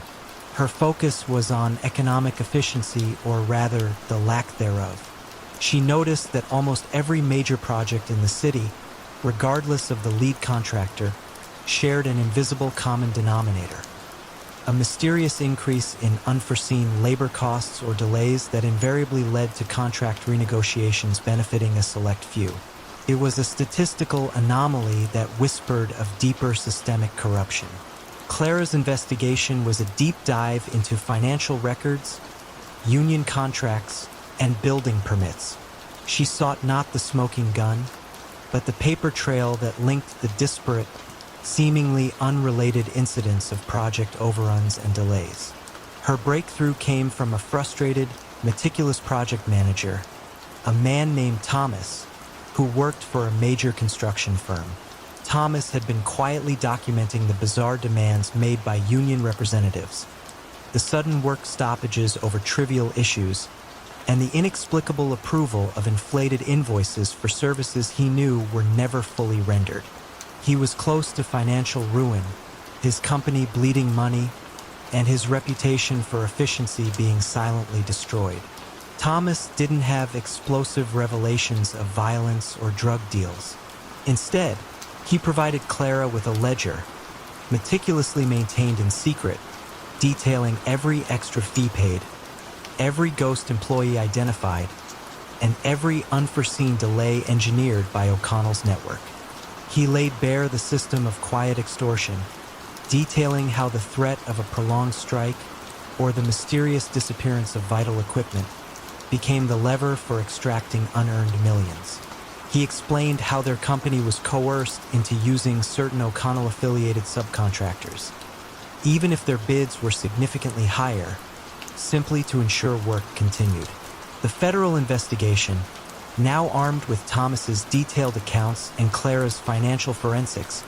Her focus was on economic efficiency, or rather, the lack thereof. She noticed that almost every major project in the city, regardless of the lead contractor, shared an invisible common denominator: a mysterious increase in unforeseen labor costs or delays that invariably led to contract renegotiations benefiting a select few. It was a statistical anomaly that whispered of deeper systemic corruption. Clara's investigation was a deep dive into financial records, union contracts, and building permits. She sought not the smoking gun, but the paper trail that linked the disparate, seemingly unrelated incidents of project overruns and delays. Her breakthrough came from a frustrated, meticulous project manager, a man named Thomas, who worked for a major construction firm. Thomas had been quietly documenting the bizarre demands made by union representatives, the sudden work stoppages over trivial issues, and the inexplicable approval of inflated invoices for services he knew were never fully rendered. He was close to financial ruin, his company bleeding money, and his reputation for efficiency being silently destroyed. Thomas didn't have explosive revelations of violence or drug deals. Instead, he provided Clara with a ledger, meticulously maintained in secret, detailing every extra fee paid, every ghost employee identified, and every unforeseen delay engineered by O'Connell's network. He laid bare the system of quiet extortion, detailing how the threat of a prolonged strike, or the mysterious disappearance of vital equipment, became the lever for extracting unearned millions. He explained how their company was coerced into using certain O'Connell-affiliated subcontractors, even if their bids were significantly higher, simply to ensure work continued. The federal investigation, now armed with Thomas's detailed accounts and Clara's financial forensics,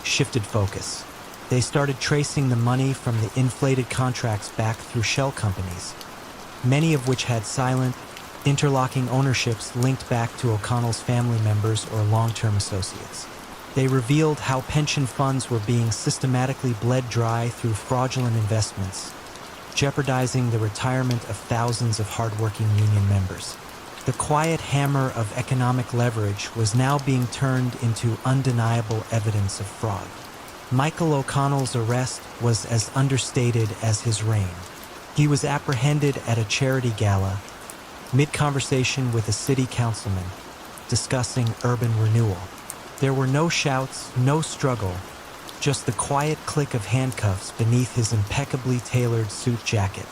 shifted focus. They started tracing the money from the inflated contracts back through shell companies, many of which had silent, interlocking ownerships linked back to O'Connell's family members or long-term associates. They revealed how pension funds were being systematically bled dry through fraudulent investments, jeopardizing the retirement of thousands of hardworking union members. The quiet hammer of economic leverage was now being turned into undeniable evidence of fraud. Michael O'Connell's arrest was as understated as his reign. He was apprehended at a charity gala, mid-conversation with a city councilman, discussing urban renewal. There were no shouts, no struggle, just the quiet click of handcuffs beneath his impeccably tailored suit jacket.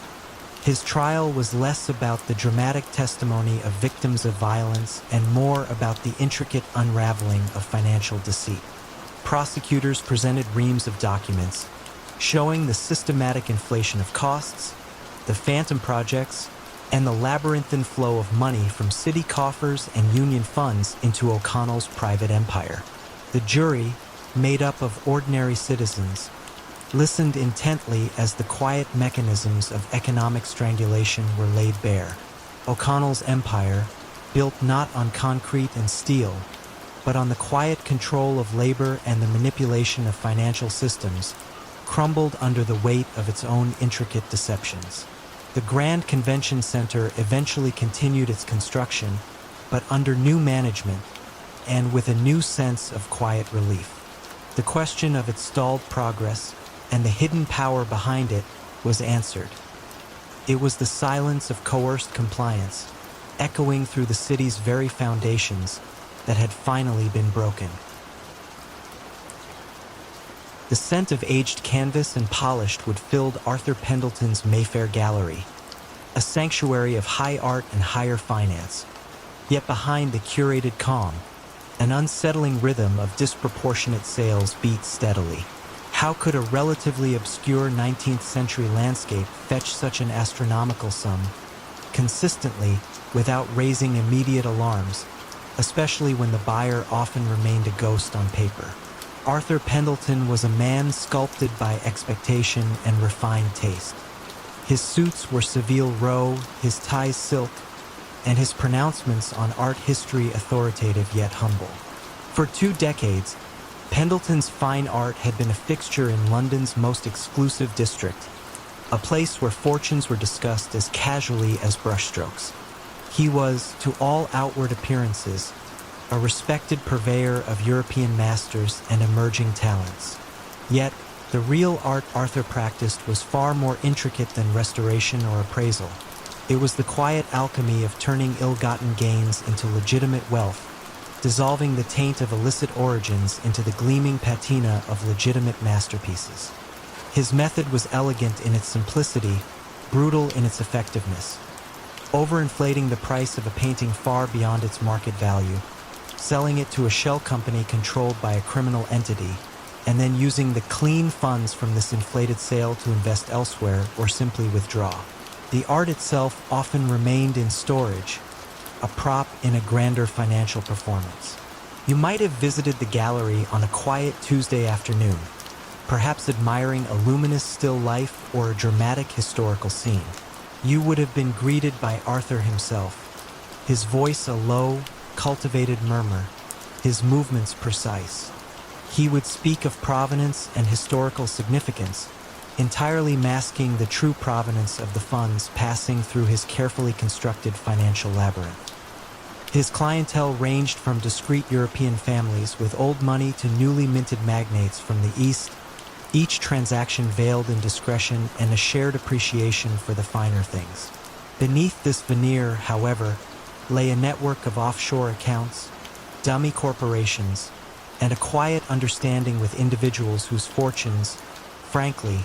His trial was less about the dramatic testimony of victims of violence and more about the intricate unraveling of financial deceit. Prosecutors presented reams of documents showing the systematic inflation of costs, the phantom projects, and the labyrinthine flow of money from city coffers and union funds into O'Connell's private empire. The jury, made up of ordinary citizens, listened intently as the quiet mechanisms of economic strangulation were laid bare. O'Connell's empire, built not on concrete and steel, but on the quiet control of labor and the manipulation of financial systems, crumbled under the weight of its own intricate deceptions. The Grand Convention Center eventually continued its construction, but under new management and with a new sense of quiet relief. The question of its stalled progress and the hidden power behind it was answered. It was the silence of coerced compliance, echoing through the city's very foundations, that had finally been broken. The scent of aged canvas and polished wood filled Arthur Pendleton's Mayfair Gallery, a sanctuary of high art and higher finance. Yet behind the curated calm, an unsettling rhythm of disproportionate sales beat steadily. How could a relatively obscure 19th century landscape fetch such an astronomical sum consistently without raising immediate alarms, especially when the buyer often remained a ghost on paper? Arthur Pendleton was a man sculpted by expectation and refined taste. His suits were Seville Row, his ties silk, and his pronouncements on art history authoritative yet humble. For 2 decades, Pendleton's fine art had been a fixture in London's most exclusive district, a place where fortunes were discussed as casually as brushstrokes. He was, to all outward appearances, a respected purveyor of European masters and emerging talents. Yet, the real art Arthur practiced was far more intricate than restoration or appraisal. It was the quiet alchemy of turning ill-gotten gains into legitimate wealth, dissolving the taint of illicit origins into the gleaming patina of legitimate masterpieces. His method was elegant in its simplicity, brutal in its effectiveness, overinflating the price of a painting far beyond its market value, selling it to a shell company controlled by a criminal entity, and then using the clean funds from this inflated sale to invest elsewhere or simply withdraw. The art itself often remained in storage, a prop in a grander financial performance. You might have visited the gallery on a quiet Tuesday afternoon, perhaps admiring a luminous still life or a dramatic historical scene. You would have been greeted by Arthur himself, his voice a low, cultivated murmur, his movements precise. He would speak of provenance and historical significance, entirely masking the true provenance of the funds passing through his carefully constructed financial labyrinth. His clientele ranged from discreet European families with old money to newly minted magnates from the East, each transaction veiled in discretion and a shared appreciation for the finer things. Beneath this veneer, however, lay a network of offshore accounts, dummy corporations, and a quiet understanding with individuals whose fortunes, frankly,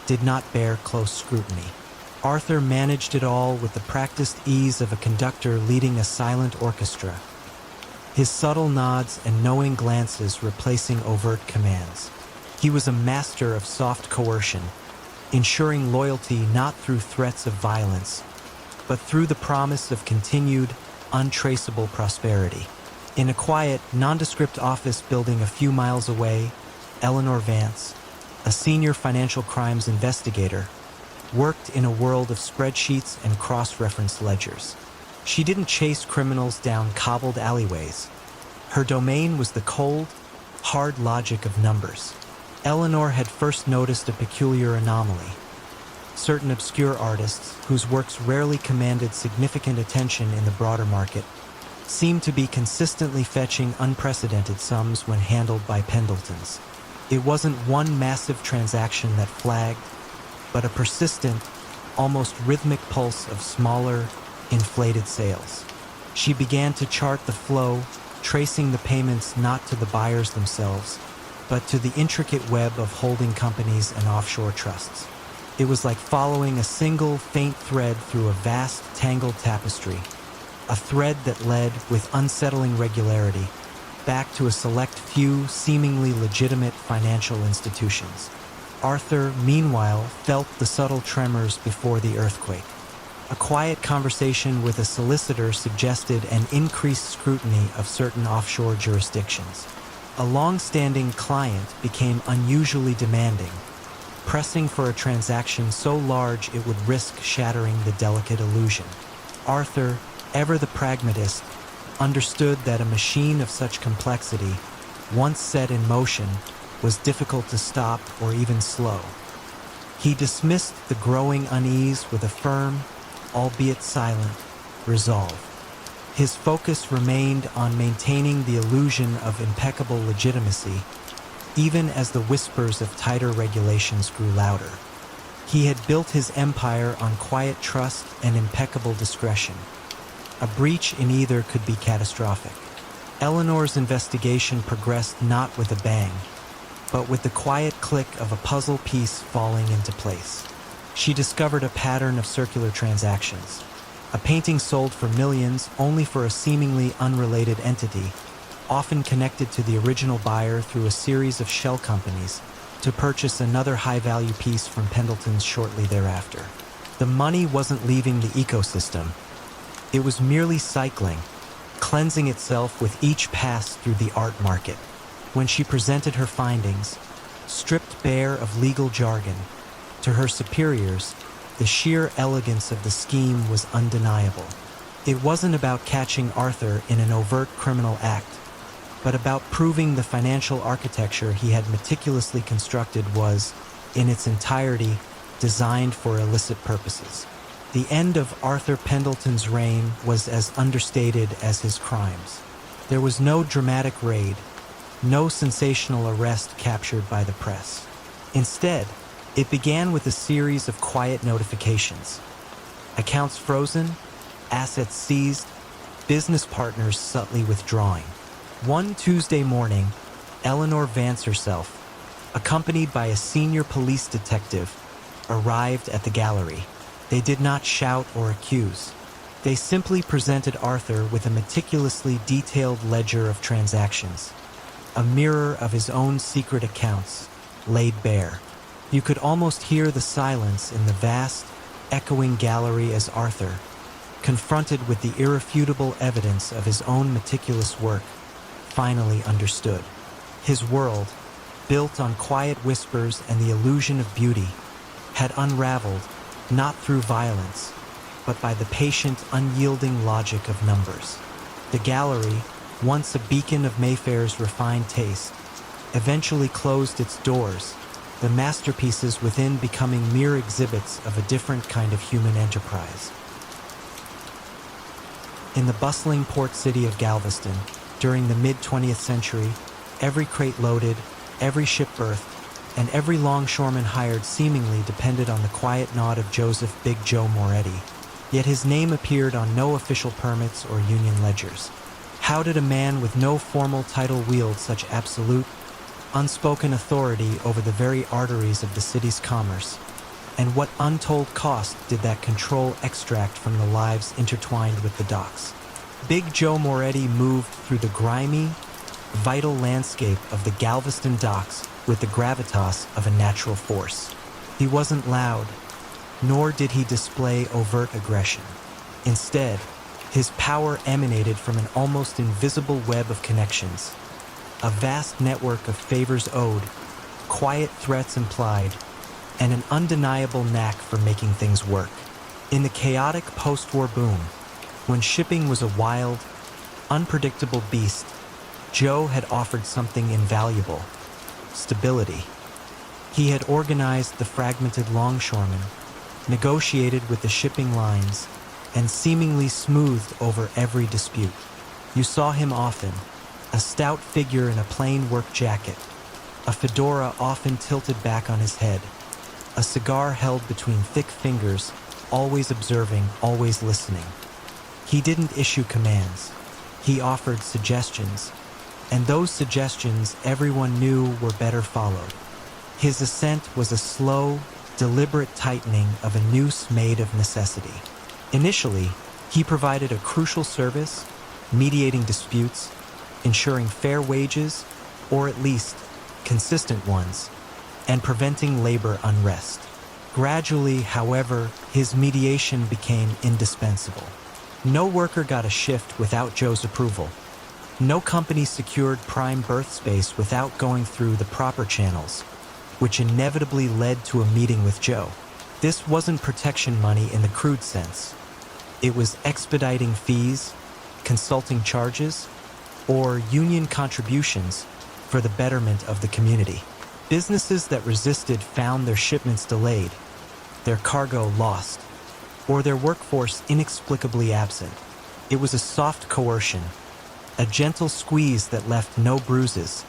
did not bear close scrutiny. Arthur managed it all with the practiced ease of a conductor leading a silent orchestra, his subtle nods and knowing glances replacing overt commands. He was a master of soft coercion, ensuring loyalty not through threats of violence, but through the promise of continued, untraceable prosperity. In a quiet, nondescript office building a few miles away, Eleanor Vance, a senior financial crimes investigator, worked in a world of spreadsheets and cross-reference ledgers. She didn't chase criminals down cobbled alleyways. Her domain was the cold, hard logic of numbers. Eleanor had first noticed a peculiar anomaly. Certain obscure artists, whose works rarely commanded significant attention in the broader market, seemed to be consistently fetching unprecedented sums when handled by Pendletons. It wasn't one massive transaction that flagged, but a persistent, almost rhythmic pulse of smaller, inflated sales. She began to chart the flow, tracing the payments not to the buyers themselves, but to the intricate web of holding companies and offshore trusts. It was like following a single, faint thread through a vast, tangled tapestry, a thread that led, with unsettling regularity, back to a select few, seemingly legitimate financial institutions. Arthur, meanwhile, felt the subtle tremors before the earthquake. A quiet conversation with a solicitor suggested an increased scrutiny of certain offshore jurisdictions. A long-standing client became unusually demanding, pressing for a transaction so large it would risk shattering the delicate illusion. Arthur, ever the pragmatist, understood that a machine of such complexity, once set in motion, was difficult to stop or even slow. He dismissed the growing unease with a firm, albeit silent, resolve. His focus remained on maintaining the illusion of impeccable legitimacy, even as the whispers of tighter regulations grew louder. He had built his empire on quiet trust and impeccable discretion. A breach in either could be catastrophic. Eleanor's investigation progressed not with a bang, but with the quiet click of a puzzle piece falling into place. She discovered a pattern of circular transactions. A painting sold for millions only for a seemingly unrelated entity, often connected to the original buyer through a series of shell companies, to purchase another high-value piece from Pendleton's shortly thereafter. The money wasn't leaving the ecosystem. It was merely cycling, cleansing itself with each pass through the art market. When she presented her findings, stripped bare of legal jargon, to her superiors, the sheer elegance of the scheme was undeniable. It wasn't about catching Arthur in an overt criminal act, but about proving the financial architecture he had meticulously constructed was, in its entirety, designed for illicit purposes. The end of Arthur Pendleton's reign was as understated as his crimes. There was no dramatic raid, no sensational arrest captured by the press. Instead, it began with a series of quiet notifications. Accounts frozen, assets seized, business partners subtly withdrawing. One Tuesday morning, Eleanor Vance herself, accompanied by a senior police detective, arrived at the gallery. They did not shout or accuse. They simply presented Arthur with a meticulously detailed ledger of transactions, a mirror of his own secret accounts, laid bare. You could almost hear the silence in the vast, echoing gallery as Arthur, confronted with the irrefutable evidence of his own meticulous work, finally understood. His world, built on quiet whispers and the illusion of beauty, had unraveled, not through violence, but by the patient, unyielding logic of numbers. The gallery, once a beacon of Mayfair's refined taste, eventually closed its doors, the masterpieces within becoming mere exhibits of a different kind of human enterprise. In the bustling port city of Galveston, during the mid-20th century, every crate loaded, every ship berthed, and every longshoreman hired seemingly depended on the quiet nod of Joseph Big Joe Moretti, yet his name appeared on no official permits or union ledgers. How did a man with no formal title wield such absolute, unspoken authority over the very arteries of the city's commerce? And what untold cost did that control extract from the lives intertwined with the docks? Big Joe Moretti moved through the grimy, vital landscape of the Galveston docks with the gravitas of a natural force. He wasn't loud, nor did he display overt aggression. Instead, his power emanated from an almost invisible web of connections, a vast network of favors owed, quiet threats implied, and an undeniable knack for making things work. In the chaotic post-war boom, when shipping was a wild, unpredictable beast, Joe had offered something invaluable: stability. He had organized the fragmented longshoremen, negotiated with the shipping lines, and seemingly smoothed over every dispute. You saw him often, a stout figure in a plain work jacket, a fedora often tilted back on his head, a cigar held between thick fingers, always observing, always listening. He didn't issue commands. He offered suggestions, and those suggestions everyone knew were better followed. His ascent was a slow, deliberate tightening of a noose made of necessity. Initially, he provided a crucial service, mediating disputes, ensuring fair wages, or at least consistent ones, and preventing labor unrest. Gradually, however, his mediation became indispensable. No worker got a shift without Joe's approval. No company secured prime berth space without going through the proper channels, which inevitably led to a meeting with Joe. This wasn't protection money in the crude sense. It was expediting fees, consulting charges, or union contributions for the betterment of the community. Businesses that resisted found their shipments delayed, their cargo lost, or their workforce inexplicably absent. It was a soft coercion, a gentle squeeze that left no bruises,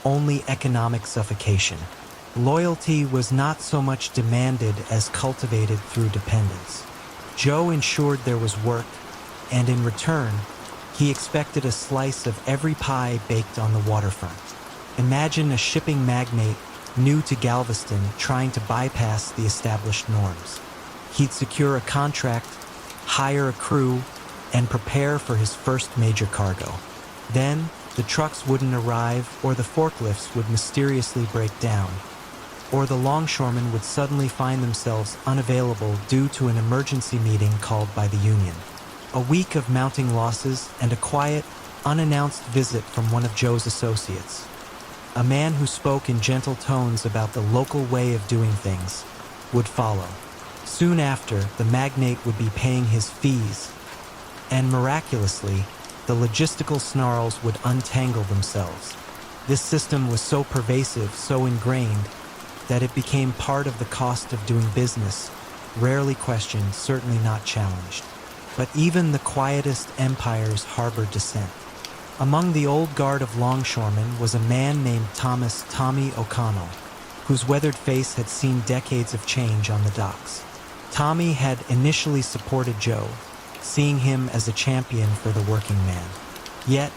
only economic suffocation. Loyalty was not so much demanded as cultivated through dependence. Joe ensured there was work, and in return, he expected a slice of every pie baked on the waterfront. Imagine a shipping magnate new to Galveston trying to bypass the established norms. He'd secure a contract, hire a crew, and prepare for his first major cargo. Then, the trucks wouldn't arrive, or the forklifts would mysteriously break down, or the longshoremen would suddenly find themselves unavailable due to an emergency meeting called by the union. A week of mounting losses and a quiet, unannounced visit from one of Joe's associates, a man who spoke in gentle tones about the local way of doing things, would follow. Soon after, the magnate would be paying his fees, and miraculously, the logistical snarls would untangle themselves. This system was so pervasive, so ingrained, that it became part of the cost of doing business, rarely questioned, certainly not challenged. But even the quietest empires harbored dissent. Among the old guard of longshoremen was a man named Tommy O'Connell, whose weathered face had seen decades of change on the docks. Tommy had initially supported Joe, seeing him as a champion for the working man. Yet,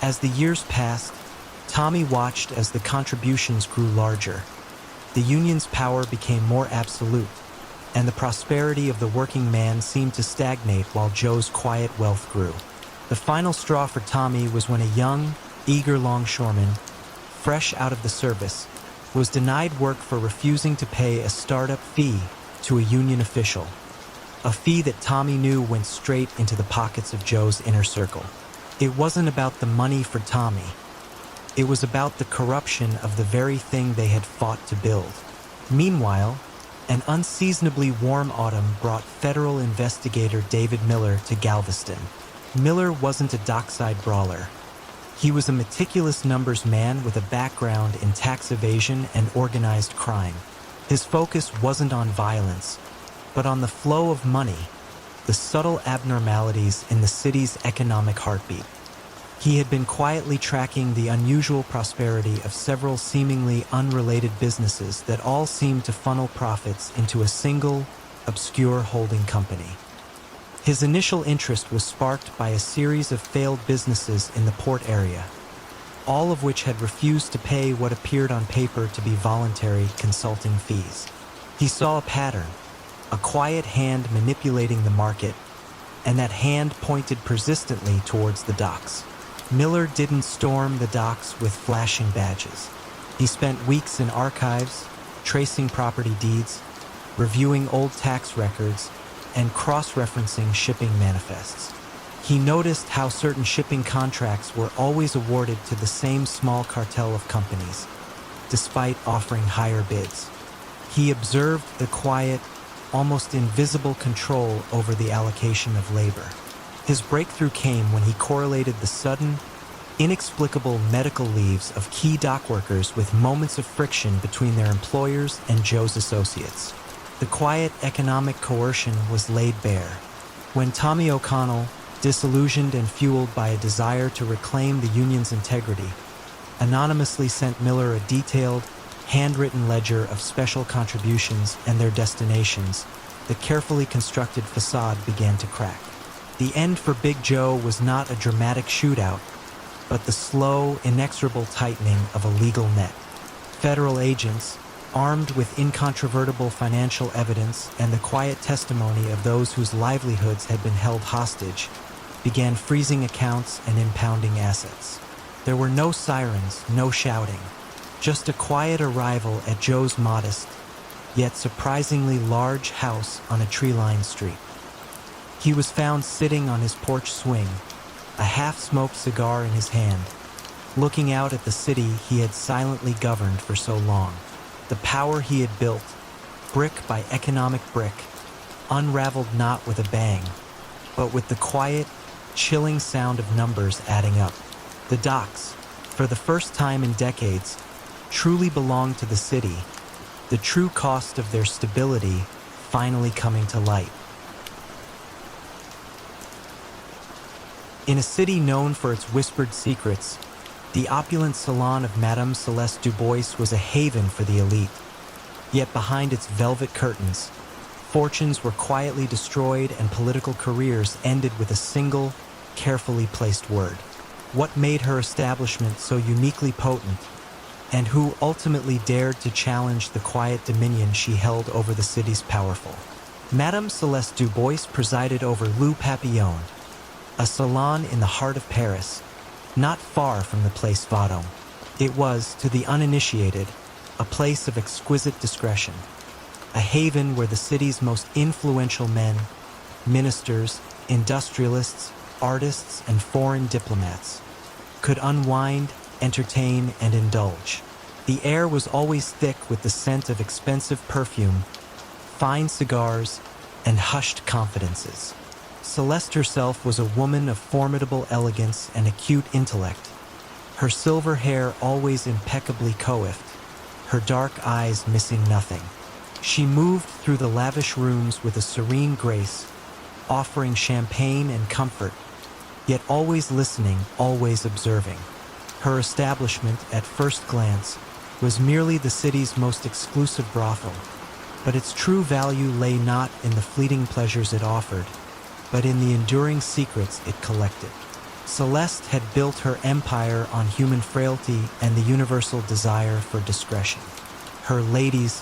as the years passed, Tommy watched as the contributions grew larger. The union's power became more absolute, and the prosperity of the working man seemed to stagnate while Joe's quiet wealth grew. The final straw for Tommy was when a young, eager longshoreman, fresh out of the service, was denied work for refusing to pay a startup fee to a union official, a fee that Tommy knew went straight into the pockets of Joe's inner circle. It wasn't about the money for Tommy. It was about the corruption of the very thing they had fought to build. Meanwhile, an unseasonably warm autumn brought federal investigator David Miller to Galveston. Miller wasn't a dockside brawler. He was a meticulous numbers man with a background in tax evasion and organized crime. His focus wasn't on violence, but on the flow of money, the subtle abnormalities in the city's economic heartbeat. He had been quietly tracking the unusual prosperity of several seemingly unrelated businesses that all seemed to funnel profits into a single, obscure holding company. His initial interest was sparked by a series of failed businesses in the port area, all of which had refused to pay what appeared on paper to be voluntary consulting fees. He saw a pattern, a quiet hand manipulating the market, and that hand pointed persistently towards the docks. Miller didn't storm the docks with flashing badges. He spent weeks in archives, tracing property deeds, reviewing old tax records, and cross-referencing shipping manifests. He noticed how certain shipping contracts were always awarded to the same small cartel of companies, despite offering higher bids. He observed the quiet, almost invisible control over the allocation of labor. His breakthrough came when he correlated the sudden, inexplicable medical leaves of key dock workers with moments of friction between their employers and Joe's associates. The quiet economic coercion was laid bare. When Tommy O'Connell, disillusioned and fueled by a desire to reclaim the union's integrity, anonymously sent Miller a detailed, handwritten ledger of special contributions and their destinations, the carefully constructed facade began to crack. The end for Big Joe was not a dramatic shootout, but the slow, inexorable tightening of a legal net. Federal agents, armed with incontrovertible financial evidence and the quiet testimony of those whose livelihoods had been held hostage, began freezing accounts and impounding assets. There were no sirens, no shouting, just a quiet arrival at Joe's modest, yet surprisingly large house on a tree-lined street. He was found sitting on his porch swing, a half-smoked cigar in his hand, looking out at the city he had silently governed for so long. The power he had built, brick by economic brick, unraveled not with a bang, but with the quiet, chilling sound of numbers adding up. The docks, for the first time in decades, truly belonged to the city, the true cost of their stability finally coming to light. In a city known for its whispered secrets, the opulent salon of Madame Celeste Dubois was a haven for the elite. Yet behind its velvet curtains, fortunes were quietly destroyed and political careers ended with a single, carefully placed word. What made her establishment so uniquely potent, and who ultimately dared to challenge the quiet dominion she held over the city's powerful? Madame Celeste Dubois presided over Le Papillon, a salon in the heart of Paris, not far from the Place Vendôme. It was, to the uninitiated, a place of exquisite discretion, a haven where the city's most influential men, ministers, industrialists, artists, and foreign diplomats could unwind, entertain, and indulge. The air was always thick with the scent of expensive perfume, fine cigars, and hushed confidences. Celeste herself was a woman of formidable elegance and acute intellect, her silver hair always impeccably coiffed, her dark eyes missing nothing. She moved through the lavish rooms with a serene grace, offering champagne and comfort, yet always listening, always observing. Her establishment, at first glance, was merely the city's most exclusive brothel, but its true value lay not in the fleeting pleasures it offered, but in the enduring secrets it collected. Celeste had built her empire on human frailty and the universal desire for discretion. Her ladies,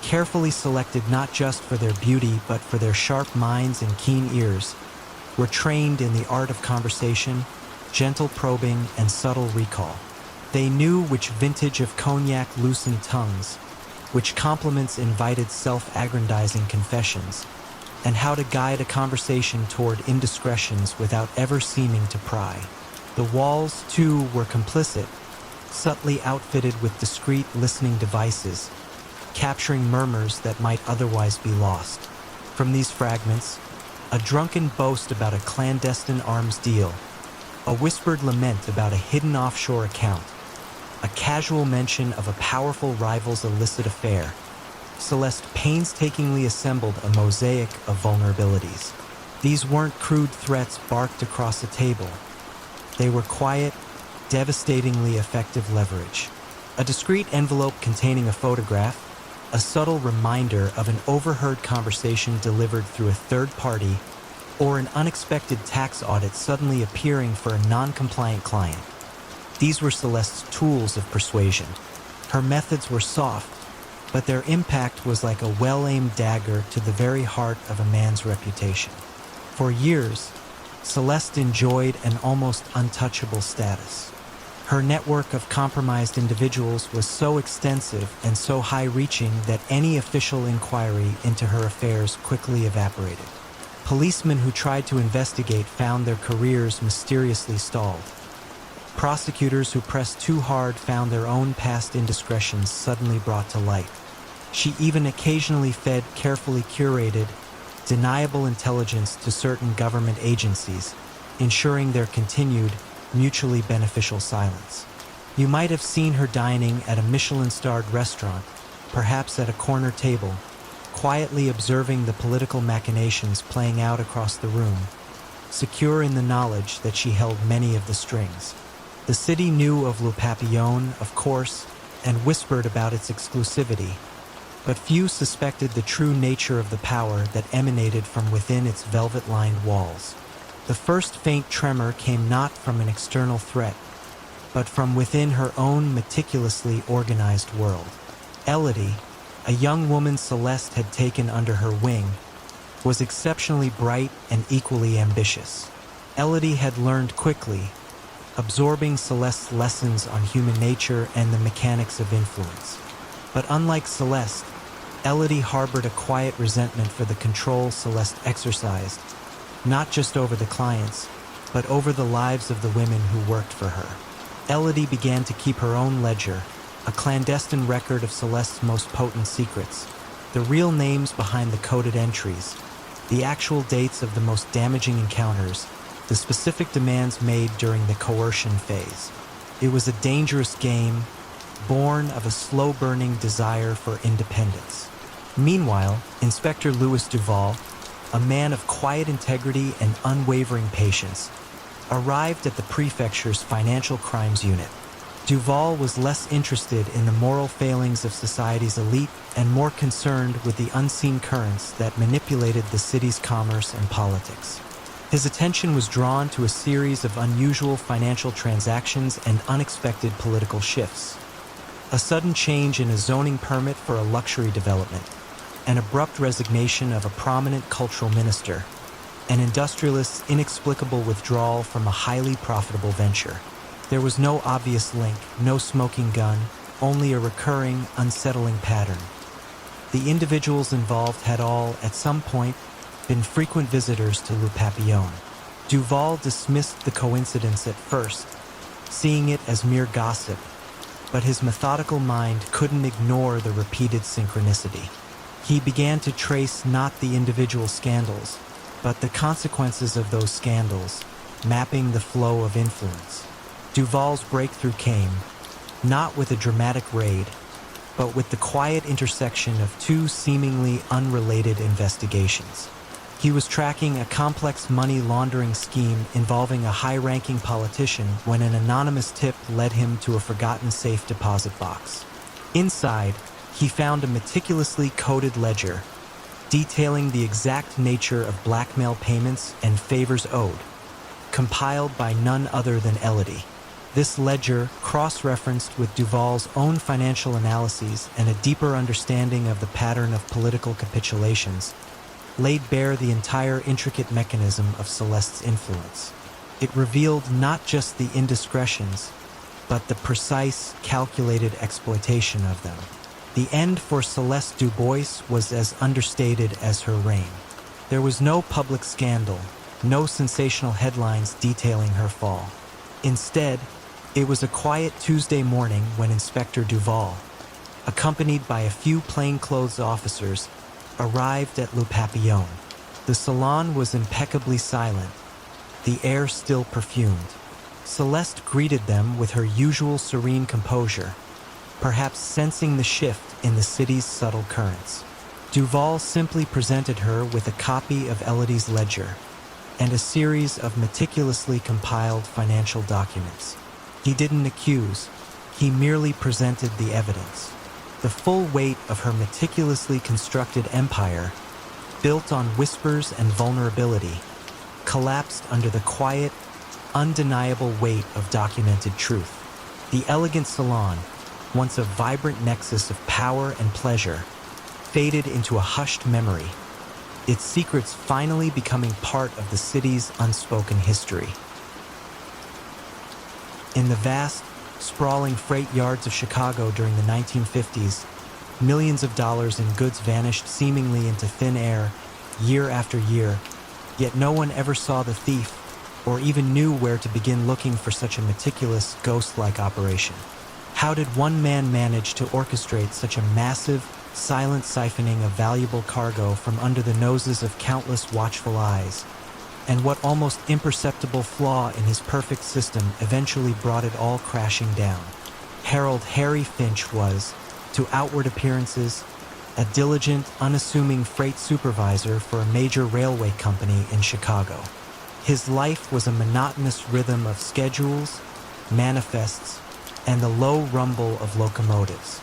carefully selected not just for their beauty but for their sharp minds and keen ears, were trained in the art of conversation, gentle probing, and subtle recall. They knew which vintage of cognac loosened tongues, which compliments invited self-aggrandizing confessions, and how to guide a conversation toward indiscretions without ever seeming to pry. The walls, too, were complicit, subtly outfitted with discreet listening devices, capturing murmurs that might otherwise be lost. From these fragments, a drunken boast about a clandestine arms deal, a whispered lament about a hidden offshore account, a casual mention of a powerful rival's illicit affair, Celeste painstakingly assembled a mosaic of vulnerabilities. These weren't crude threats barked across a table. They were quiet, devastatingly effective leverage. A discreet envelope containing a photograph, a subtle reminder of an overheard conversation delivered through a third party, or an unexpected tax audit suddenly appearing for a non-compliant client. These were Celeste's tools of persuasion. Her methods were soft, but their impact was like a well-aimed dagger to the very heart of a man's reputation. For years, Celeste enjoyed an almost untouchable status. Her network of compromised individuals was so extensive and so high-reaching that any official inquiry into her affairs quickly evaporated. Policemen who tried to investigate found their careers mysteriously stalled. Prosecutors who pressed too hard found their own past indiscretions suddenly brought to light. She even occasionally fed carefully curated, deniable intelligence to certain government agencies, ensuring their continued, mutually beneficial silence. You might have seen her dining at a Michelin-starred restaurant, perhaps at a corner table, quietly observing the political machinations playing out across the room, secure in the knowledge that she held many of the strings. The city knew of Le Papillon, of course, and whispered about its exclusivity, but few suspected the true nature of the power that emanated from within its velvet-lined walls. The first faint tremor came not from an external threat, but from within her own meticulously organized world. Elodie, a young woman Celeste had taken under her wing, was exceptionally bright and equally ambitious. Elodie had learned quickly, absorbing Celeste's lessons on human nature and the mechanics of influence. But unlike Celeste, Elodie harbored a quiet resentment for the control Celeste exercised, not just over the clients, but over the lives of the women who worked for her. Elodie began to keep her own ledger, a clandestine record of Celeste's most potent secrets, the real names behind the coded entries, the actual dates of the most damaging encounters, the specific demands made during the coercion phase. It was a dangerous game, born of a slow-burning desire for independence. Meanwhile, Inspector Louis Duval, a man of quiet integrity and unwavering patience, arrived at the prefecture's financial crimes unit. Duval was less interested in the moral failings of society's elite and more concerned with the unseen currents that manipulated the city's commerce and politics. His attention was drawn to a series of unusual financial transactions and unexpected political shifts. A sudden change in a zoning permit for a luxury development, an abrupt resignation of a prominent cultural minister, an industrialist's inexplicable withdrawal from a highly profitable venture. There was no obvious link, no smoking gun, only a recurring, unsettling pattern. The individuals involved had all, at some point, been frequent visitors to Le Papillon. Duval dismissed the coincidence at first, seeing it as mere gossip, but his methodical mind couldn't ignore the repeated synchronicity. He began to trace not the individual scandals, but the consequences of those scandals, mapping the flow of influence. Duval's breakthrough came, not with a dramatic raid, but with the quiet intersection of two seemingly unrelated investigations. He was tracking a complex money laundering scheme involving a high-ranking politician when an anonymous tip led him to a forgotten safe deposit box. Inside, he found a meticulously coded ledger, detailing the exact nature of blackmail payments and favors owed, compiled by none other than Elodie. This ledger, cross-referenced with Duval's own financial analyses and a deeper understanding of the pattern of political capitulations, laid bare the entire intricate mechanism of Celeste's influence. It revealed not just the indiscretions, but the precise, calculated exploitation of them. The end for Celeste Dubois was as understated as her reign. There was no public scandal, no sensational headlines detailing her fall. Instead, it was a quiet Tuesday morning when Inspector Duval, accompanied by a few plainclothes officers, arrived at Le Papillon. The salon was impeccably silent, the air still perfumed. Celeste greeted them with her usual serene composure, perhaps sensing the shift in the city's subtle currents. Duval simply presented her with a copy of Elodie's ledger and a series of meticulously compiled financial documents. He didn't accuse, he merely presented the evidence. The full weight of her meticulously constructed empire, built on whispers and vulnerability, collapsed under the quiet, undeniable weight of documented truth. The elegant salon, once a vibrant nexus of power and pleasure, faded into a hushed memory, its secrets finally becoming part of the city's unspoken history. In the vast, sprawling freight yards of Chicago during the 1950s, millions of dollars in goods vanished seemingly into thin air, year after year, yet no one ever saw the thief or even knew where to begin looking for such a meticulous, ghost-like operation. How did one man manage to orchestrate such a massive, silent siphoning of valuable cargo from under the noses of countless watchful eyes? And what almost imperceptible flaw in his perfect system eventually brought it all crashing down? Harold Harry Finch was, to outward appearances, a diligent, unassuming freight supervisor for a major railway company in Chicago. His life was a monotonous rhythm of schedules, manifests, and the low rumble of locomotives.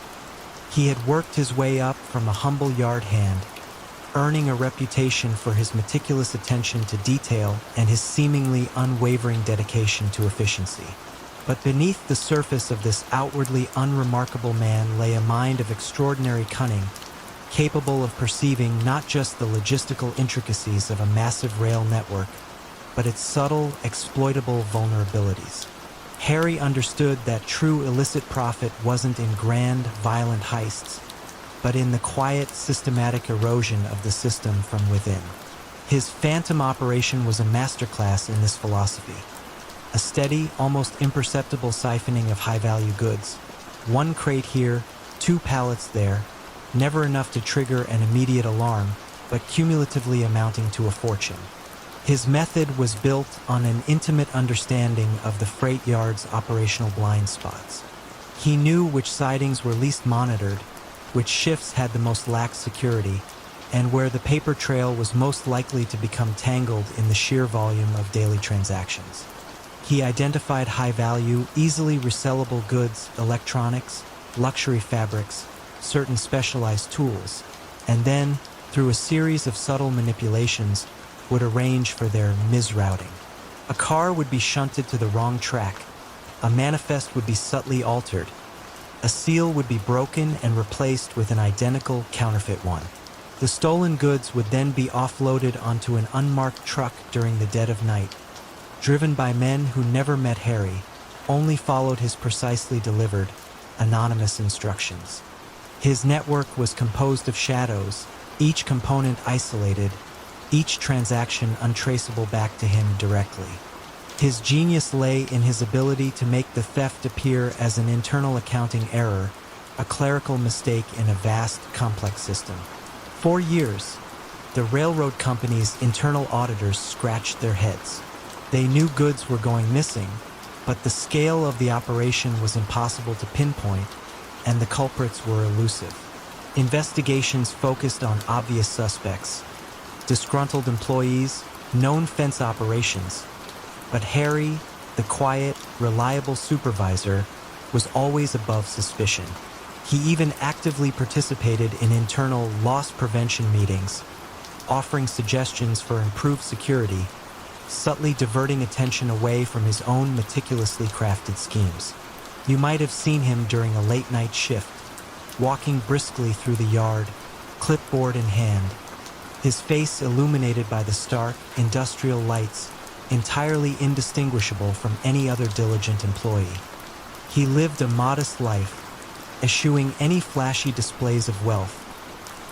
He had worked his way up from a humble yard hand, earning a reputation for his meticulous attention to detail and his seemingly unwavering dedication to efficiency. But beneath the surface of this outwardly unremarkable man lay a mind of extraordinary cunning, capable of perceiving not just the logistical intricacies of a massive rail network, but its subtle, exploitable vulnerabilities. Harry understood that true illicit profit wasn't in grand, violent heists, but in the quiet, systematic erosion of the system from within. His phantom operation was a masterclass in this philosophy. A steady, almost imperceptible siphoning of high-value goods. One crate here, 2 pallets there, never enough to trigger an immediate alarm, but cumulatively amounting to a fortune. His method was built on an intimate understanding of the freight yard's operational blind spots. He knew which sidings were least monitored, which shifts had the most lax security, and where the paper trail was most likely to become tangled in the sheer volume of daily transactions. He identified high-value, easily resellable goods, electronics, luxury fabrics, certain specialized tools, and then, through a series of subtle manipulations, would arrange for their misrouting. A car would be shunted to the wrong track, a manifest would be subtly altered, a seal would be broken and replaced with an identical counterfeit one. The stolen goods would then be offloaded onto an unmarked truck during the dead of night, driven by men who never met Harry, only followed his precisely delivered, anonymous instructions. His network was composed of shadows, each component isolated, each transaction untraceable back to him directly. His genius lay in his ability to make the theft appear as an internal accounting error, a clerical mistake in a vast, complex system. For years, the railroad company's internal auditors scratched their heads. They knew goods were going missing, but the scale of the operation was impossible to pinpoint, and the culprits were elusive. Investigations focused on obvious suspects, disgruntled employees, known fence operations, but Harry, the quiet, reliable supervisor, was always above suspicion. He even actively participated in internal loss prevention meetings, offering suggestions for improved security, subtly diverting attention away from his own meticulously crafted schemes. You might have seen him during a late-night shift, walking briskly through the yard, clipboard in hand, his face illuminated by the stark, industrial lights, entirely indistinguishable from any other diligent employee. He lived a modest life, eschewing any flashy displays of wealth,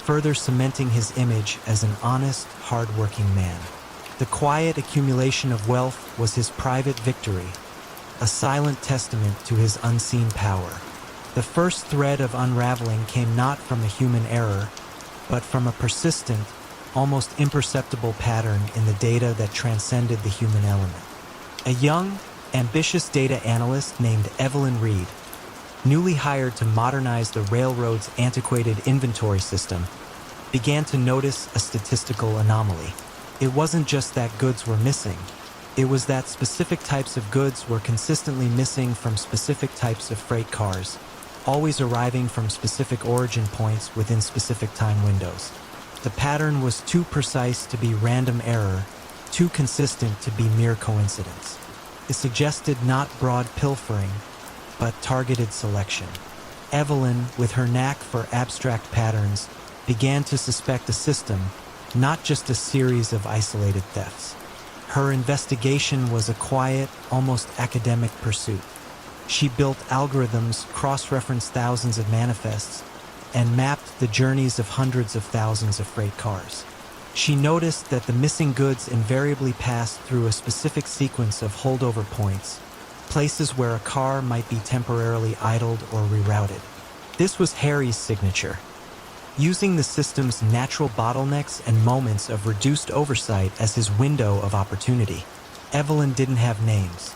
further cementing his image as an honest, hard-working man. The quiet accumulation of wealth was his private victory, a silent testament to his unseen power. The first thread of unraveling came not from a human error, but from a persistent, almost imperceptible pattern in the data that transcended the human element. A young, ambitious data analyst named Evelyn Reed, newly hired to modernize the railroad's antiquated inventory system, began to notice a statistical anomaly. It wasn't just that goods were missing. It was that specific types of goods were consistently missing from specific types of freight cars, always arriving from specific origin points within specific time windows. The pattern was too precise to be random error, too consistent to be mere coincidence. It suggested not broad pilfering, but targeted selection. Evelyn, with her knack for abstract patterns, began to suspect a system, not just a series of isolated thefts. Her investigation was a quiet, almost academic pursuit. She built algorithms, cross-referenced thousands of manifests, and mapped the journeys of hundreds of thousands of freight cars. She noticed that the missing goods invariably passed through a specific sequence of holdover points, places where a car might be temporarily idled or rerouted. This was Harry's signature. Using the system's natural bottlenecks and moments of reduced oversight as his window of opportunity, Evelyn didn't have names.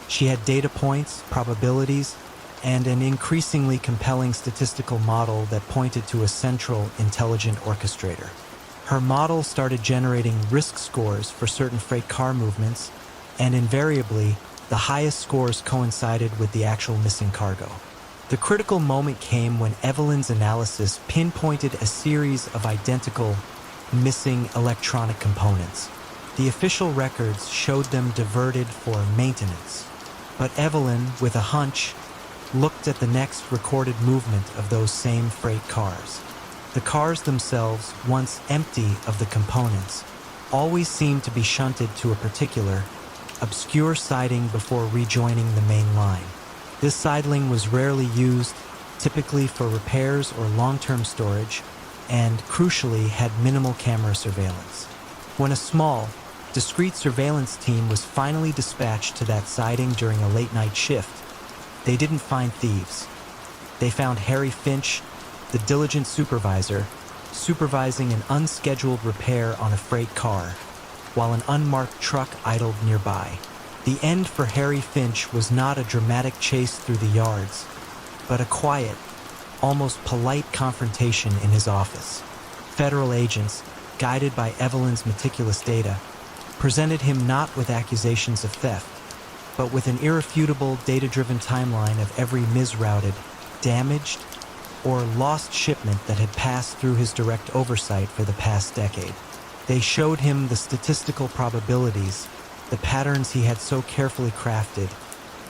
She had data points, probabilities, and an increasingly compelling statistical model that pointed to a central, intelligent orchestrator. Her model started generating risk scores for certain freight car movements, and invariably, the highest scores coincided with the actual missing cargo. The critical moment came when Evelyn's analysis pinpointed a series of identical, missing electronic components. The official records showed them diverted for maintenance. But Evelyn, with a hunch, looked at the next recorded movement of those same freight cars. The cars themselves, once empty of the components, always seemed to be shunted to a particular, obscure siding before rejoining the main line. This sidling was rarely used, typically for repairs or long-term storage, and crucially had minimal camera surveillance. When a small, discreet surveillance team was finally dispatched to that siding during a late-night shift, they didn't find thieves. They found Harry Finch, the diligent supervisor, supervising an unscheduled repair on a freight car, while an unmarked truck idled nearby. The end for Harry Finch was not a dramatic chase through the yards, but a quiet, almost polite confrontation in his office. Federal agents, guided by Evelyn's meticulous data, presented him not with accusations of theft, but with an irrefutable, data-driven timeline of every misrouted, damaged, or lost shipment that had passed through his direct oversight for the past decade. They showed him the statistical probabilities, the patterns he had so carefully crafted,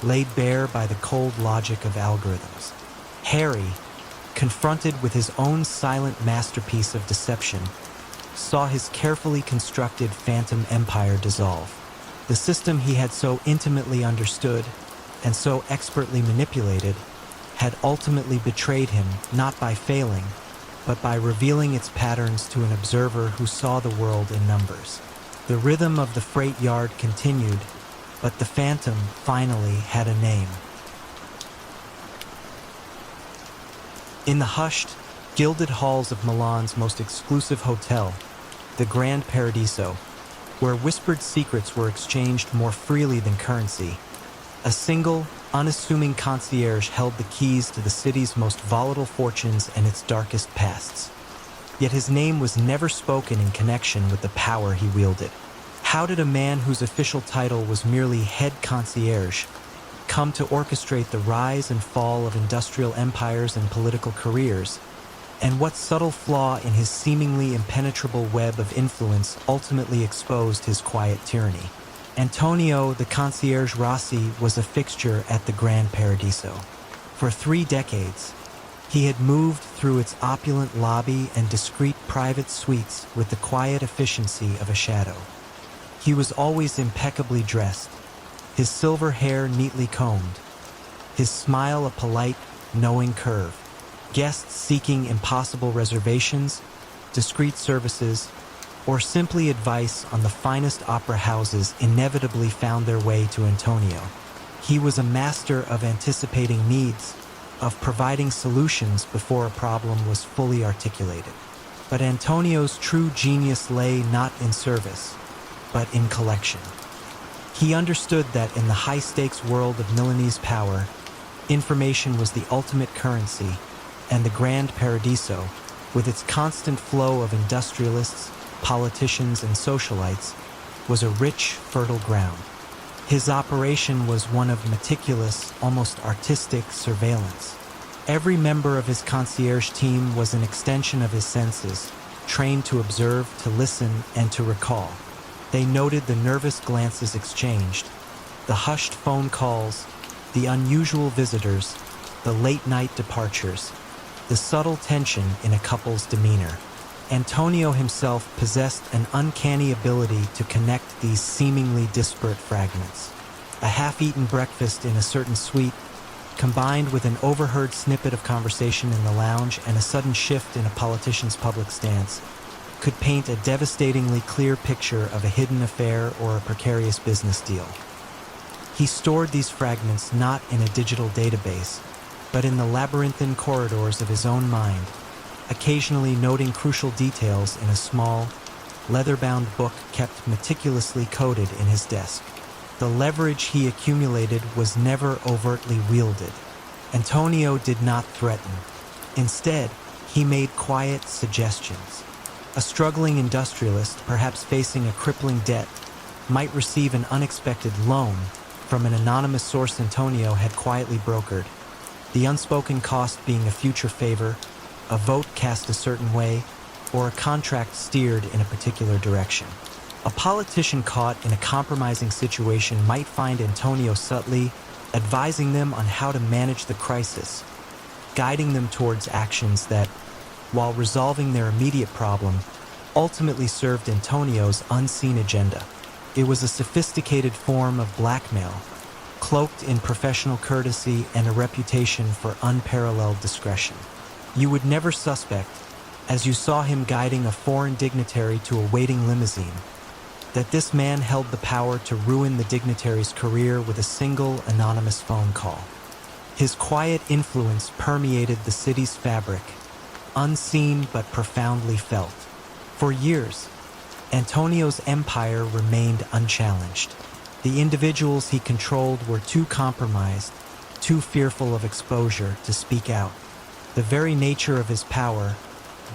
laid bare by the cold logic of algorithms. Harry, confronted with his own silent masterpiece of deception, saw his carefully constructed phantom empire dissolve. The system he had so intimately understood and so expertly manipulated had ultimately betrayed him, not by failing, but by revealing its patterns to an observer who saw the world in numbers. The rhythm of the freight yard continued, but the phantom finally had a name. In the hushed, gilded halls of Milan's most exclusive hotel, the Grand Paradiso, where whispered secrets were exchanged more freely than currency, a single, unassuming concierge held the keys to the city's most volatile fortunes and its darkest pasts. Yet his name was never spoken in connection with the power he wielded. How did a man whose official title was merely head concierge come to orchestrate the rise and fall of industrial empires and political careers? And what subtle flaw in his seemingly impenetrable web of influence ultimately exposed his quiet tyranny? Antonio, the concierge Rossi, was a fixture at the Grand Paradiso. For 3 decades, he had moved through its opulent lobby and discreet private suites with the quiet efficiency of a shadow. He was always impeccably dressed, his silver hair neatly combed, his smile a polite, knowing curve. Guests seeking impossible reservations, discreet services, or simply advice on the finest opera houses inevitably found their way to Antonio. He was a master of anticipating needs, of providing solutions before a problem was fully articulated. But Antonio's true genius lay not in service, but in collection. He understood that in the high-stakes world of Milanese power, information was the ultimate currency, and the Grand Paradiso, with its constant flow of industrialists, politicians, and socialites, was a rich, fertile ground. His operation was one of meticulous, almost artistic surveillance. Every member of his concierge team was an extension of his senses, trained to observe, to listen, and to recall. They noted the nervous glances exchanged, the hushed phone calls, the unusual visitors, the late-night departures, the subtle tension in a couple's demeanor. Antonio himself possessed an uncanny ability to connect these seemingly disparate fragments. A half-eaten breakfast in a certain suite, combined with an overheard snippet of conversation in the lounge and a sudden shift in a politician's public stance, could paint a devastatingly clear picture of a hidden affair or a precarious business deal. He stored these fragments not in a digital database, but in the labyrinthine corridors of his own mind, occasionally noting crucial details in a small, leather-bound book kept meticulously coded in his desk. The leverage he accumulated was never overtly wielded. Antonio did not threaten. Instead, he made quiet suggestions. A struggling industrialist, perhaps facing a crippling debt, might receive an unexpected loan from an anonymous source Antonio had quietly brokered, the unspoken cost being a future favor, a vote cast a certain way, or a contract steered in a particular direction. A politician caught in a compromising situation might find Antonio subtly advising them on how to manage the crisis, guiding them towards actions that, while resolving their immediate problem, ultimately served Antonio's unseen agenda. It was a sophisticated form of blackmail, cloaked in professional courtesy and a reputation for unparalleled discretion. You would never suspect, as you saw him guiding a foreign dignitary to a waiting limousine, that this man held the power to ruin the dignitary's career with a single anonymous phone call. His quiet influence permeated the city's fabric, unseen but profoundly felt. For years, Antonio's empire remained unchallenged. The individuals he controlled were too compromised, too fearful of exposure to speak out. The very nature of his power,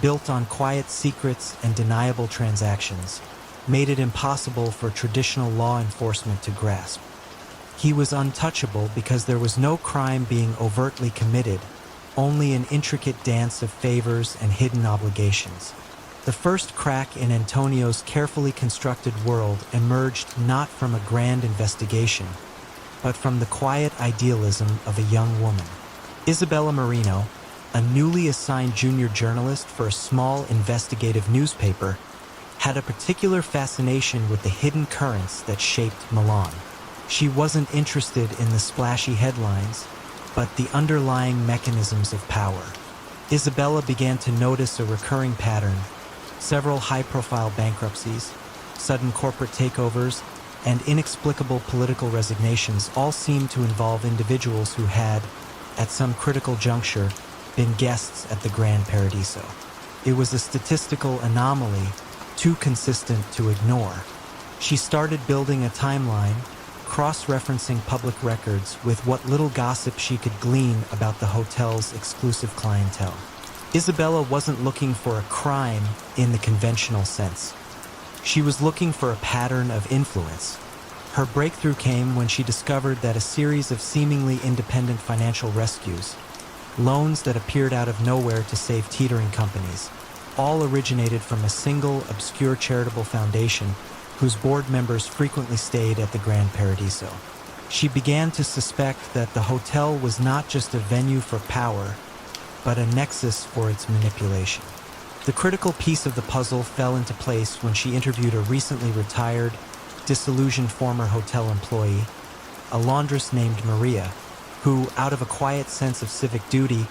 built on quiet secrets and deniable transactions, made it impossible for traditional law enforcement to grasp. He was untouchable because there was no crime being overtly committed, only an intricate dance of favors and hidden obligations. The first crack in Antonio's carefully constructed world emerged not from a grand investigation, but from the quiet idealism of a young woman. Isabella Marino, a newly assigned junior journalist for a small investigative newspaper, had a particular fascination with the hidden currents that shaped Milan. She wasn't interested in the splashy headlines, but the underlying mechanisms of power. Isabella began to notice a recurring pattern. Several high-profile bankruptcies, sudden corporate takeovers, and inexplicable political resignations all seemed to involve individuals who had, at some critical juncture, been guests at the Grand Paradiso. It was a statistical anomaly, too consistent to ignore. She started building a timeline, cross-referencing public records with what little gossip she could glean about the hotel's exclusive clientele. Isabella wasn't looking for a crime in the conventional sense. She was looking for a pattern of influence. Her breakthrough came when she discovered that a series of seemingly independent financial rescues, loans that appeared out of nowhere to save teetering companies, all originated from a single obscure charitable foundation whose board members frequently stayed at the Grand Paradiso. She began to suspect that the hotel was not just a venue for power, but a nexus for its manipulation. The critical piece of the puzzle fell into place when she interviewed a recently retired, disillusioned former hotel employee, a laundress named Maria, who, out of a quiet sense of civic duty,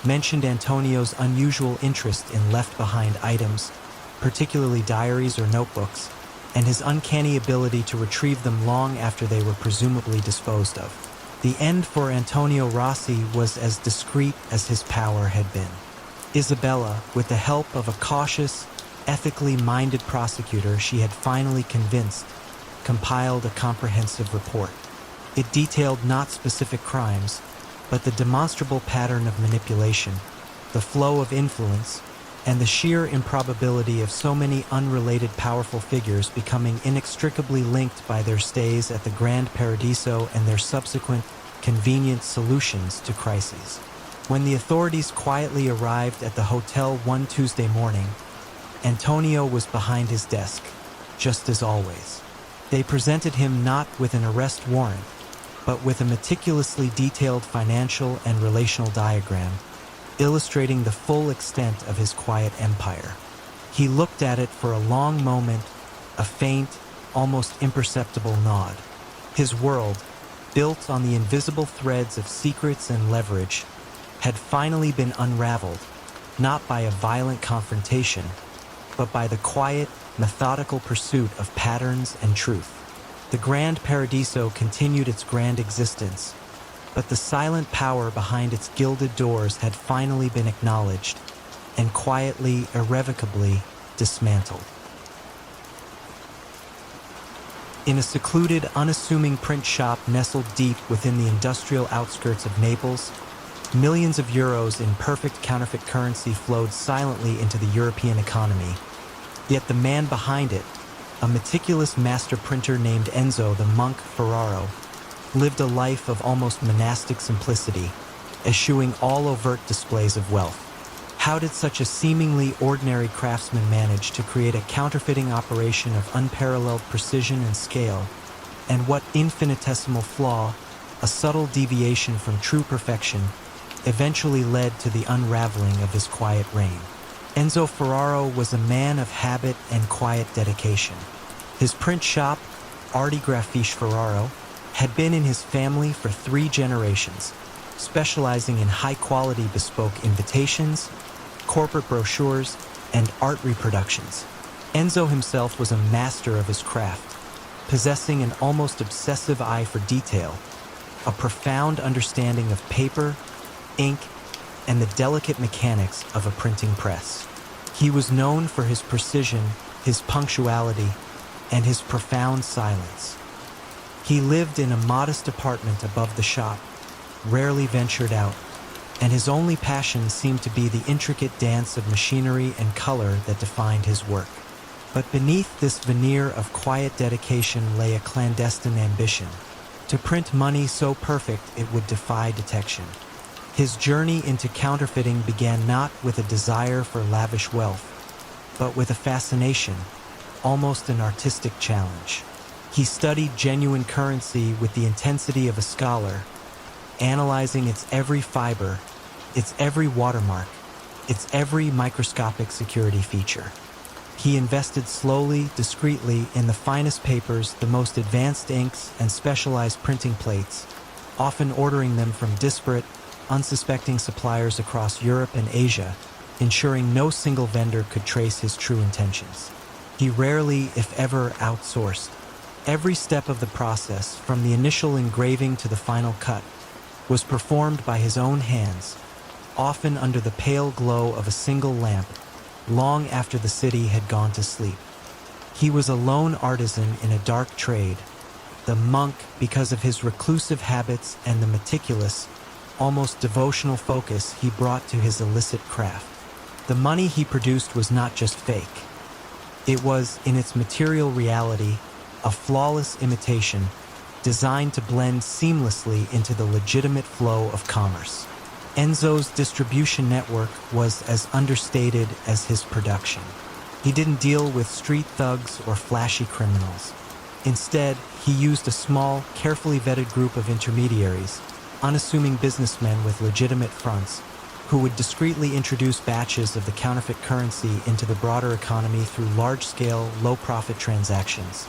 mentioned Antonio's unusual interest in left-behind items, particularly diaries or notebooks, and his uncanny ability to retrieve them long after they were presumably disposed of. The end for Antonio Rossi was as discreet as his power had been. Isabella, with the help of a cautious, ethically minded prosecutor she had finally convinced, compiled a comprehensive report. It detailed not specific crimes, but the demonstrable pattern of manipulation, the flow of influence, and the sheer improbability of so many unrelated powerful figures becoming inextricably linked by their stays at the Grand Paradiso and their subsequent convenient solutions to crises. When the authorities quietly arrived at the hotel one Tuesday morning, Antonio was behind his desk, just as always. They presented him not with an arrest warrant, but with a meticulously detailed financial and relational diagram, illustrating the full extent of his quiet empire. He looked at it for a long moment, a faint, almost imperceptible nod. His world, built on the invisible threads of secrets and leverage, had finally been unraveled, not by a violent confrontation, but by the quiet, methodical pursuit of patterns and truth. The Grand Paradiso continued its grand existence, but the silent power behind its gilded doors had finally been acknowledged and quietly, irrevocably dismantled. In a secluded, unassuming print shop nestled deep within the industrial outskirts of Naples, millions of euros in perfect counterfeit currency flowed silently into the European economy. Yet the man behind it, a meticulous master printer named Enzo the Monk Ferraro, lived a life of almost monastic simplicity, eschewing all overt displays of wealth. How did such a seemingly ordinary craftsman manage to create a counterfeiting operation of unparalleled precision and scale? And what infinitesimal flaw, a subtle deviation from true perfection, eventually led to the unraveling of his quiet reign? Enzo Ferraro was a man of habit and quiet dedication. His print shop, Arti Grafiche Ferraro, had been in his family for 3 generations, specializing in high-quality bespoke invitations, corporate brochures, and art reproductions. Enzo himself was a master of his craft, possessing an almost obsessive eye for detail, a profound understanding of paper, ink, and the delicate mechanics of a printing press. He was known for his precision, his punctuality, and his profound silence. He lived in a modest apartment above the shop, rarely ventured out, and his only passion seemed to be the intricate dance of machinery and color that defined his work. But beneath this veneer of quiet dedication lay a clandestine ambition, to print money so perfect it would defy detection. His journey into counterfeiting began not with a desire for lavish wealth, but with a fascination, almost an artistic challenge. He studied genuine currency with the intensity of a scholar, analyzing its every fiber, its every watermark, its every microscopic security feature. He invested slowly, discreetly in the finest papers, the most advanced inks, and specialized printing plates, often ordering them from disparate, unsuspecting suppliers across Europe and Asia, ensuring no single vendor could trace his true intentions. He rarely, if ever, outsourced. Every step of the process, from the initial engraving to the final cut, was performed by his own hands, often under the pale glow of a single lamp, long after the city had gone to sleep. He was a lone artisan in a dark trade, the monk because of his reclusive habits and the meticulous, almost devotional focus he brought to his illicit craft. The money he produced was not just fake. It was, in its material reality, a flawless imitation designed to blend seamlessly into the legitimate flow of commerce. Enzo's distribution network was as understated as his production. He didn't deal with street thugs or flashy criminals. Instead, he used a small, carefully vetted group of intermediaries, unassuming businessmen with legitimate fronts, who would discreetly introduce batches of the counterfeit currency into the broader economy through large-scale, low-profit transactions.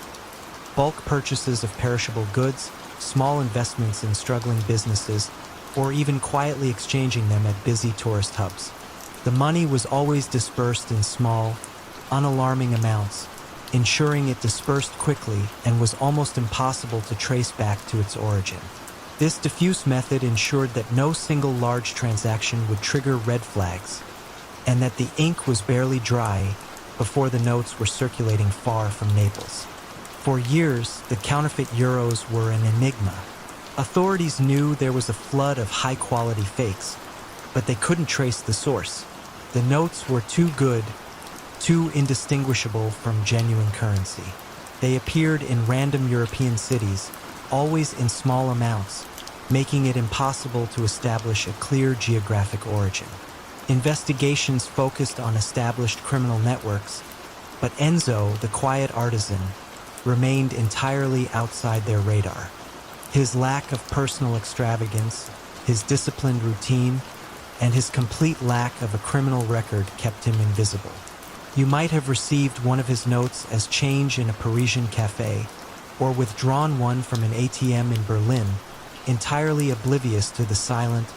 Bulk purchases of perishable goods, small investments in struggling businesses, or even quietly exchanging them at busy tourist hubs. The money was always dispersed in small, unalarming amounts, ensuring it dispersed quickly and was almost impossible to trace back to its origin. This diffuse method ensured that no single large transaction would trigger red flags, and that the ink was barely dry before the notes were circulating far from Naples. For years, the counterfeit euros were an enigma. Authorities knew there was a flood of high-quality fakes, but they couldn't trace the source. The notes were too good, too indistinguishable from genuine currency. They appeared in random European cities, always in small amounts, making it impossible to establish a clear geographic origin. Investigations focused on established criminal networks, but Enzo, the quiet artisan, remained entirely outside their radar. His lack of personal extravagance, his disciplined routine, and his complete lack of a criminal record kept him invisible. You might have received one of his notes as change in a Parisian cafe, or withdrawn one from an ATM in Berlin, entirely oblivious to the silent,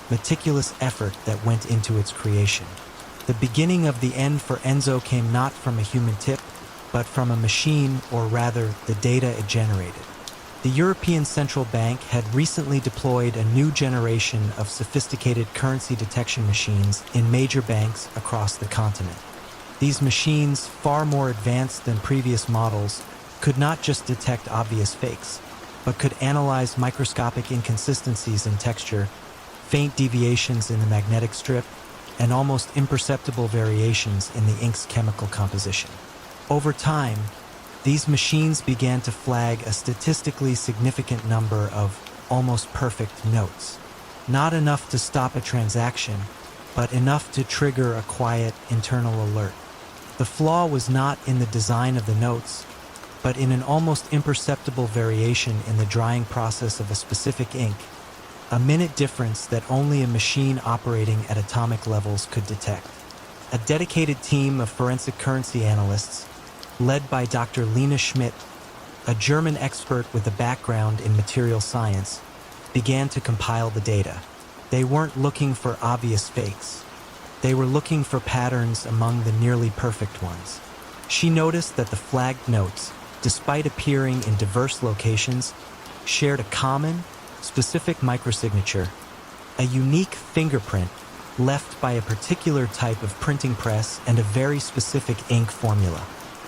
meticulous effort that went into its creation. The beginning of the end for Enzo came not from a human tip, but from a machine, or rather, the data it generated. The European Central Bank had recently deployed a new generation of sophisticated currency detection machines in major banks across the continent. These machines, far more advanced than previous models, could not just detect obvious fakes, but could analyze microscopic inconsistencies in texture, faint deviations in the magnetic strip, and almost imperceptible variations in the ink's chemical composition. Over time, these machines began to flag a statistically significant number of almost perfect notes. Not enough to stop a transaction, but enough to trigger a quiet internal alert. The flaw was not in the design of the notes, but in an almost imperceptible variation in the drying process of a specific ink, a minute difference that only a machine operating at atomic levels could detect. A dedicated team of forensic currency analysts, led by Dr. Lena Schmidt, a German expert with a background in material science, began to compile the data. They weren't looking for obvious fakes. They were looking for patterns among the nearly perfect ones. She noticed that the flagged notes, despite appearing in diverse locations, shared a common, specific microsignature, a unique fingerprint left by a particular type of printing press and a very specific ink formula.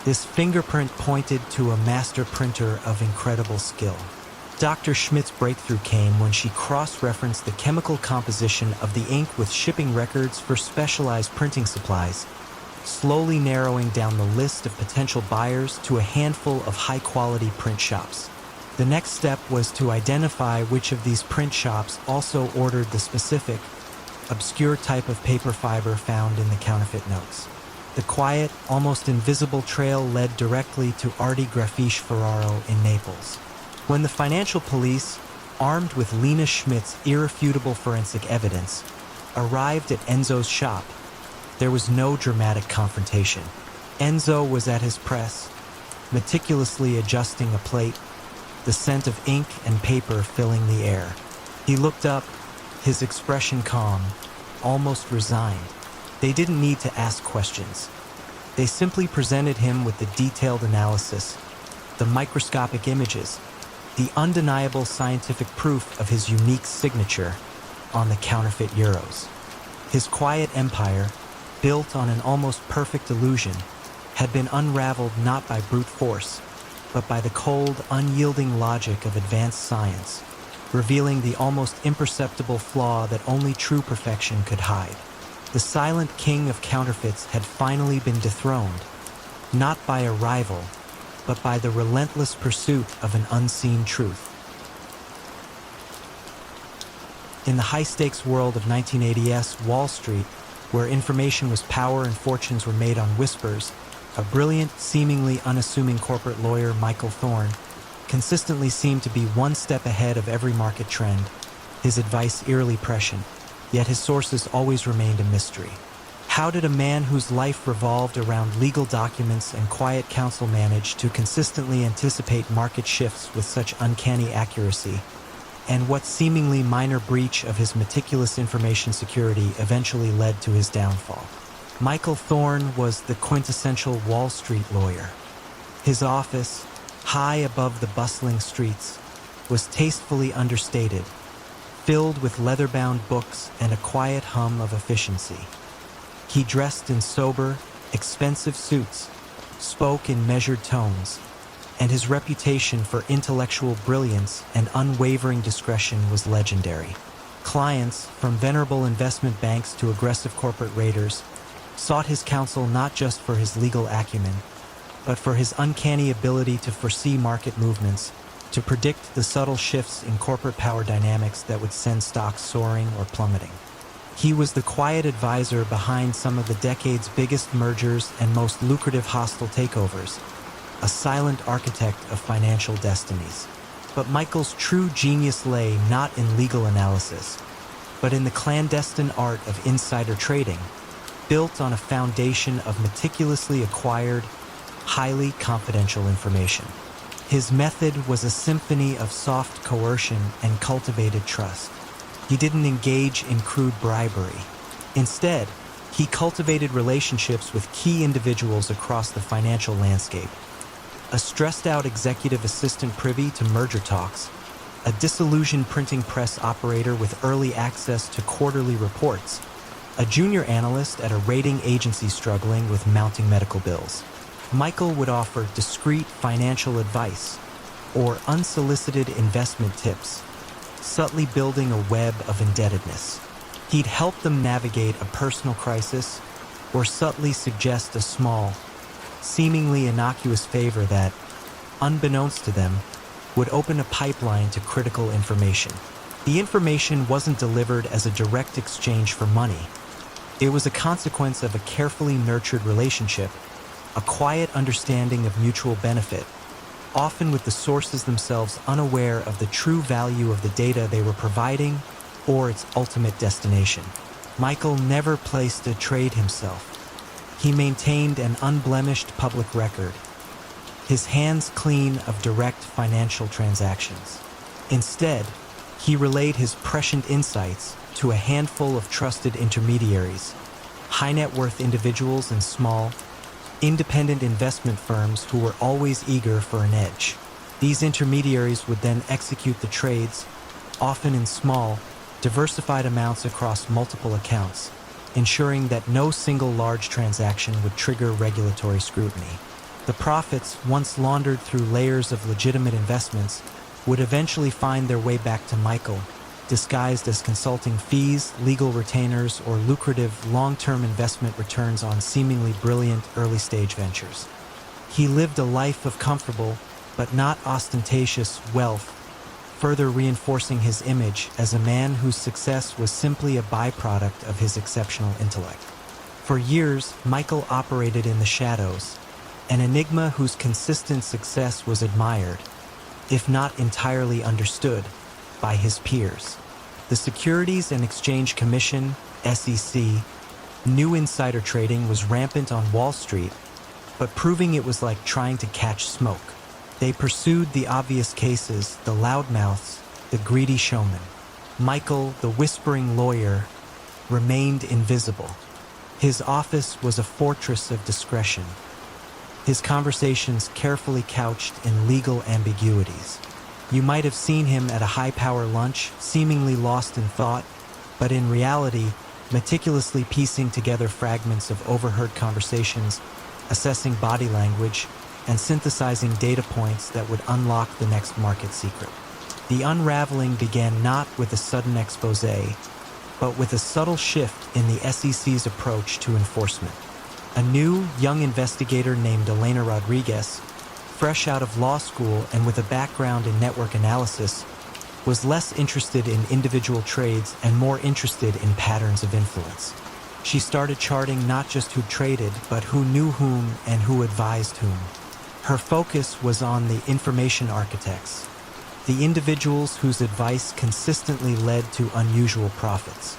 This fingerprint pointed to a master printer of incredible skill. Dr. Schmidt's breakthrough came when she cross-referenced the chemical composition of the ink with shipping records for specialized printing supplies, slowly narrowing down the list of potential buyers to a handful of high-quality print shops. The next step was to identify which of these print shops also ordered the specific, obscure type of paper fiber found in the counterfeit notes. The quiet, almost invisible trail led directly to Arti Grafiche Ferraro in Naples. When the financial police, armed with Lena Schmidt's irrefutable forensic evidence, arrived at Enzo's shop, there was no dramatic confrontation. Enzo was at his press, meticulously adjusting a plate, the scent of ink and paper filling the air. He looked up, his expression calm, almost resigned. They didn't need to ask questions. They simply presented him with the detailed analysis, the microscopic images, the undeniable scientific proof of his unique signature on the counterfeit euros. His quiet empire, built on an almost perfect illusion, had been unraveled not by brute force, but by the cold, unyielding logic of advanced science, revealing the almost imperceptible flaw that only true perfection could hide. The silent king of counterfeits had finally been dethroned, not by a rival, but by the relentless pursuit of an unseen truth. In the high-stakes world of 1980s Wall Street, where information was power and fortunes were made on whispers, a brilliant, seemingly unassuming corporate lawyer, Michael Thorne, consistently seemed to be one step ahead of every market trend, his advice eerily prescient, yet his sources always remained a mystery. How did a man whose life revolved around legal documents and quiet counsel manage to consistently anticipate market shifts with such uncanny accuracy? And what seemingly minor breach of his meticulous information security eventually led to his downfall? Michael Thorne was the quintessential Wall Street lawyer. His office, high above the bustling streets, was tastefully understated, filled with leather-bound books and a quiet hum of efficiency. He dressed in sober, expensive suits, spoke in measured tones, and his reputation for intellectual brilliance and unwavering discretion was legendary. Clients, from venerable investment banks to aggressive corporate raiders, sought his counsel not just for his legal acumen, but for his uncanny ability to foresee market movements, to predict the subtle shifts in corporate power dynamics that would send stocks soaring or plummeting. He was the quiet advisor behind some of the decade's biggest mergers and most lucrative hostile takeovers, a silent architect of financial destinies. But Michael's true genius lay not in legal analysis, but in the clandestine art of insider trading, built on a foundation of meticulously acquired, highly confidential information. His method was a symphony of soft coercion and cultivated trust. He didn't engage in crude bribery. Instead, he cultivated relationships with key individuals across the financial landscape. A stressed-out executive assistant privy to merger talks, a disillusioned printing press operator with early access to quarterly reports, a junior analyst at a rating agency struggling with mounting medical bills. Michael would offer discreet financial advice or unsolicited investment tips, subtly building a web of indebtedness. He'd help them navigate a personal crisis or subtly suggest a small, seemingly innocuous favor that, unbeknownst to them, would open a pipeline to critical information. The information wasn't delivered as a direct exchange for money. It was a consequence of a carefully nurtured relationship, a quiet understanding of mutual benefit, often with the sources themselves unaware of the true value of the data they were providing or its ultimate destination. Michael never placed a trade himself. He maintained an unblemished public record, his hands clean of direct financial transactions. Instead, he relayed his prescient insights to a handful of trusted intermediaries, high-net-worth individuals and small, independent investment firms who were always eager for an edge. These intermediaries would then execute the trades, often in small, diversified amounts across multiple accounts, ensuring that no single large transaction would trigger regulatory scrutiny. The profits, once laundered through layers of legitimate investments, would eventually find their way back to Michael, disguised as consulting fees, legal retainers, or lucrative long-term investment returns on seemingly brilliant early-stage ventures. He lived a life of comfortable, but not ostentatious, wealth, further reinforcing his image as a man whose success was simply a byproduct of his exceptional intellect. For years, Michael operated in the shadows, an enigma whose consistent success was admired, if not entirely understood, by his peers. The Securities and Exchange Commission, SEC, knew insider trading was rampant on Wall Street, but proving it was like trying to catch smoke. They pursued the obvious cases, the loudmouths, the greedy showmen. Michael, the whispering lawyer, remained invisible. His office was a fortress of discretion, his conversations carefully couched in legal ambiguities. You might have seen him at a high-power lunch, seemingly lost in thought, but in reality, meticulously piecing together fragments of overheard conversations, assessing body language, and synthesizing data points that would unlock the next market secret. The unraveling began not with a sudden expose, but with a subtle shift in the SEC's approach to enforcement. A new, young investigator named Elena Rodriguez, fresh out of law school and with a background in network analysis, was less interested in individual trades and more interested in patterns of influence. She started charting not just who traded, but who knew whom and who advised whom. Her focus was on the information architects, the individuals whose advice consistently led to unusual profits.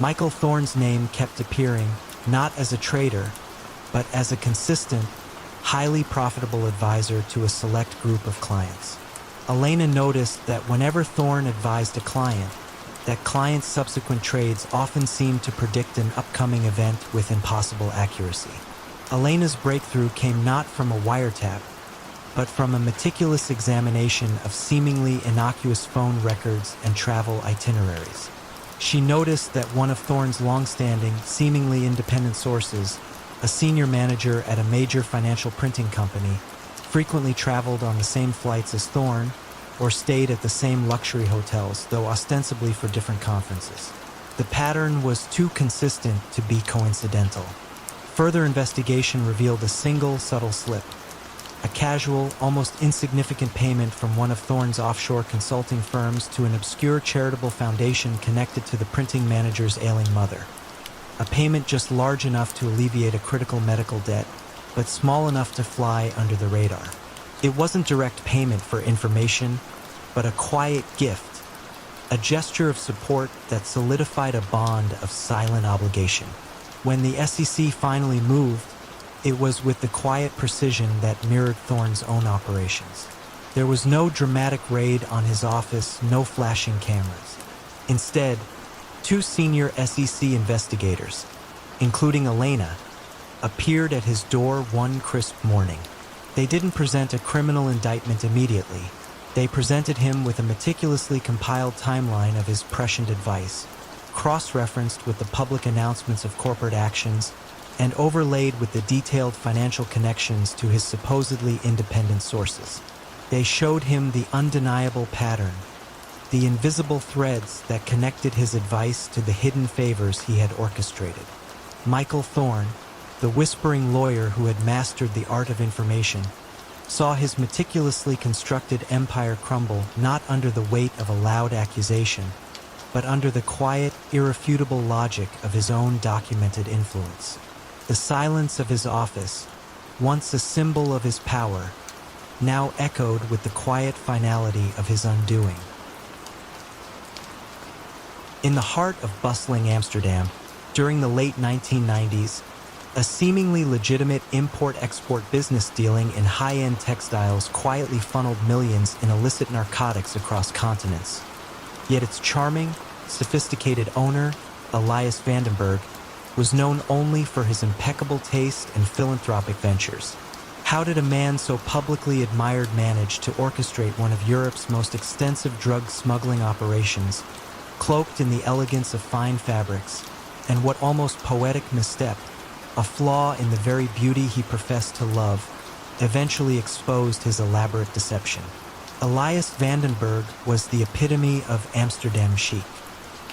Michael Thorne's name kept appearing not as a trader, but as a consistent, highly profitable advisor to a select group of clients. Elena noticed that whenever Thorne advised a client, that client's subsequent trades often seemed to predict an upcoming event with impossible accuracy. Elena's breakthrough came not from a wiretap, but from a meticulous examination of seemingly innocuous phone records and travel itineraries. She noticed that one of Thorne's long-standing, seemingly independent sources, a senior manager at a major financial printing company, frequently traveled on the same flights as Thorne or stayed at the same luxury hotels, though ostensibly for different conferences. The pattern was too consistent to be coincidental. Further investigation revealed a single subtle slip, a casual, almost insignificant payment from one of Thorne's offshore consulting firms to an obscure charitable foundation connected to the printing manager's ailing mother. A payment just large enough to alleviate a critical medical debt, but small enough to fly under the radar. It wasn't direct payment for information, but a quiet gift, a gesture of support that solidified a bond of silent obligation. When the SEC finally moved, it was with the quiet precision that mirrored Thorne's own operations. There was no dramatic raid on his office, no flashing cameras. Instead, two senior SEC investigators, including Elena, appeared at his door one crisp morning. They didn't present a criminal indictment immediately. They presented him with a meticulously compiled timeline of his prescient advice, cross-referenced with the public announcements of corporate actions, and overlaid with the detailed financial connections to his supposedly independent sources. They showed him the undeniable pattern, the invisible threads that connected his advice to the hidden favors he had orchestrated. Michael Thorne, the whispering lawyer who had mastered the art of information, saw his meticulously constructed empire crumble not under the weight of a loud accusation, but under the quiet, irrefutable logic of his own documented influence. The silence of his office, once a symbol of his power, now echoed with the quiet finality of his undoing. In the heart of bustling Amsterdam, during the late 1990s, a seemingly legitimate import-export business dealing in high-end textiles quietly funneled millions in illicit narcotics across continents. Yet its charming, sophisticated owner, Elias Vandenberg, was known only for his impeccable taste and philanthropic ventures. How did a man so publicly admired manage to orchestrate one of Europe's most extensive drug smuggling operations, cloaked in the elegance of fine fabrics, and what almost poetic misstep, a flaw in the very beauty he professed to love, eventually exposed his elaborate deception? Elias Vandenberg was the epitome of Amsterdam chic.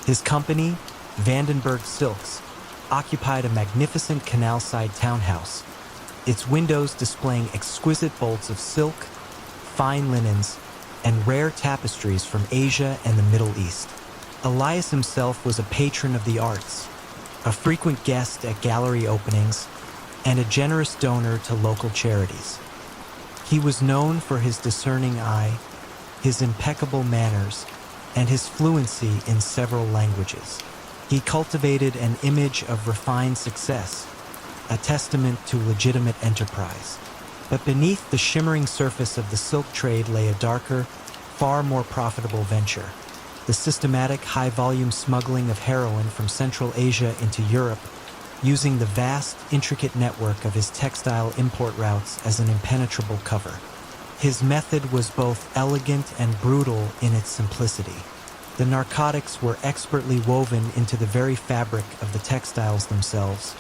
His company, Vandenberg Silks, occupied a magnificent canal-side townhouse, its windows displaying exquisite bolts of silk, fine linens, and rare tapestries from Asia and the Middle East. Elias himself was a patron of the arts, a frequent guest at gallery openings, and a generous donor to local charities. He was known for his discerning eye, his impeccable manners, and his fluency in several languages. He cultivated an image of refined success, a testament to legitimate enterprise. But beneath the shimmering surface of the silk trade lay a darker, far more profitable venture: the systematic high-volume smuggling of heroin from Central Asia into Europe, using the vast, intricate network of his textile import routes as an impenetrable cover. His method was both elegant and brutal in its simplicity. The narcotics were expertly woven into the very fabric of the textiles themselves,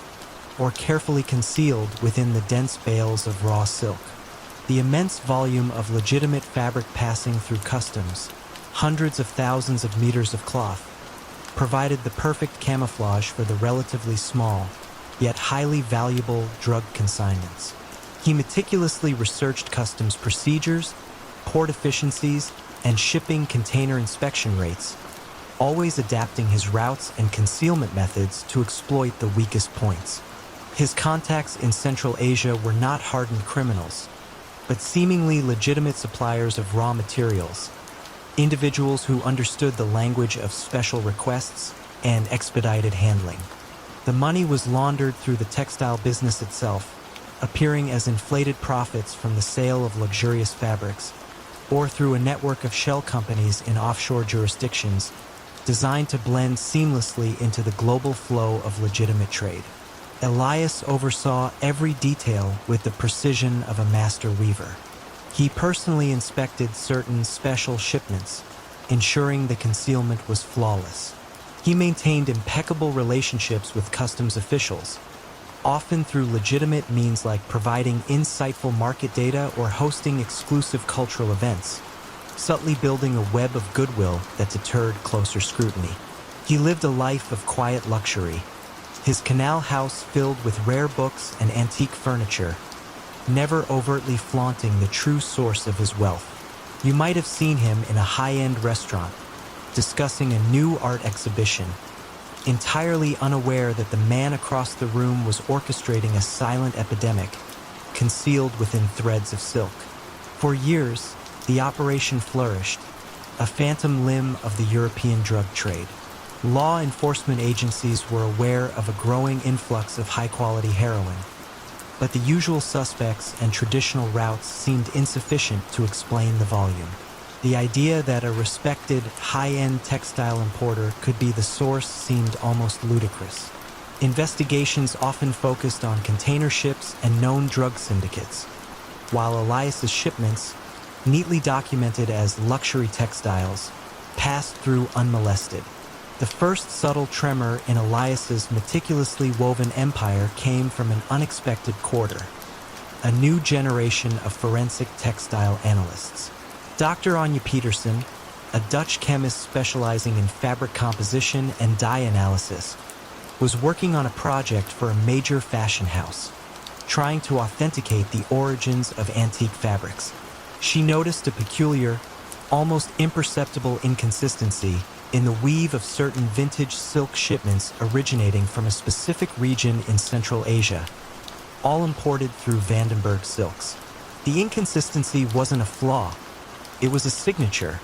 or carefully concealed within the dense bales of raw silk. The immense volume of legitimate fabric passing through customs, hundreds of thousands of meters of cloth, provided the perfect camouflage for the relatively small, yet highly valuable drug consignments. He meticulously researched customs procedures, port efficiencies, and shipping container inspection rates, always adapting his routes and concealment methods to exploit the weakest points. His contacts in Central Asia were not hardened criminals, but seemingly legitimate suppliers of raw materials, individuals who understood the language of special requests and expedited handling. The money was laundered through the textile business itself, appearing as inflated profits from the sale of luxurious fabrics, or through a network of shell companies in offshore jurisdictions designed to blend seamlessly into the global flow of legitimate trade. Elias oversaw every detail with the precision of a master weaver. He personally inspected certain special shipments, ensuring the concealment was flawless. He maintained impeccable relationships with customs officials, often through legitimate means like providing insightful market data or hosting exclusive cultural events, subtly building a web of goodwill that deterred closer scrutiny. He lived a life of quiet luxury, his canal house filled with rare books and antique furniture, never overtly flaunting the true source of his wealth. You might have seen him in a high-end restaurant, discussing a new art exhibition, entirely unaware that the man across the room was orchestrating a silent epidemic, concealed within threads of silk. For years, the operation flourished, a phantom limb of the European drug trade. Law enforcement agencies were aware of a growing influx of high-quality heroin, but the usual suspects and traditional routes seemed insufficient to explain the volume. The idea that a respected, high-end textile importer could be the source seemed almost ludicrous. Investigations often focused on container ships and known drug syndicates, while Elias's shipments, neatly documented as luxury textiles, passed through unmolested. The first subtle tremor in Elias's meticulously woven empire came from an unexpected quarter: a new generation of forensic textile analysts. Dr. Anja Peterson, a Dutch chemist specializing in fabric composition and dye analysis, was working on a project for a major fashion house, trying to authenticate the origins of antique fabrics. She noticed a peculiar, almost imperceptible inconsistency in the weave of certain vintage silk shipments originating from a specific region in Central Asia, all imported through Vandenberg silks. The inconsistency wasn't a flaw, it was a signature,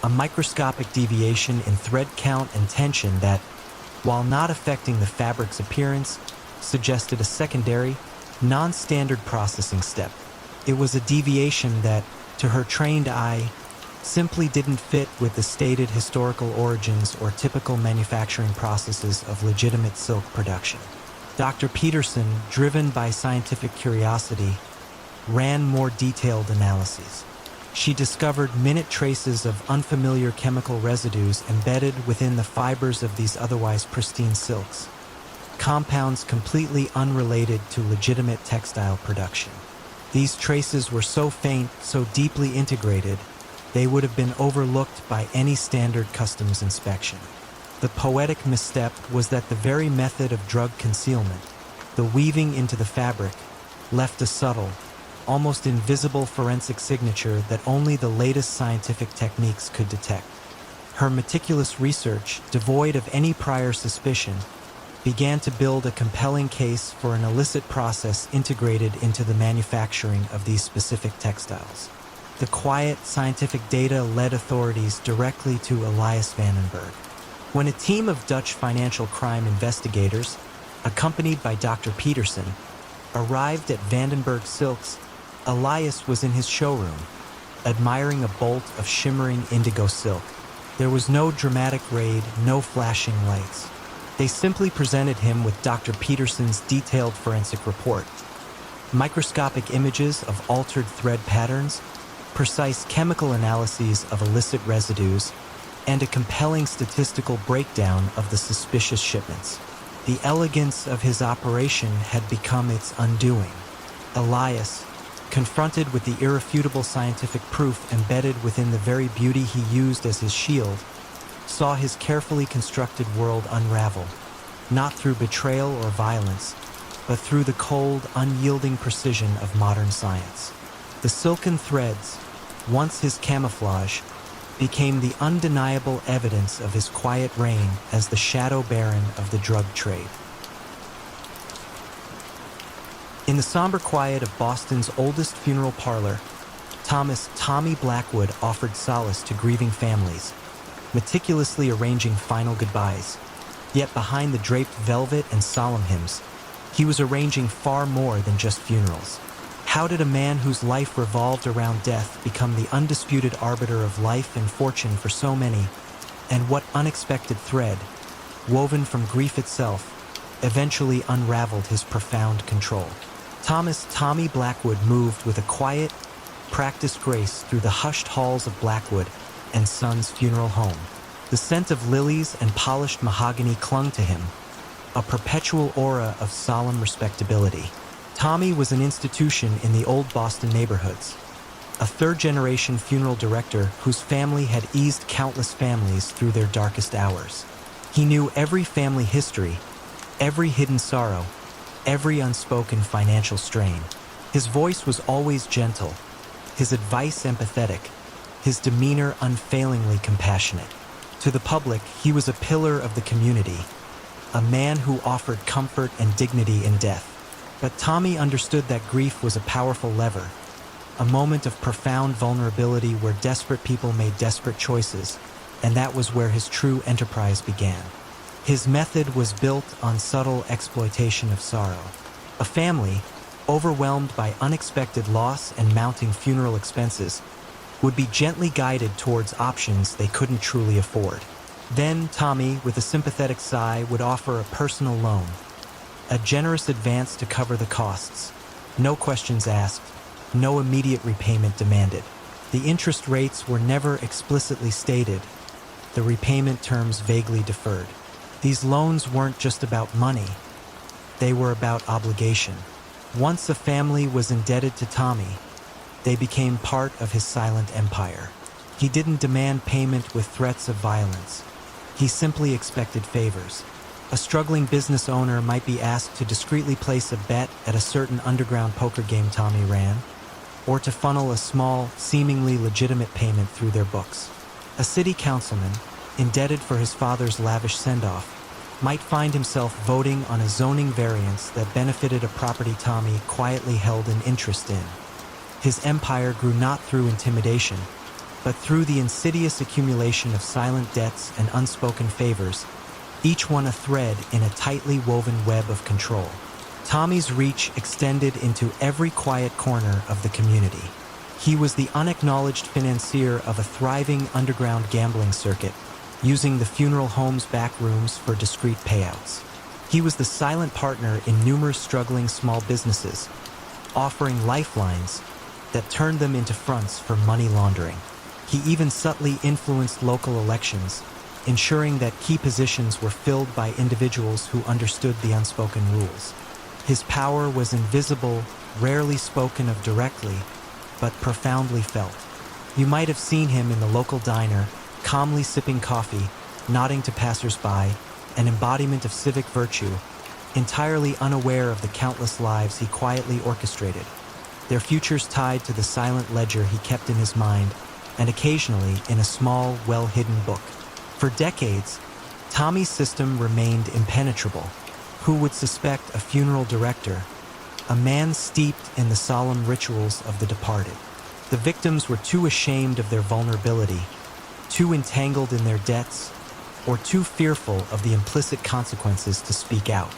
a microscopic deviation in thread count and tension that, while not affecting the fabric's appearance, suggested a secondary, non-standard processing step. It was a deviation that, to her trained eye, simply didn't fit with the stated historical origins or typical manufacturing processes of legitimate silk production. Dr. Peterson, driven by scientific curiosity, ran more detailed analyses. She discovered minute traces of unfamiliar chemical residues embedded within the fibers of these otherwise pristine silks, compounds completely unrelated to legitimate textile production. These traces were so faint, so deeply integrated, they would have been overlooked by any standard customs inspection. The poetic misstep was that the very method of drug concealment, the weaving into the fabric, left a subtle, almost invisible forensic signature that only the latest scientific techniques could detect. Her meticulous research, devoid of any prior suspicion, began to build a compelling case for an illicit process integrated into the manufacturing of these specific textiles. The quiet, scientific data led authorities directly to Elias Vandenberg. When a team of Dutch financial crime investigators, accompanied by Dr. Peterson, arrived at Vandenberg Silks, Elias was in his showroom, admiring a bolt of shimmering indigo silk. There was no dramatic raid, no flashing lights. They simply presented him with Dr. Peterson's detailed forensic report. Microscopic images of altered thread patterns, precise chemical analyses of illicit residues, and a compelling statistical breakdown of the suspicious shipments. The elegance of his operation had become its undoing. Elias, confronted with the irrefutable scientific proof embedded within the very beauty he used as his shield, saw his carefully constructed world unravel, not through betrayal or violence, but through the cold, unyielding precision of modern science. The silken threads, once his camouflage, became the undeniable evidence of his quiet reign as the shadow baron of the drug trade. In the somber quiet of Boston's oldest funeral parlor, Thomas "Tommy" Blackwood offered solace to grieving families, meticulously arranging final goodbyes. Yet behind the draped velvet and solemn hymns, he was arranging far more than just funerals. How did a man whose life revolved around death become the undisputed arbiter of life and fortune for so many? And what unexpected thread, woven from grief itself, eventually unraveled his profound control? Thomas "Tommy" Blackwood moved with a quiet, practiced grace through the hushed halls of Blackwood and Sons Funeral Home. The scent of lilies and polished mahogany clung to him, a perpetual aura of solemn respectability. Tommy was an institution in the old Boston neighborhoods, a third-generation funeral director whose family had eased countless families through their darkest hours. He knew every family history, every hidden sorrow, every unspoken financial strain. His voice was always gentle, his advice empathetic, his demeanor unfailingly compassionate. To the public, he was a pillar of the community, a man who offered comfort and dignity in death. But Tommy understood that grief was a powerful lever, a moment of profound vulnerability where desperate people made desperate choices, and that was where his true enterprise began. His method was built on subtle exploitation of sorrow. A family, overwhelmed by unexpected loss and mounting funeral expenses, would be gently guided towards options they couldn't truly afford. Then Tommy, with a sympathetic sigh, would offer a personal loan, a generous advance to cover the costs. No questions asked, no immediate repayment demanded. The interest rates were never explicitly stated, the repayment terms vaguely deferred. These loans weren't just about money, they were about obligation. Once a family was indebted to Tommy, they became part of his silent empire. He didn't demand payment with threats of violence. He simply expected favors. A struggling business owner might be asked to discreetly place a bet at a certain underground poker game Tommy ran, or to funnel a small, seemingly legitimate payment through their books. A city councilman, indebted for his father's lavish send-off, might find himself voting on a zoning variance that benefited a property Tommy quietly held an interest in. His empire grew not through intimidation, but through the insidious accumulation of silent debts and unspoken favors, each one a thread in a tightly woven web of control. Tommy's reach extended into every quiet corner of the community. He was the unacknowledged financier of a thriving underground gambling circuit, using the funeral home's back rooms for discreet payouts. He was the silent partner in numerous struggling small businesses, offering lifelines that turned them into fronts for money laundering. He even subtly influenced local elections, ensuring that key positions were filled by individuals who understood the unspoken rules. His power was invisible, rarely spoken of directly, but profoundly felt. You might have seen him in the local diner, calmly sipping coffee, nodding to passers-by, an embodiment of civic virtue, entirely unaware of the countless lives he quietly orchestrated, their futures tied to the silent ledger he kept in his mind, and occasionally in a small, well-hidden book. For decades, Tommy's system remained impenetrable. Who would suspect a funeral director, a man steeped in the solemn rituals of the departed? The victims were too ashamed of their vulnerability, too entangled in their debts, or too fearful of the implicit consequences to speak out.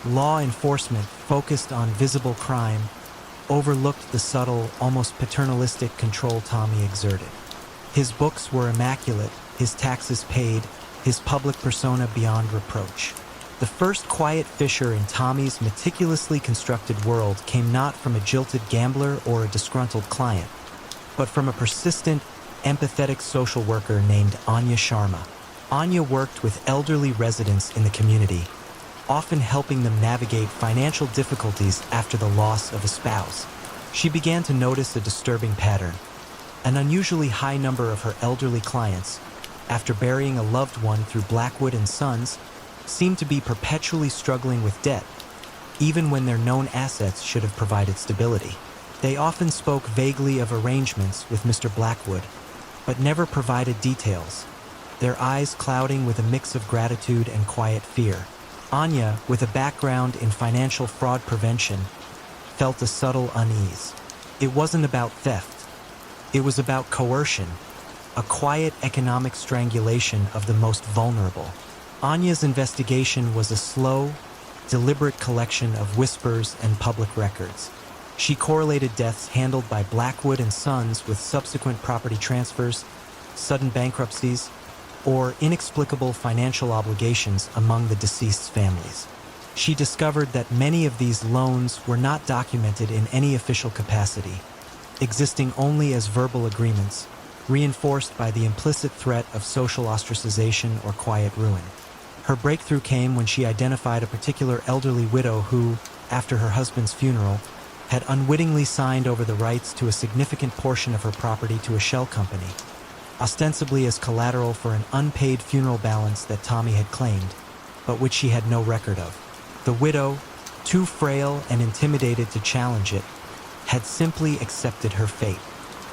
Law enforcement, focused on visible crime, overlooked the subtle, almost paternalistic control Tommy exerted. His books were immaculate, his taxes paid, his public persona beyond reproach. The first quiet fissure in Tommy's meticulously constructed world came not from a jilted gambler or a disgruntled client, but from a persistent, empathetic social worker named Anya Sharma. Anya worked with elderly residents in the community, often helping them navigate financial difficulties after the loss of a spouse. She began to notice a disturbing pattern. An unusually high number of her elderly clients, after burying a loved one through Blackwood and Sons, seemed to be perpetually struggling with debt, even when their known assets should have provided stability. They often spoke vaguely of arrangements with Mr. Blackwood, but never provided details, their eyes clouding with a mix of gratitude and quiet fear. Anya, with a background in financial fraud prevention, felt a subtle unease. It wasn't about theft. It was about coercion, a quiet economic strangulation of the most vulnerable. Anya's investigation was a slow, deliberate collection of whispers and public records. She correlated deaths handled by Blackwood and Sons with subsequent property transfers, sudden bankruptcies, or inexplicable financial obligations among the deceased's families. She discovered that many of these loans were not documented in any official capacity, existing only as verbal agreements, reinforced by the implicit threat of social ostracization or quiet ruin. Her breakthrough came when she identified a particular elderly widow who, after her husband's funeral, had unwittingly signed over the rights to a significant portion of her property to a shell company, ostensibly as collateral for an unpaid funeral balance that Tommy had claimed, but which she had no record of. The widow, too frail and intimidated to challenge it, had simply accepted her fate.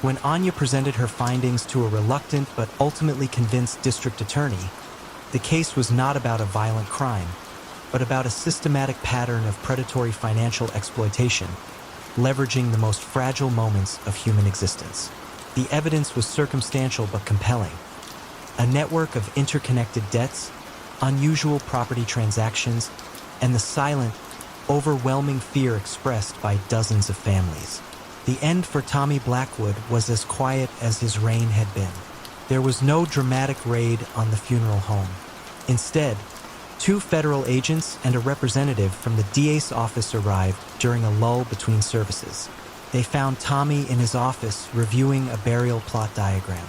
When Anya presented her findings to a reluctant but ultimately convinced district attorney, the case was not about a violent crime, but about a systematic pattern of predatory financial exploitation, leveraging the most fragile moments of human existence. The evidence was circumstantial but compelling. A network of interconnected debts, unusual property transactions, and the silent, overwhelming fear expressed by dozens of families. The end for Tommy Blackwood was as quiet as his reign had been. There was no dramatic raid on the funeral home. Instead, 2 federal agents and a representative from the DA's office arrived during a lull between services. They found Tommy in his office reviewing a burial plot diagram.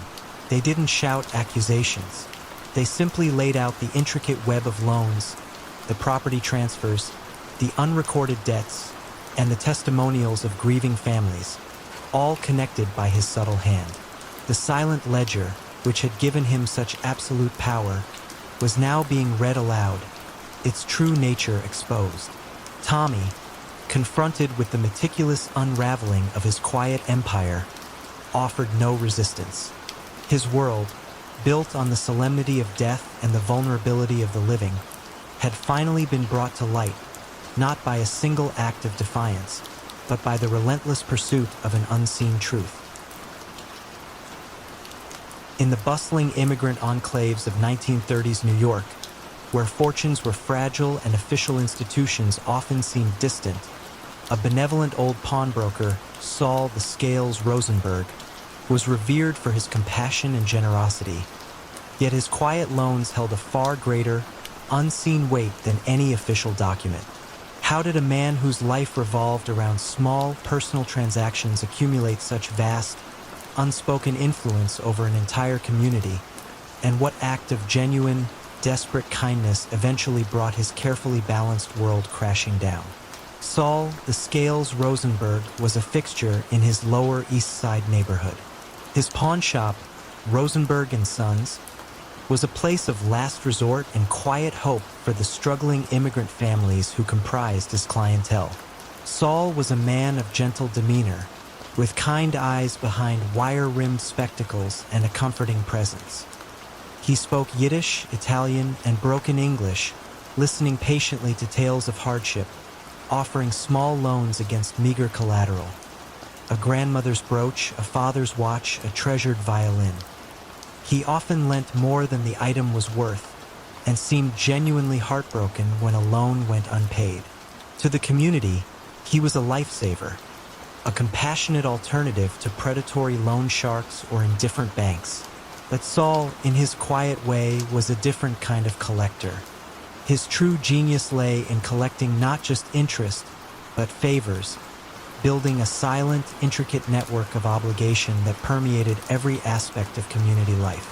They didn't shout accusations. They simply laid out the intricate web of loans, the property transfers, the unrecorded debts, and the testimonials of grieving families, all connected by his subtle hand. The silent ledger, which had given him such absolute power, was now being read aloud, its true nature exposed. Tommy, confronted with the meticulous unraveling of his quiet empire, offered no resistance. His world, built on the solemnity of death and the vulnerability of the living, had finally been brought to light, not by a single act of defiance, but by the relentless pursuit of an unseen truth. In the bustling immigrant enclaves of 1930s New York, where fortunes were fragile and official institutions often seemed distant, a benevolent old pawnbroker, Saul the Scales Rosenberg, was revered for his compassion and generosity. Yet his quiet loans held a far greater, unseen weight than any official document. How did a man whose life revolved around small, personal transactions accumulate such vast, unspoken influence over an entire community? And what act of genuine, desperate kindness eventually brought his carefully balanced world crashing down? Saul the Scales Rosenberg was a fixture in his Lower East Side neighborhood. His pawn shop, Rosenberg & Sons, was a place of last resort and quiet hope for the struggling immigrant families who comprised his clientele. Saul was a man of gentle demeanor, with kind eyes behind wire-rimmed spectacles and a comforting presence. He spoke Yiddish, Italian, and broken English, listening patiently to tales of hardship, offering small loans against meager collateral. A grandmother's brooch, a father's watch, a treasured violin. He often lent more than the item was worth, and seemed genuinely heartbroken when a loan went unpaid. To the community, he was a lifesaver, a compassionate alternative to predatory loan sharks or indifferent banks. But Saul, in his quiet way, was a different kind of collector. His true genius lay in collecting not just interest, but favors, building a silent, intricate network of obligation that permeated every aspect of community life.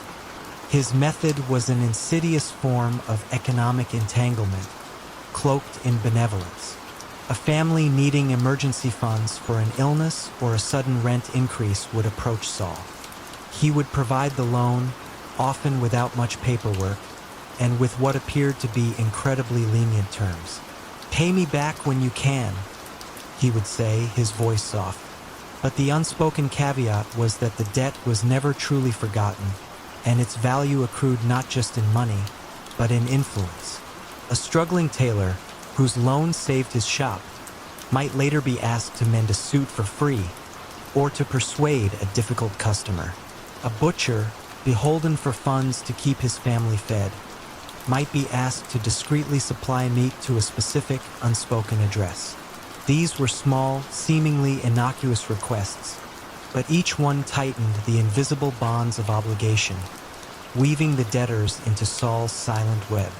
His method was an insidious form of economic entanglement, cloaked in benevolence. A family needing emergency funds for an illness or a sudden rent increase would approach Saul. He would provide the loan, often without much paperwork, and with what appeared to be incredibly lenient terms. "Pay me back when you can," he would say, his voice soft. But the unspoken caveat was that the debt was never truly forgotten, and its value accrued not just in money, but in influence. A struggling tailor, whose loan saved his shop, might later be asked to mend a suit for free, or to persuade a difficult customer. A butcher, beholden for funds to keep his family fed, might be asked to discreetly supply meat to a specific, unspoken address. These were small, seemingly innocuous requests, but each one tightened the invisible bonds of obligation, weaving the debtors into Saul's silent web.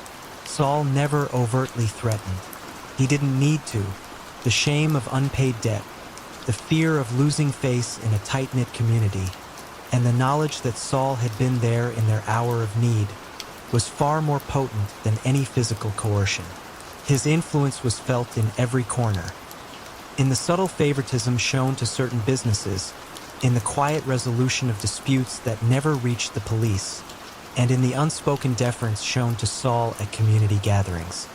Saul never overtly threatened. He didn't need to. The shame of unpaid debt, the fear of losing face in a tight-knit community, and the knowledge that Saul had been there in their hour of need was far more potent than any physical coercion. His influence was felt in every corner. In the subtle favoritism shown to certain businesses, in the quiet resolution of disputes that never reached the police, and in the unspoken deference shown to Saul at community gatherings.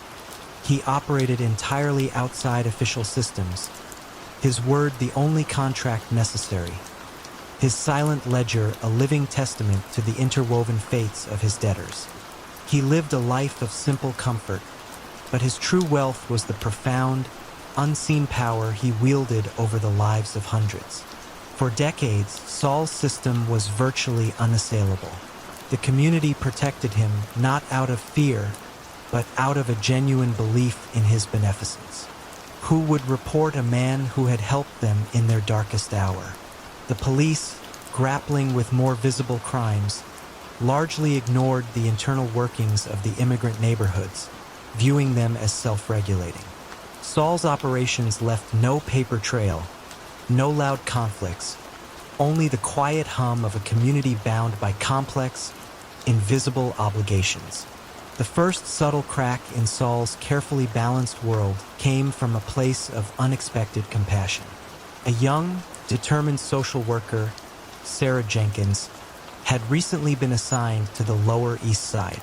He operated entirely outside official systems, his word the only contract necessary, his silent ledger a living testament to the interwoven fates of his debtors. He lived a life of simple comfort, but his true wealth was the profound, unseen power he wielded over the lives of hundreds. For decades, Saul's system was virtually unassailable. The community protected him not out of fear, but out of a genuine belief in his beneficence. Who would report a man who had helped them in their darkest hour? The police, grappling with more visible crimes, largely ignored the internal workings of the immigrant neighborhoods, viewing them as self-regulating. Saul's operations left no paper trail, no loud conflicts, only the quiet hum of a community bound by complex, invisible obligations. The first subtle crack in Saul's carefully balanced world came from a place of unexpected compassion. A young, determined social worker, Sarah Jenkins, had recently been assigned to the Lower East Side.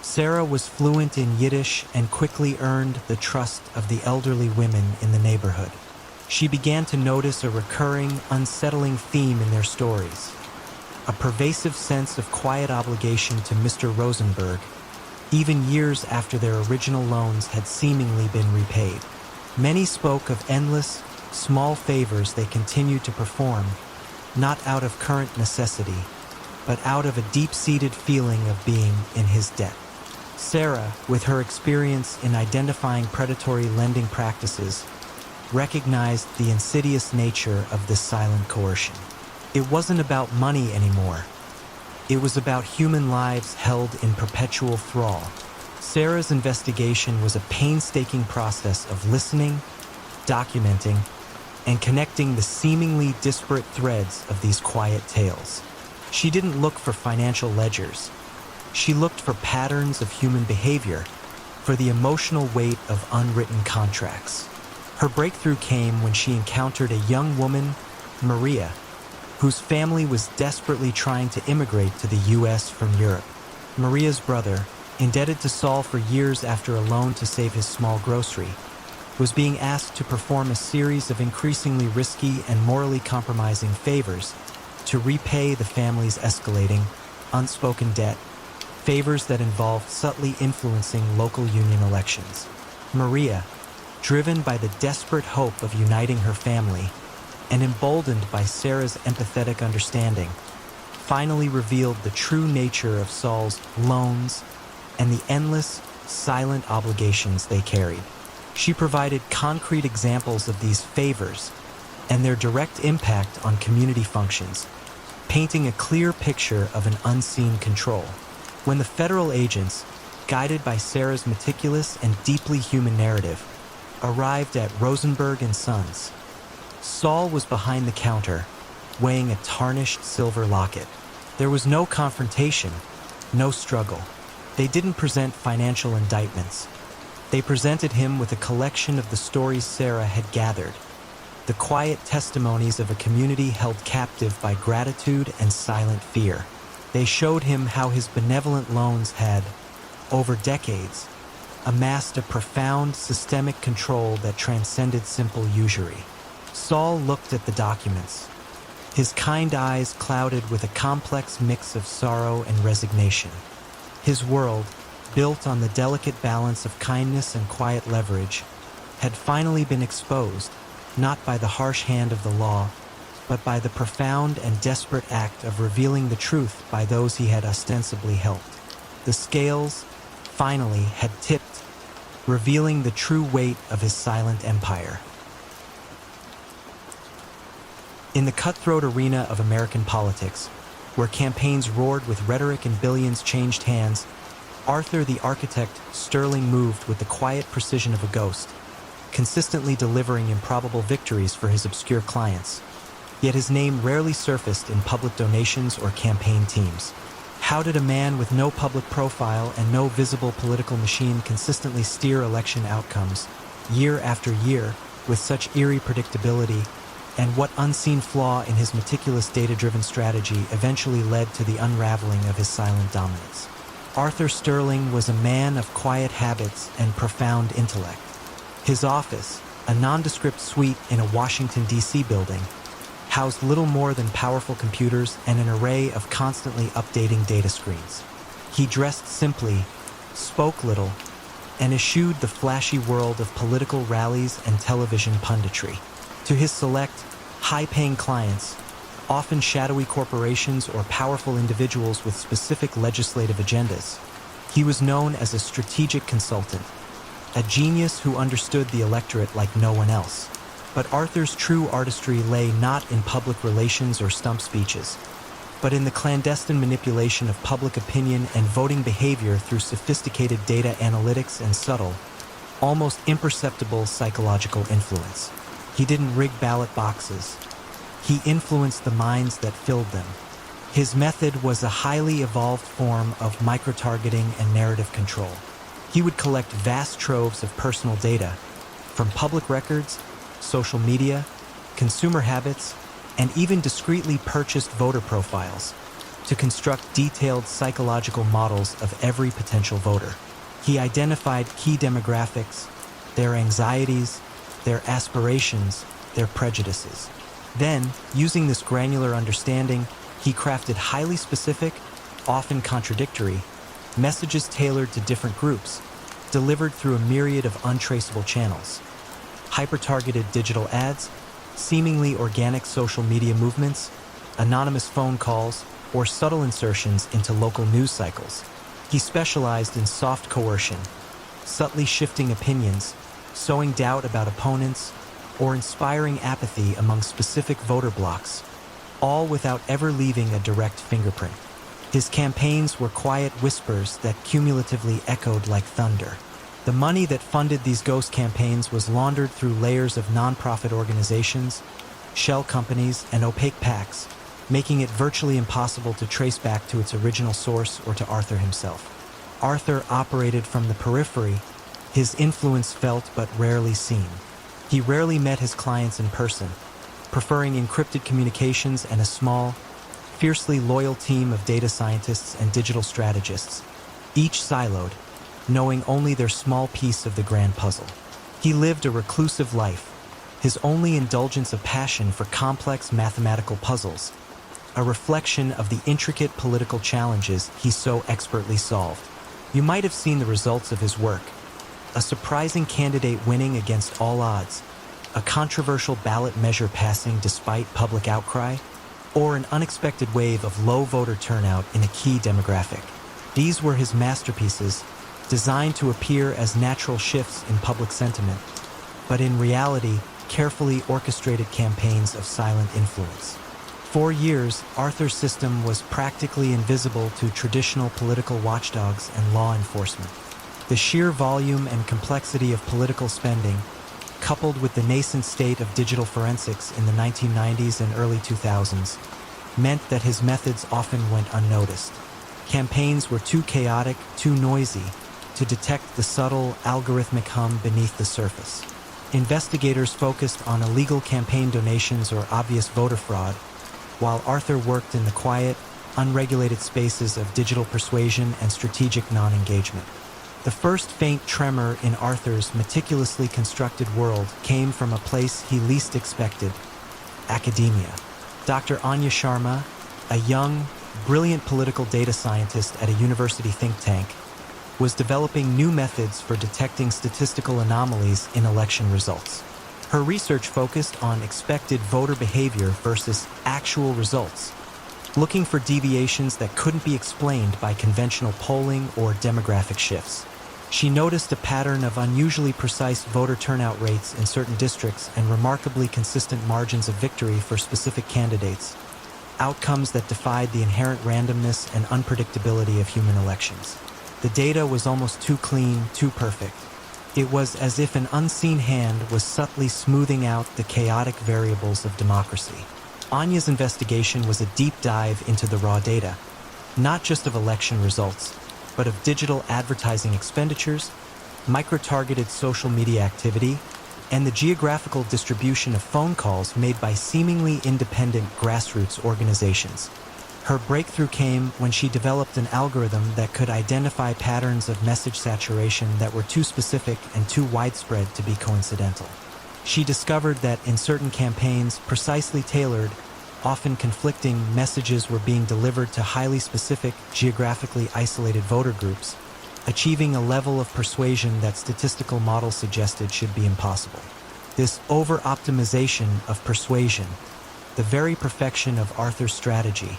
Sarah was fluent in Yiddish and quickly earned the trust of the elderly women in the neighborhood. She began to notice a recurring, unsettling theme in their stories, a pervasive sense of quiet obligation to Mr. Rosenberg, even years after their original loans had seemingly been repaid. Many spoke of endless, small favors they continued to perform, not out of current necessity, but out of a deep-seated feeling of being in his debt. Sarah, with her experience in identifying predatory lending practices, recognized the insidious nature of this silent coercion. It wasn't about money anymore. It was about human lives held in perpetual thrall. Sarah's investigation was a painstaking process of listening, documenting, and connecting the seemingly disparate threads of these quiet tales. She didn't look for financial ledgers. She looked for patterns of human behavior, for the emotional weight of unwritten contracts. Her breakthrough came when she encountered a young woman, Maria, whose family was desperately trying to immigrate to the U.S. from Europe. Maria's brother, indebted to Saul for years after a loan to save his small grocery, was being asked to perform a series of increasingly risky and morally compromising favors to repay the family's escalating, unspoken debt, favors that involved subtly influencing local union elections. Maria, driven by the desperate hope of uniting her family, and emboldened by Sarah's empathetic understanding, finally revealed the true nature of Saul's loans and the endless, silent obligations they carried. She provided concrete examples of these favors and their direct impact on community functions, painting a clear picture of an unseen control. When the federal agents, guided by Sarah's meticulous and deeply human narrative, arrived at Rosenberg & Sons, Saul was behind the counter, weighing a tarnished silver locket. There was no confrontation, no struggle. They didn't present financial indictments. They presented him with a collection of the stories Sarah had gathered, the quiet testimonies of a community held captive by gratitude and silent fear. They showed him how his benevolent loans had, over decades, amassed a profound systemic control that transcended simple usury. Saul looked at the documents, his kind eyes clouded with a complex mix of sorrow and resignation. His world, built on the delicate balance of kindness and quiet leverage, had finally been exposed, not by the harsh hand of the law, but by the profound and desperate act of revealing the truth by those he had ostensibly helped. The scales, finally, had tipped, revealing the true weight of his silent empire. In the cutthroat arena of American politics, where campaigns roared with rhetoric and billions changed hands, Arthur the architect Sterling moved with the quiet precision of a ghost, consistently delivering improbable victories for his obscure clients. Yet his name rarely surfaced in public donations or campaign teams. How did a man with no public profile and no visible political machine consistently steer election outcomes, year after year, with such eerie predictability, and what unseen flaw in his meticulous data-driven strategy eventually led to the unraveling of his silent dominance? Arthur Sterling was a man of quiet habits and profound intellect. His office, a nondescript suite in a Washington, D.C. building, housed little more than powerful computers and an array of constantly updating data screens. He dressed simply, spoke little, and eschewed the flashy world of political rallies and television punditry. To his select, high-paying clients, often shadowy corporations or powerful individuals with specific legislative agendas, he was known as a strategic consultant, a genius who understood the electorate like no one else. But Arthur's true artistry lay not in public relations or stump speeches, but in the clandestine manipulation of public opinion and voting behavior through sophisticated data analytics and subtle, almost imperceptible psychological influence. He didn't rig ballot boxes. He influenced the minds that filled them. His method was a highly evolved form of micro-targeting and narrative control. He would collect vast troves of personal data from public records, social media, consumer habits, and even discreetly purchased voter profiles to construct detailed psychological models of every potential voter. He identified key demographics, their anxieties, their aspirations, their prejudices. Then, using this granular understanding, he crafted highly specific, often contradictory, messages tailored to different groups, delivered through a myriad of untraceable channels. Hyper-targeted digital ads, seemingly organic social media movements, anonymous phone calls, or subtle insertions into local news cycles. He specialized in soft coercion, subtly shifting opinions, sowing doubt about opponents, or inspiring apathy among specific voter blocs, all without ever leaving a direct fingerprint. His campaigns were quiet whispers that cumulatively echoed like thunder. The money that funded these ghost campaigns was laundered through layers of nonprofit organizations, shell companies, and opaque PACs, making it virtually impossible to trace back to its original source or to Arthur himself. Arthur operated from the periphery, his influence felt but rarely seen. He rarely met his clients in person, preferring encrypted communications and a small, fiercely loyal team of data scientists and digital strategists, each siloed, knowing only their small piece of the grand puzzle. He lived a reclusive life, his only indulgence a passion for complex mathematical puzzles, a reflection of the intricate political challenges he so expertly solved. You might have seen the results of his work: a surprising candidate winning against all odds, a controversial ballot measure passing despite public outcry, or an unexpected wave of low voter turnout in a key demographic. These were his masterpieces, designed to appear as natural shifts in public sentiment, but in reality, carefully orchestrated campaigns of silent influence. For years, Arthur's system was practically invisible to traditional political watchdogs and law enforcement. The sheer volume and complexity of political spending, coupled with the nascent state of digital forensics in the 1990s and early 2000s, meant that his methods often went unnoticed. Campaigns were too chaotic, too noisy, to detect the subtle, algorithmic hum beneath the surface. Investigators focused on illegal campaign donations or obvious voter fraud, while Arthur worked in the quiet, unregulated spaces of digital persuasion and strategic non-engagement. The first faint tremor in Arthur's meticulously constructed world came from a place he least expected: academia. Dr. Anya Sharma, a young, brilliant political data scientist at a university think tank, was developing new methods for detecting statistical anomalies in election results. Her research focused on expected voter behavior versus actual results, looking for deviations that couldn't be explained by conventional polling or demographic shifts. She noticed a pattern of unusually precise voter turnout rates in certain districts and remarkably consistent margins of victory for specific candidates, outcomes that defied the inherent randomness and unpredictability of human elections. The data was almost too clean, too perfect. It was as if an unseen hand was subtly smoothing out the chaotic variables of democracy. Anya's investigation was a deep dive into the raw data, not just of election results, but of digital advertising expenditures, micro-targeted social media activity, and the geographical distribution of phone calls made by seemingly independent grassroots organizations. Her breakthrough came when she developed an algorithm that could identify patterns of message saturation that were too specific and too widespread to be coincidental. She discovered that in certain campaigns, precisely tailored, often conflicting messages were being delivered to highly specific, geographically isolated voter groups, achieving a level of persuasion that statistical models suggested should be impossible. This over-optimization of persuasion, the very perfection of Arthur's strategy,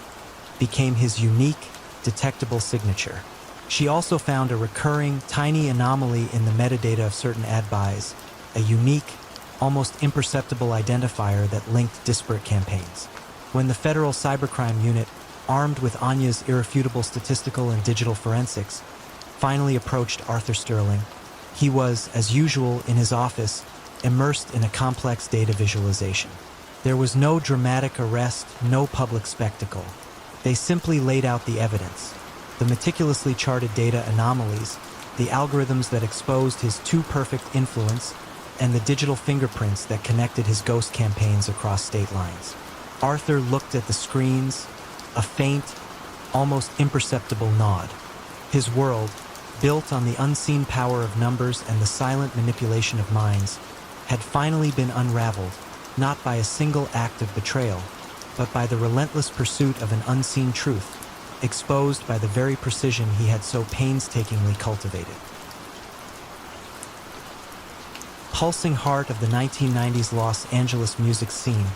became his unique, detectable signature. She also found a recurring, tiny anomaly in the metadata of certain ad buys, a unique, almost imperceptible identifier that linked disparate campaigns. When the Federal Cybercrime Unit, armed with Anya's irrefutable statistical and digital forensics, finally approached Arthur Sterling, he was, as usual in his office, immersed in a complex data visualization. There was no dramatic arrest, no public spectacle. They simply laid out the evidence, the meticulously charted data anomalies, the algorithms that exposed his too-perfect influence, and the digital fingerprints that connected his ghost campaigns across state lines. Arthur looked at the screens, a faint, almost imperceptible nod. His world, built on the unseen power of numbers and the silent manipulation of minds, had finally been unraveled, not by a single act of betrayal, but by the relentless pursuit of an unseen truth, exposed by the very precision he had so painstakingly cultivated. Pulsing heart of the 1990s Los Angeles music scene,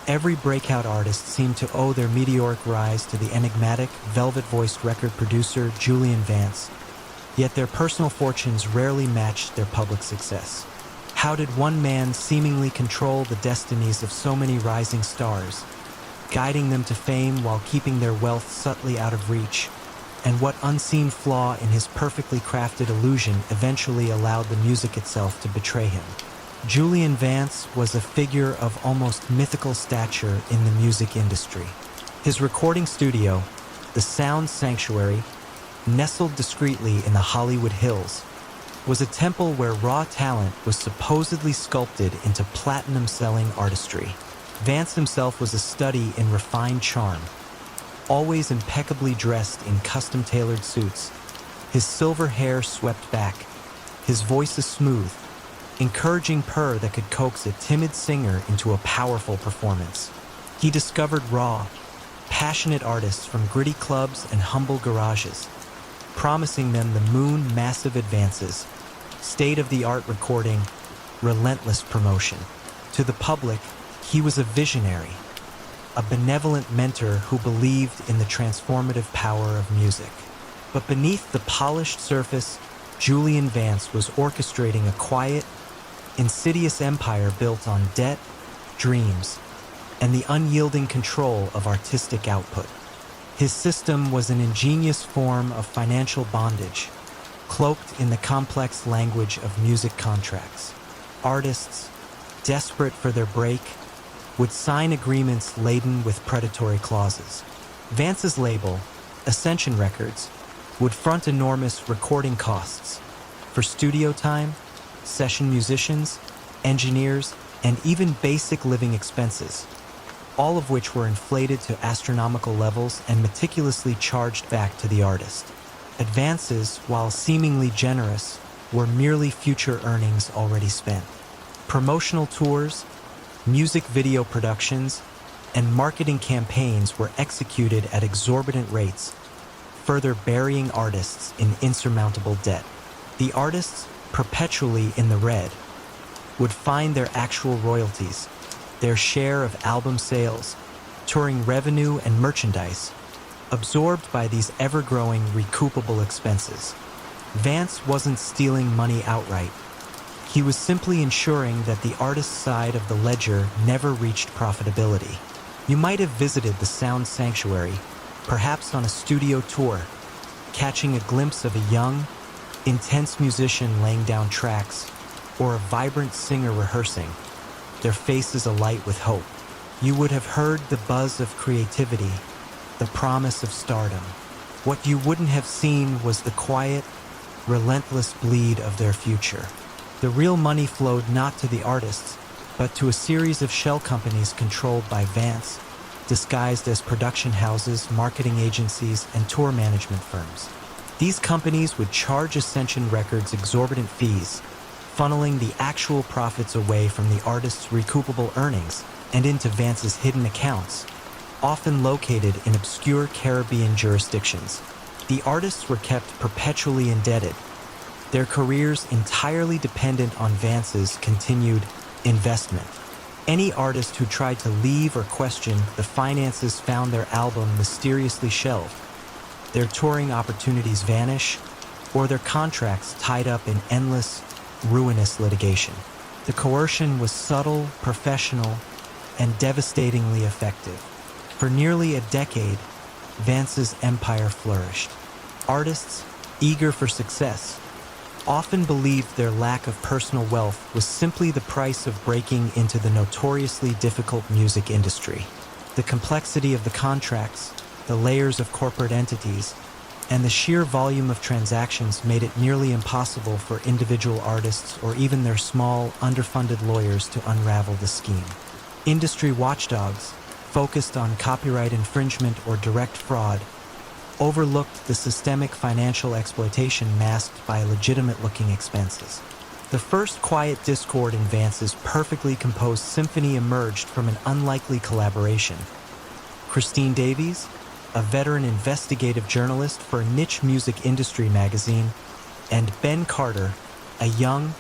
every breakout artist seemed to owe their meteoric rise to the enigmatic, velvet-voiced record producer Julian Vance, yet their personal fortunes rarely matched their public success. How did one man seemingly control the destinies of so many rising stars, guiding them to fame while keeping their wealth subtly out of reach? And what unseen flaw in his perfectly crafted illusion eventually allowed the music itself to betray him? Julian Vance was a figure of almost mythical stature in the music industry. His recording studio, the Sound Sanctuary, nestled discreetly in the Hollywood Hills, was a temple where raw talent was supposedly sculpted into platinum-selling artistry. Vance himself was a study in refined charm, always impeccably dressed in custom-tailored suits, his silver hair swept back, his voice is smooth, encouraging purr that could coax a timid singer into a powerful performance. He discovered raw, passionate artists from gritty clubs and humble garages, promising them the moon massive advances, state-of-the-art recording, relentless promotion. To the public, he was a visionary, a benevolent mentor who believed in the transformative power of music. But beneath the polished surface, Julian Vance was orchestrating a quiet, insidious empire built on debt, dreams, and the unyielding control of artistic output. His system was an ingenious form of financial bondage, cloaked in the complex language of music contracts. Artists, desperate for their break, would sign agreements laden with predatory clauses. Vance's label, Ascension Records, would front enormous recording costs for studio time, session musicians, engineers, and even basic living expenses, all of which were inflated to astronomical levels and meticulously charged back to the artist. Advances, while seemingly generous, were merely future earnings already spent. Promotional tours, music video productions, and marketing campaigns were executed at exorbitant rates, further burying artists in insurmountable debt. The artists, perpetually in the red, would find their actual royalties, their share of album sales, touring revenue, and merchandise, absorbed by these ever-growing recoupable expenses. Vance wasn't stealing money outright. He was simply ensuring that the artist's side of the ledger never reached profitability. You might have visited the Sound Sanctuary, perhaps on a studio tour, catching a glimpse of a young, intense musician laying down tracks, or a vibrant singer rehearsing, their faces alight with hope. You would have heard the buzz of creativity, the promise of stardom. What you wouldn't have seen was the quiet, relentless bleed of their future. The real money flowed not to the artists, but to a series of shell companies controlled by Vance, disguised as production houses, marketing agencies, and tour management firms. These companies would charge Ascension Records exorbitant fees, funneling the actual profits away from the artist's recoupable earnings and into Vance's hidden accounts, often located in obscure Caribbean jurisdictions. The artists were kept perpetually indebted, their careers entirely dependent on Vance's continued investment. Any artist who tried to leave or question the finances found their album mysteriously shelved, their touring opportunities vanish, or their contracts tied up in endless, ruinous litigation. The coercion was subtle, professional, and devastatingly effective. For nearly a decade, Vance's empire flourished. Artists, eager for success, often believed their lack of personal wealth was simply the price of breaking into the notoriously difficult music industry. The complexity of the contracts, the layers of corporate entities, and the sheer volume of transactions made it nearly impossible for individual artists or even their small, underfunded lawyers to unravel the scheme. Industry watchdogs, focused on copyright infringement or direct fraud, overlooked the systemic financial exploitation masked by legitimate-looking expenses. The first quiet discord in Vance's perfectly composed symphony emerged from an unlikely collaboration. Christine Davies, a veteran investigative journalist for a niche music industry magazine, and Ben Carter, a young,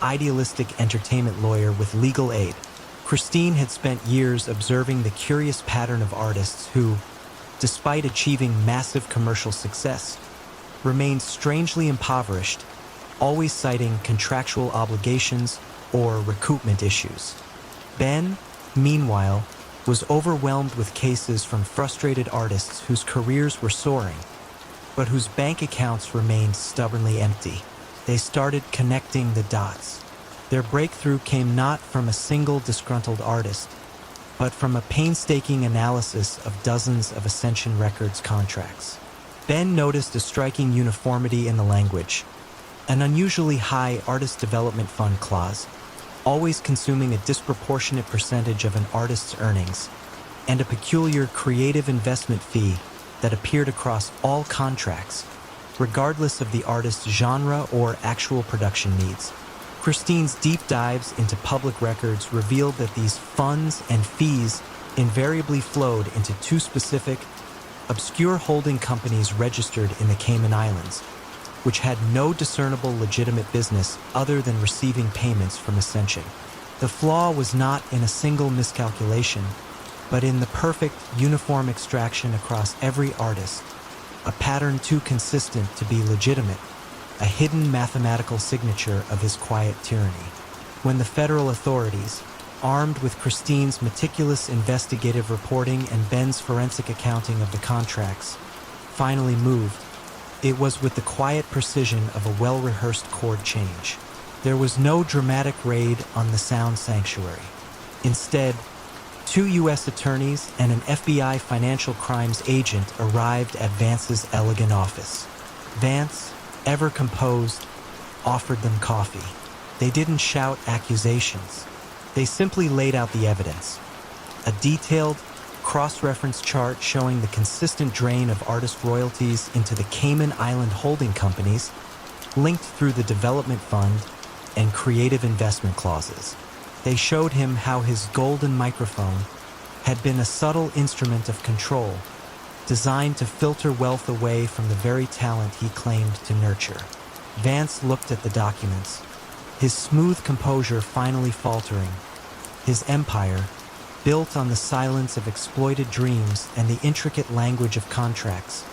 idealistic entertainment lawyer with legal aid. Christine had spent years observing the curious pattern of artists who, despite achieving massive commercial success, remained strangely impoverished, always citing contractual obligations or recoupment issues. Ben, meanwhile, was overwhelmed with cases from frustrated artists whose careers were soaring, but whose bank accounts remained stubbornly empty. They started connecting the dots. Their breakthrough came not from a single disgruntled artist, but from a painstaking analysis of dozens of Ascension Records contracts. Ben noticed a striking uniformity in the language, an unusually high artist development fund clause, always consuming a disproportionate percentage of an artist's earnings, and a peculiar creative investment fee that appeared across all contracts, regardless of the artist's genre or actual production needs. Christine's deep dives into public records revealed that these funds and fees invariably flowed into two specific, obscure holding companies registered in the Cayman Islands, which had no discernible legitimate business other than receiving payments from Ascension. The flaw was not in a single miscalculation, but in the perfect, uniform extraction across every artist, a pattern too consistent to be legitimate, a hidden mathematical signature of his quiet tyranny. When the federal authorities, armed with Christine's meticulous investigative reporting and Ben's forensic accounting of the contracts, finally moved, it was with the quiet precision of a well-rehearsed chord change. There was no dramatic raid on the sound sanctuary. Instead, 2 U.S. attorneys and an FBI financial crimes agent arrived at Vance's elegant office. Vance, ever composed, offered them coffee. They didn't shout accusations. They simply laid out the evidence. A detailed, cross-reference chart showing the consistent drain of artist royalties into the Cayman Island holding companies, linked through the development fund and creative investment clauses. They showed him how his golden microphone had been a subtle instrument of control, designed to filter wealth away from the very talent he claimed to nurture. Vance looked at the documents, his smooth composure finally faltering. His empire, built on the silence of exploited dreams and the intricate language of contracts,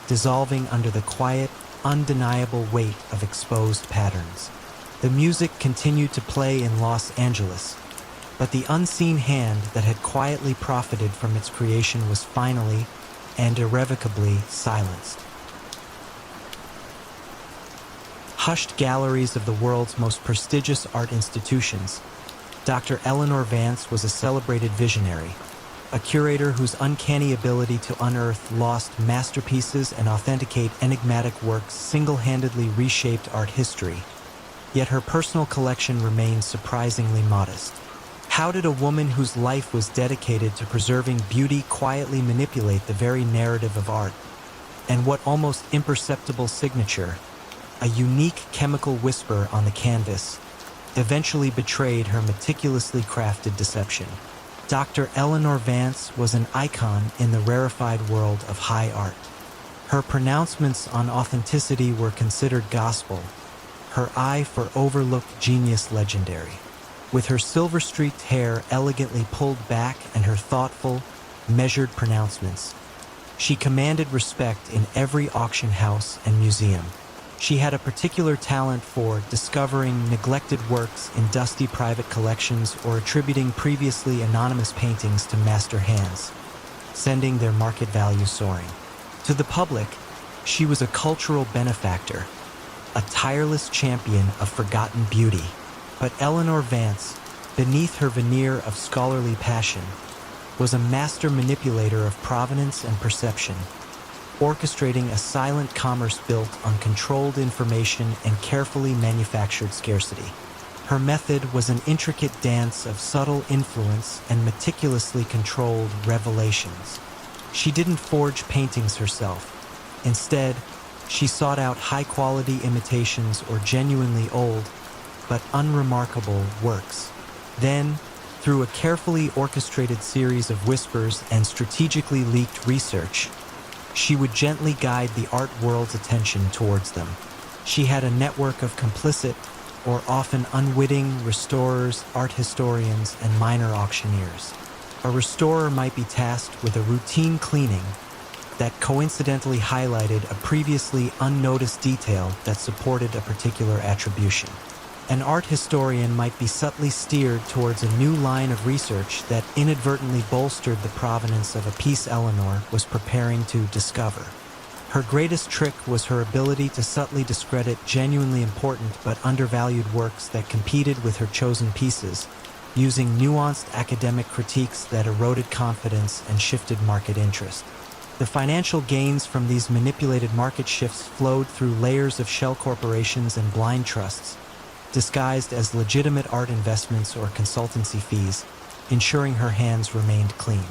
dissolving under the quiet, undeniable weight of exposed patterns. The music continued to play in Los Angeles, but the unseen hand that had quietly profited from its creation was finally and irrevocably silenced. Hushed galleries of the world's most prestigious art institutions, Dr. Eleanor Vance was a celebrated visionary, a curator whose uncanny ability to unearth lost masterpieces and authenticate enigmatic works single-handedly reshaped art history. Yet her personal collection remained surprisingly modest. How did a woman whose life was dedicated to preserving beauty quietly manipulate the very narrative of art? And what almost imperceptible signature, a unique chemical whisper on the canvas, eventually betrayed her meticulously crafted deception? Dr. Eleanor Vance was an icon in the rarefied world of high art. Her pronouncements on authenticity were considered gospel, her eye for overlooked genius legendary. With her silver-streaked hair elegantly pulled back and her thoughtful, measured pronouncements, she commanded respect in every auction house and museum. She had a particular talent for discovering neglected works in dusty private collections or attributing previously anonymous paintings to master hands, sending their market value soaring. To the public, she was a cultural benefactor, a tireless champion of forgotten beauty. But Eleanor Vance, beneath her veneer of scholarly passion, was a master manipulator of provenance and perception, orchestrating a silent commerce built on controlled information and carefully manufactured scarcity. Her method was an intricate dance of subtle influence and meticulously controlled revelations. She didn't forge paintings herself. Instead, she sought out high-quality imitations or genuinely old, but unremarkable works. Then, through a carefully orchestrated series of whispers and strategically leaked research, she would gently guide the art world's attention towards them. She had a network of complicit, or often unwitting, restorers, art historians, and minor auctioneers. A restorer might be tasked with a routine cleaning that coincidentally highlighted a previously unnoticed detail that supported a particular attribution. An art historian might be subtly steered towards a new line of research that inadvertently bolstered the provenance of a piece Eleanor was preparing to discover. Her greatest trick was her ability to subtly discredit genuinely important but undervalued works that competed with her chosen pieces, using nuanced academic critiques that eroded confidence and shifted market interest. The financial gains from these manipulated market shifts flowed through layers of shell corporations and blind trusts, disguised as legitimate art investments or consultancy fees, ensuring her hands remained clean.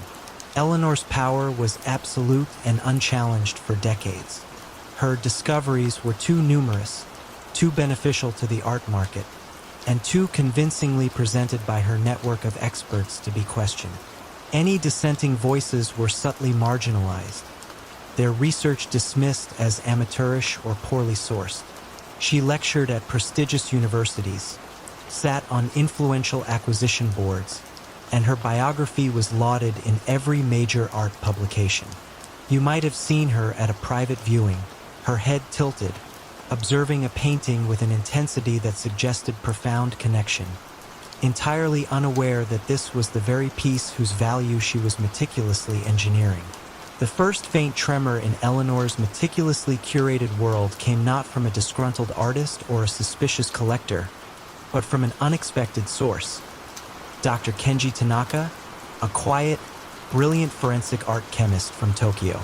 Eleanor's power was absolute and unchallenged for decades. Her discoveries were too numerous, too beneficial to the art market, and too convincingly presented by her network of experts to be questioned. Any dissenting voices were subtly marginalized, their research dismissed as amateurish or poorly sourced. She lectured at prestigious universities, sat on influential acquisition boards, and her biography was lauded in every major art publication. You might have seen her at a private viewing, her head tilted, observing a painting with an intensity that suggested profound connection, entirely unaware that this was the very piece whose value she was meticulously engineering. The first faint tremor in Eleanor's meticulously curated world came not from a disgruntled artist or a suspicious collector, but from an unexpected source. Dr. Kenji Tanaka, a quiet, brilliant forensic art chemist from Tokyo.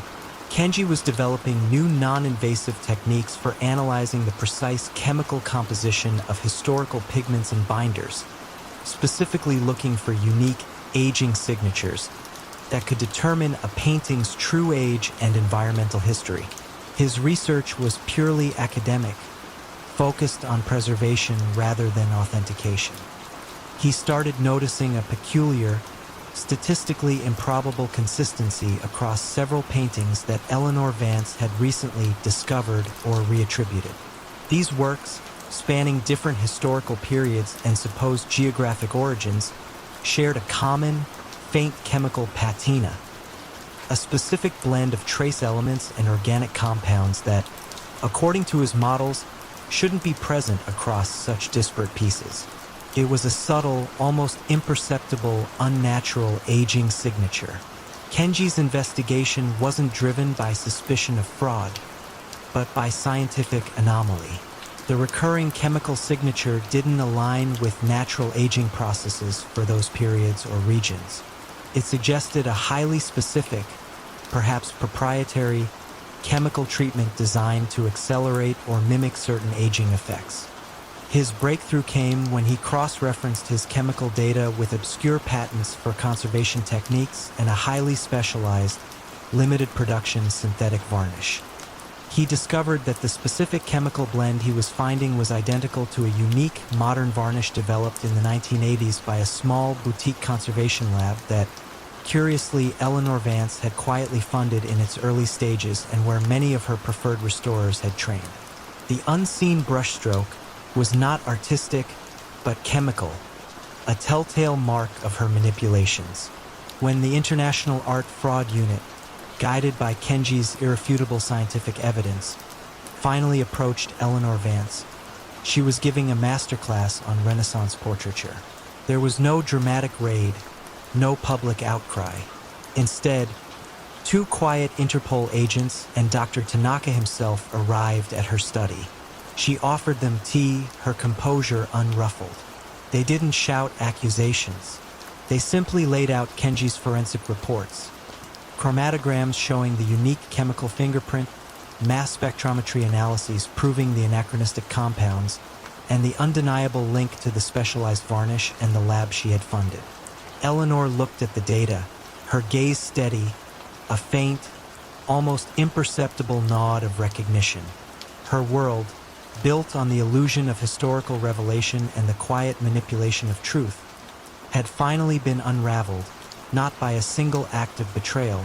Kenji was developing new non-invasive techniques for analyzing the precise chemical composition of historical pigments and binders, specifically looking for unique aging signatures that could determine a painting's true age and environmental history. His research was purely academic, focused on preservation rather than authentication. He started noticing a peculiar, statistically improbable consistency across several paintings that Eleanor Vance had recently discovered or reattributed. These works, spanning different historical periods and supposed geographic origins, shared a common, faint chemical patina, a specific blend of trace elements and organic compounds that, according to his models, shouldn't be present across such disparate pieces. It was a subtle, almost imperceptible, unnatural aging signature. Kenji's investigation wasn't driven by suspicion of fraud, but by scientific anomaly. The recurring chemical signature didn't align with natural aging processes for those periods or regions. It suggested a highly specific, perhaps proprietary, chemical treatment designed to accelerate or mimic certain aging effects. His breakthrough came when he cross-referenced his chemical data with obscure patents for conservation techniques and a highly specialized, limited production synthetic varnish. He discovered that the specific chemical blend he was finding was identical to a unique modern varnish developed in the 1980s by a small boutique conservation lab that Curiously, Eleanor Vance had quietly funded in its early stages and where many of her preferred restorers had trained. The unseen brushstroke was not artistic, but chemical, a telltale mark of her manipulations. When the International Art Fraud Unit, guided by Kenji's irrefutable scientific evidence, finally approached Eleanor Vance, she was giving a masterclass on Renaissance portraiture. There was no dramatic raid, no public outcry. Instead, two quiet Interpol agents and Dr. Tanaka himself arrived at her study. She offered them tea, her composure unruffled. They didn't shout accusations. They simply laid out Kenji's forensic reports. Chromatograms showing the unique chemical fingerprint, mass spectrometry analyses proving the anachronistic compounds, and the undeniable link to the specialized varnish and the lab she had funded. Eleanor looked at the data, her gaze steady, a faint, almost imperceptible nod of recognition. Her world, built on the illusion of historical revelation and the quiet manipulation of truth, had finally been unraveled, not by a single act of betrayal,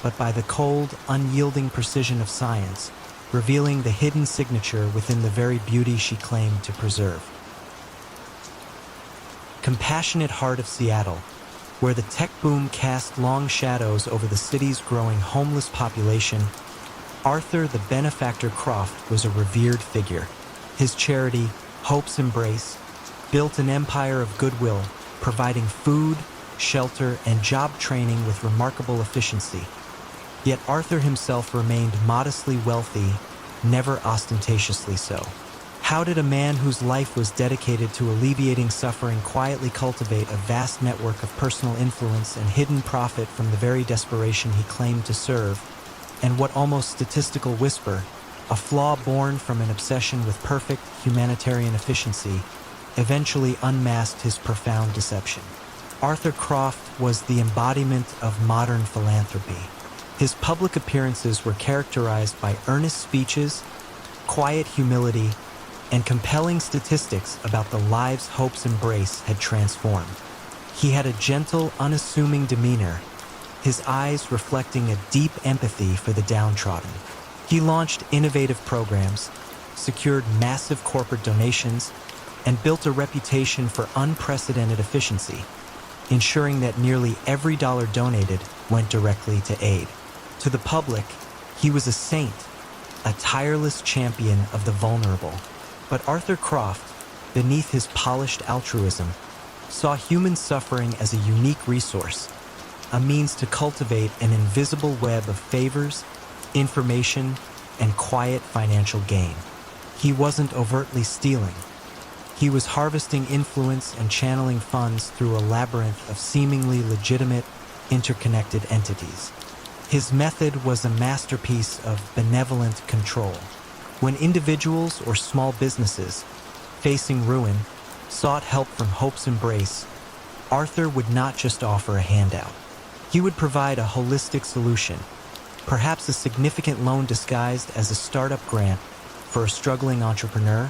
but by the cold, unyielding precision of science, revealing the hidden signature within the very beauty she claimed to preserve. Compassionate heart of Seattle, where the tech boom cast long shadows over the city's growing homeless population, Arthur the benefactor Croft was a revered figure. His charity, Hope's Embrace, built an empire of goodwill, providing food, shelter, and job training with remarkable efficiency. Yet Arthur himself remained modestly wealthy, never ostentatiously so. How did a man whose life was dedicated to alleviating suffering quietly cultivate a vast network of personal influence and hidden profit from the very desperation he claimed to serve? And what almost statistical whisper, a flaw born from an obsession with perfect humanitarian efficiency, eventually unmasked his profound deception. Arthur Croft was the embodiment of modern philanthropy. His public appearances were characterized by earnest speeches, quiet humility, and compelling statistics about the lives Hope's Embrace had transformed. He had a gentle, unassuming demeanor, his eyes reflecting a deep empathy for the downtrodden. He launched innovative programs, secured massive corporate donations, and built a reputation for unprecedented efficiency, ensuring that nearly every dollar donated went directly to aid. To the public, he was a saint, a tireless champion of the vulnerable. But Arthur Croft, beneath his polished altruism, saw human suffering as a unique resource, a means to cultivate an invisible web of favors, information, and quiet financial gain. He wasn't overtly stealing. He was harvesting influence and channeling funds through a labyrinth of seemingly legitimate, interconnected entities. His method was a masterpiece of benevolent control. When individuals or small businesses, facing ruin, sought help from Hope's Embrace, Arthur would not just offer a handout. He would provide a holistic solution, perhaps a significant loan disguised as a startup grant for a struggling entrepreneur,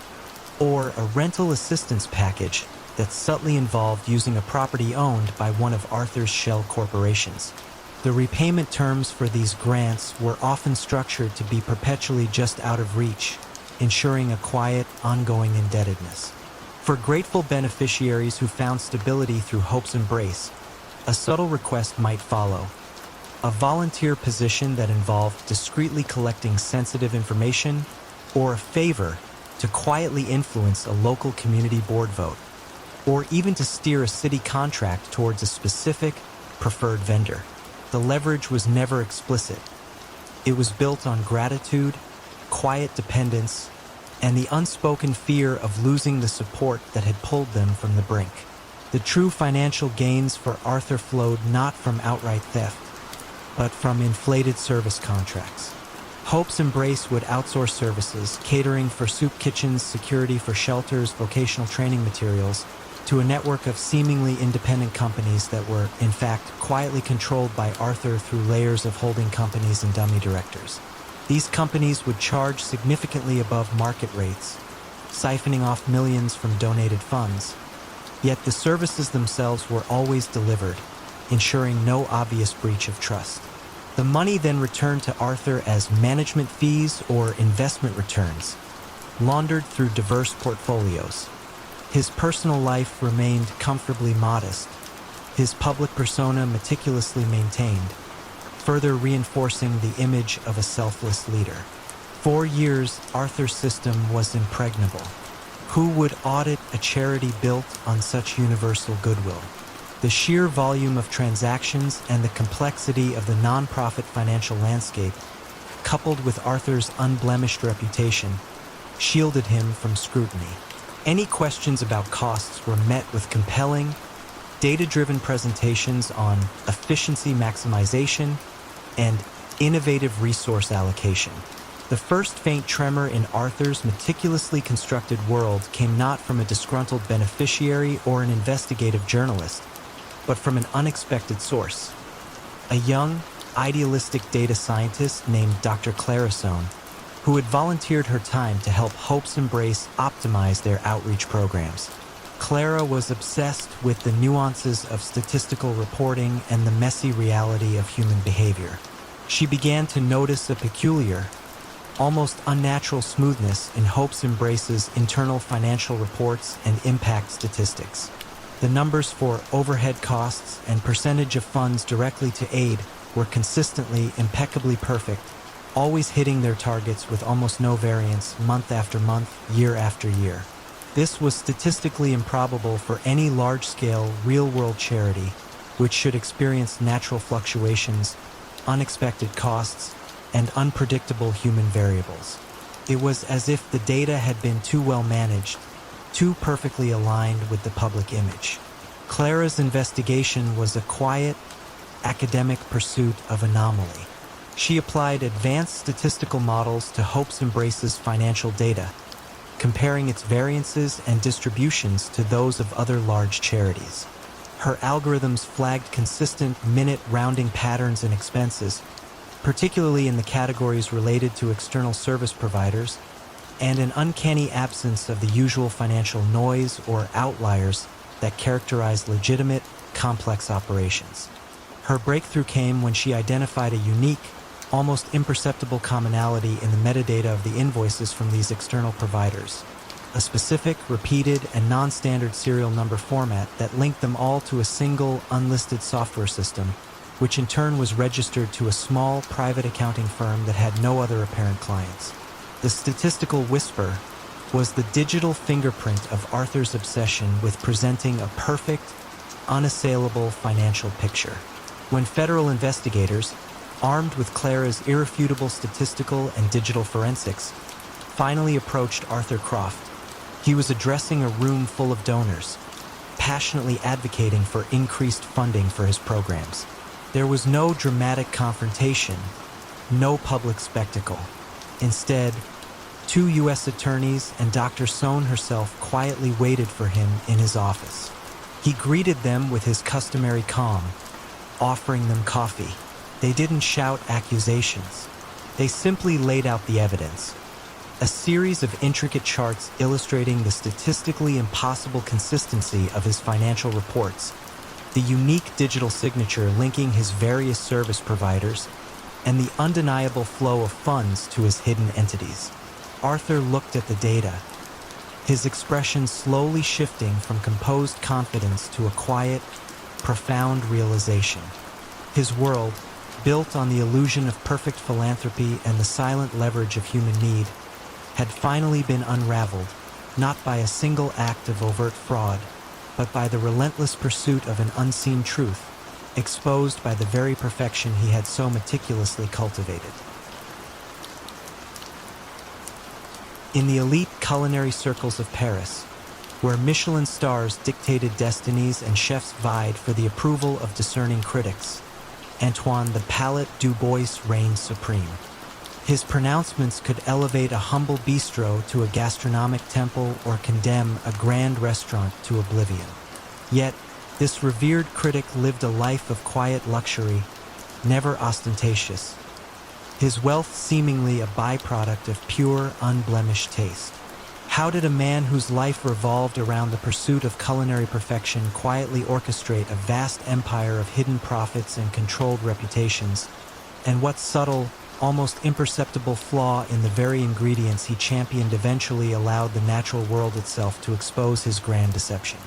or a rental assistance package that subtly involved using a property owned by one of Arthur's shell corporations. The repayment terms for these grants were often structured to be perpetually just out of reach, ensuring a quiet, ongoing indebtedness. For grateful beneficiaries who found stability through Hope's Embrace, a subtle request might follow. A volunteer position that involved discreetly collecting sensitive information, or a favor to quietly influence a local community board vote, or even to steer a city contract towards a specific, preferred vendor. The leverage was never explicit. It was built on gratitude, quiet dependence, and the unspoken fear of losing the support that had pulled them from the brink. The true financial gains for Arthur flowed not from outright theft, but from inflated service contracts. Hope's Embrace would outsource services, catering for soup kitchens, security for shelters, vocational training materials, to a network of seemingly independent companies that were, in fact, quietly controlled by Arthur through layers of holding companies and dummy directors. These companies would charge significantly above market rates, siphoning off millions from donated funds. Yet the services themselves were always delivered, ensuring no obvious breach of trust. The money then returned to Arthur as management fees or investment returns, laundered through diverse portfolios. His personal life remained comfortably modest, his public persona meticulously maintained, further reinforcing the image of a selfless leader. For years, Arthur's system was impregnable. Who would audit a charity built on such universal goodwill? The sheer volume of transactions and the complexity of the nonprofit financial landscape, coupled with Arthur's unblemished reputation, shielded him from scrutiny. Any questions about costs were met with compelling, data-driven presentations on efficiency maximization and innovative resource allocation. The first faint tremor in Arthur's meticulously constructed world came not from a disgruntled beneficiary or an investigative journalist, but from an unexpected source. A young, idealistic data scientist named Dr. Clarasone, who had volunteered her time to help Hope's Embrace optimize their outreach programs. Clara was obsessed with the nuances of statistical reporting and the messy reality of human behavior. She began to notice a peculiar, almost unnatural smoothness in Hope's Embrace's internal financial reports and impact statistics. The numbers for overhead costs and percentage of funds directly to aid were consistently impeccably perfect, always hitting their targets with almost no variance month after month, year after year. This was statistically improbable for any large-scale, real-world charity, which should experience natural fluctuations, unexpected costs, and unpredictable human variables. It was as if the data had been too well managed, too perfectly aligned with the public image. Clara's investigation was a quiet, academic pursuit of anomaly. She applied advanced statistical models to Hope's Embrace's financial data, comparing its variances and distributions to those of other large charities. Her algorithms flagged consistent minute rounding patterns in expenses, particularly in the categories related to external service providers, and an uncanny absence of the usual financial noise or outliers that characterize legitimate, complex operations. Her breakthrough came when she identified a unique, almost imperceptible commonality in the metadata of the invoices from these external providers, a specific, repeated, and non-standard serial number format that linked them all to a single, unlisted software system, which in turn was registered to a small, private accounting firm that had no other apparent clients. The statistical whisper was the digital fingerprint of Arthur's obsession with presenting a perfect, unassailable financial picture. When federal investigators, armed with Clara's irrefutable statistical and digital forensics, finally approached Arthur Croft, he was addressing a room full of donors, passionately advocating for increased funding for his programs. There was no dramatic confrontation, no public spectacle. Instead, 2 U.S. attorneys and Dr. Sohn herself quietly waited for him in his office. He greeted them with his customary calm, offering them coffee. They didn't shout accusations. They simply laid out the evidence. A series of intricate charts illustrating the statistically impossible consistency of his financial reports, the unique digital signature linking his various service providers, and the undeniable flow of funds to his hidden entities. Arthur looked at the data, his expression slowly shifting from composed confidence to a quiet, profound realization. His world, built on the illusion of perfect philanthropy and the silent leverage of human need, had finally been unraveled, not by a single act of overt fraud, but by the relentless pursuit of an unseen truth, exposed by the very perfection he had so meticulously cultivated. In the elite culinary circles of Paris, where Michelin stars dictated destinies and chefs vied for the approval of discerning critics, Antoine the Palate Du Bois reigned supreme. His pronouncements could elevate a humble bistro to a gastronomic temple or condemn a grand restaurant to oblivion. Yet, this revered critic lived a life of quiet luxury, never ostentatious, his wealth seemingly a byproduct of pure, unblemished taste. How did a man whose life revolved around the pursuit of culinary perfection quietly orchestrate a vast empire of hidden profits and controlled reputations? And what subtle, almost imperceptible flaw in the very ingredients he championed eventually allowed the natural world itself to expose his grand deception?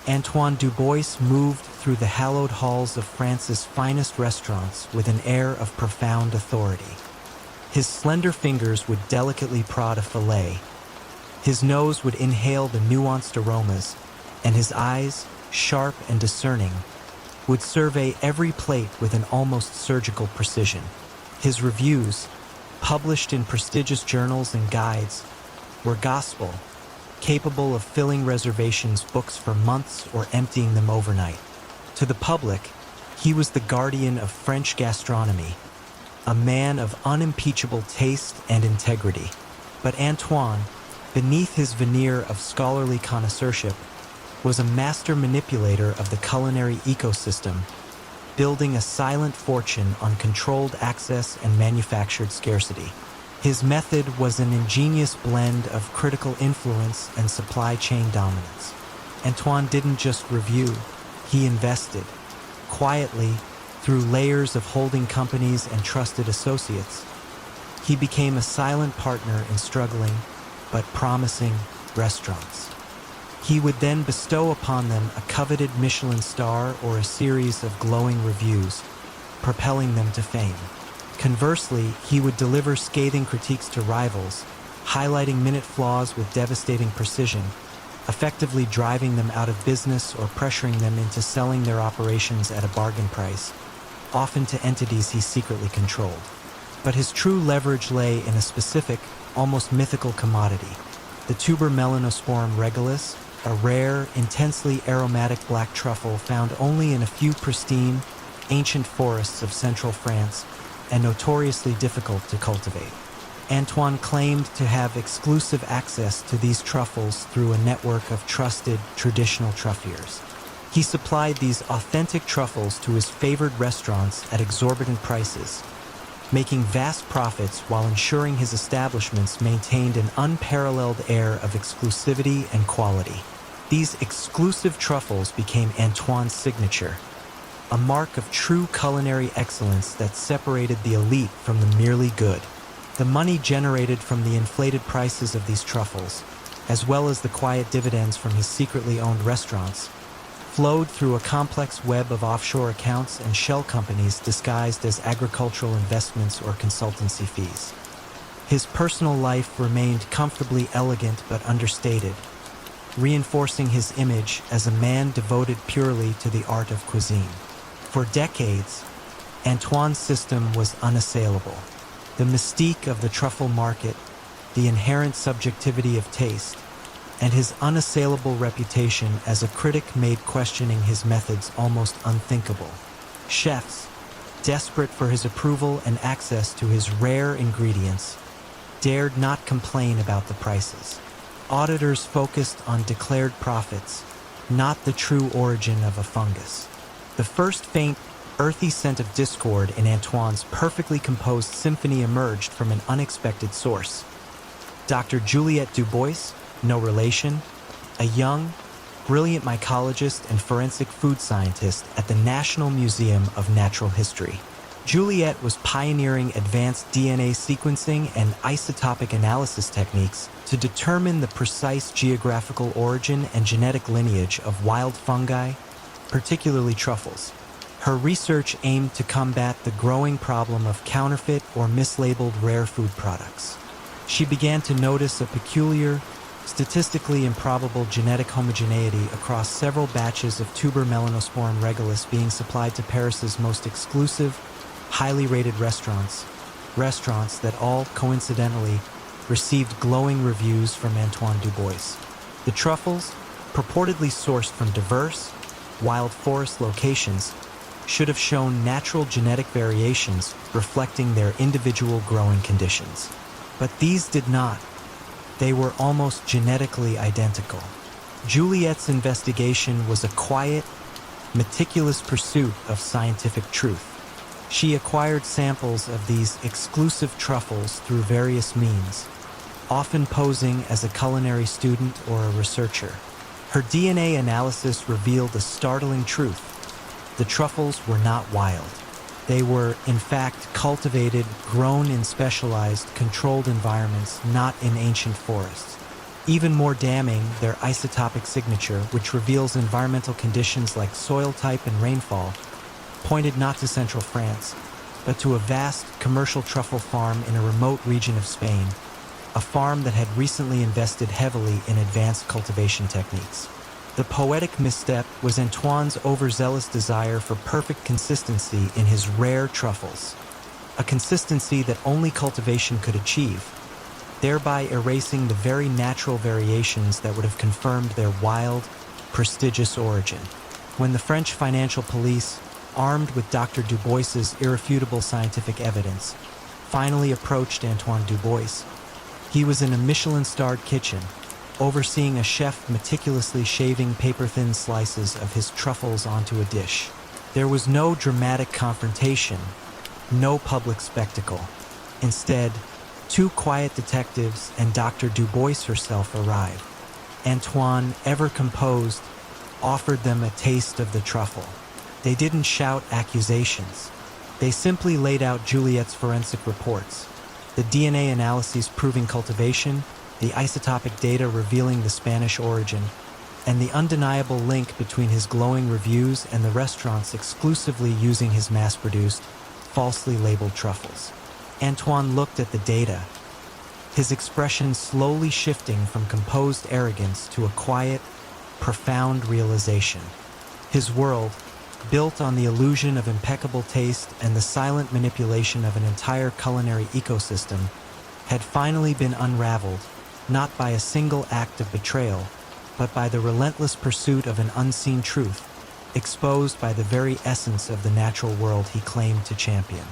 Antoine Dubois moved through the hallowed halls of France's finest restaurants with an air of profound authority. His slender fingers would delicately prod a fillet, his nose would inhale the nuanced aromas, and his eyes, sharp and discerning, would survey every plate with an almost surgical precision. His reviews, published in prestigious journals and guides, were gospel, capable of filling reservations books for months or emptying them overnight. To the public, he was the guardian of French gastronomy, a man of unimpeachable taste and integrity. But Antoine, beneath his veneer of scholarly connoisseurship, was a master manipulator of the culinary ecosystem, building a silent fortune on controlled access and manufactured scarcity. His method was an ingenious blend of critical influence and supply chain dominance. Antoine didn't just review, he invested, quietly, through layers of holding companies and trusted associates. He became a silent partner in struggling, but promising, restaurants. He would then bestow upon them a coveted Michelin star or a series of glowing reviews, propelling them to fame. Conversely, he would deliver scathing critiques to rivals, highlighting minute flaws with devastating precision, effectively driving them out of business or pressuring them into selling their operations at a bargain price, often to entities he secretly controlled. But his true leverage lay in a specific, almost mythical commodity, the tuber melanosporum regalis, a rare, intensely aromatic black truffle found only in a few pristine, ancient forests of central France and notoriously difficult to cultivate. Antoine claimed to have exclusive access to these truffles through a network of trusted, traditional truffiers. He supplied these authentic truffles to his favored restaurants at exorbitant prices, making vast profits while ensuring his establishments maintained an unparalleled air of exclusivity and quality. These exclusive truffles became Antoine's signature, a mark of true culinary excellence that separated the elite from the merely good. The money generated from the inflated prices of these truffles, as well as the quiet dividends from his secretly owned restaurants, flowed through a complex web of offshore accounts and shell companies disguised as agricultural investments or consultancy fees. His personal life remained comfortably elegant but understated, reinforcing his image as a man devoted purely to the art of cuisine. For decades, Antoine's system was unassailable. The mystique of the truffle market, the inherent subjectivity of taste, and his unassailable reputation as a critic made questioning his methods almost unthinkable. Chefs, desperate for his approval and access to his rare ingredients, dared not complain about the prices. Auditors focused on declared profits, not the true origin of a fungus. The first faint, earthy scent of discord in Antoine's perfectly composed symphony emerged from an unexpected source. Dr. Juliette Dubois, no relation, a young, brilliant mycologist and forensic food scientist at the National Museum of Natural History. Juliette was pioneering advanced DNA sequencing and isotopic analysis techniques to determine the precise geographical origin and genetic lineage of wild fungi, particularly truffles. Her research aimed to combat the growing problem of counterfeit or mislabeled rare food products. She began to notice a peculiar, statistically improbable genetic homogeneity across several batches of tuber melanosporum regalis being supplied to Paris's most exclusive, highly rated restaurants that all, coincidentally, received glowing reviews from Antoine Dubois. The truffles, purportedly sourced from diverse, wild forest locations, should have shown natural genetic variations reflecting their individual growing conditions. But these did not. They were almost genetically identical. Juliette's investigation was a quiet, meticulous pursuit of scientific truth. She acquired samples of these exclusive truffles through various means, often posing as a culinary student or a researcher. Her DNA analysis revealed a startling truth. The truffles were not wild. They were, in fact, cultivated, grown in specialized, controlled environments, not in ancient forests. Even more damning, their isotopic signature, which reveals environmental conditions like soil type and rainfall, pointed not to central France, but to a vast commercial truffle farm in a remote region of Spain, a farm that had recently invested heavily in advanced cultivation techniques. The poetic misstep was Antoine's overzealous desire for perfect consistency in his rare truffles, a consistency that only cultivation could achieve, thereby erasing the very natural variations that would have confirmed their wild, prestigious origin. When the French financial police, armed with Dr. Dubois's irrefutable scientific evidence, finally approached Antoine Dubois, he was in a Michelin-starred kitchen, overseeing a chef meticulously shaving paper-thin slices of his truffles onto a dish. There was no dramatic confrontation, no public spectacle. Instead, two quiet detectives and Dr. Dubois herself arrived. Antoine, ever composed, offered them a taste of the truffle. They didn't shout accusations. They simply laid out Juliet's forensic reports, the DNA analyses proving cultivation, the isotopic data revealing the Spanish origin, and the undeniable link between his glowing reviews and the restaurants exclusively using his mass-produced, falsely labeled truffles. Antoine looked at the data, his expression slowly shifting from composed arrogance to a quiet, profound realization. His world, built on the illusion of impeccable taste and the silent manipulation of an entire culinary ecosystem, had finally been unraveled, not by a single act of betrayal, but by the relentless pursuit of an unseen truth, exposed by the very essence of the natural world he claimed to champion.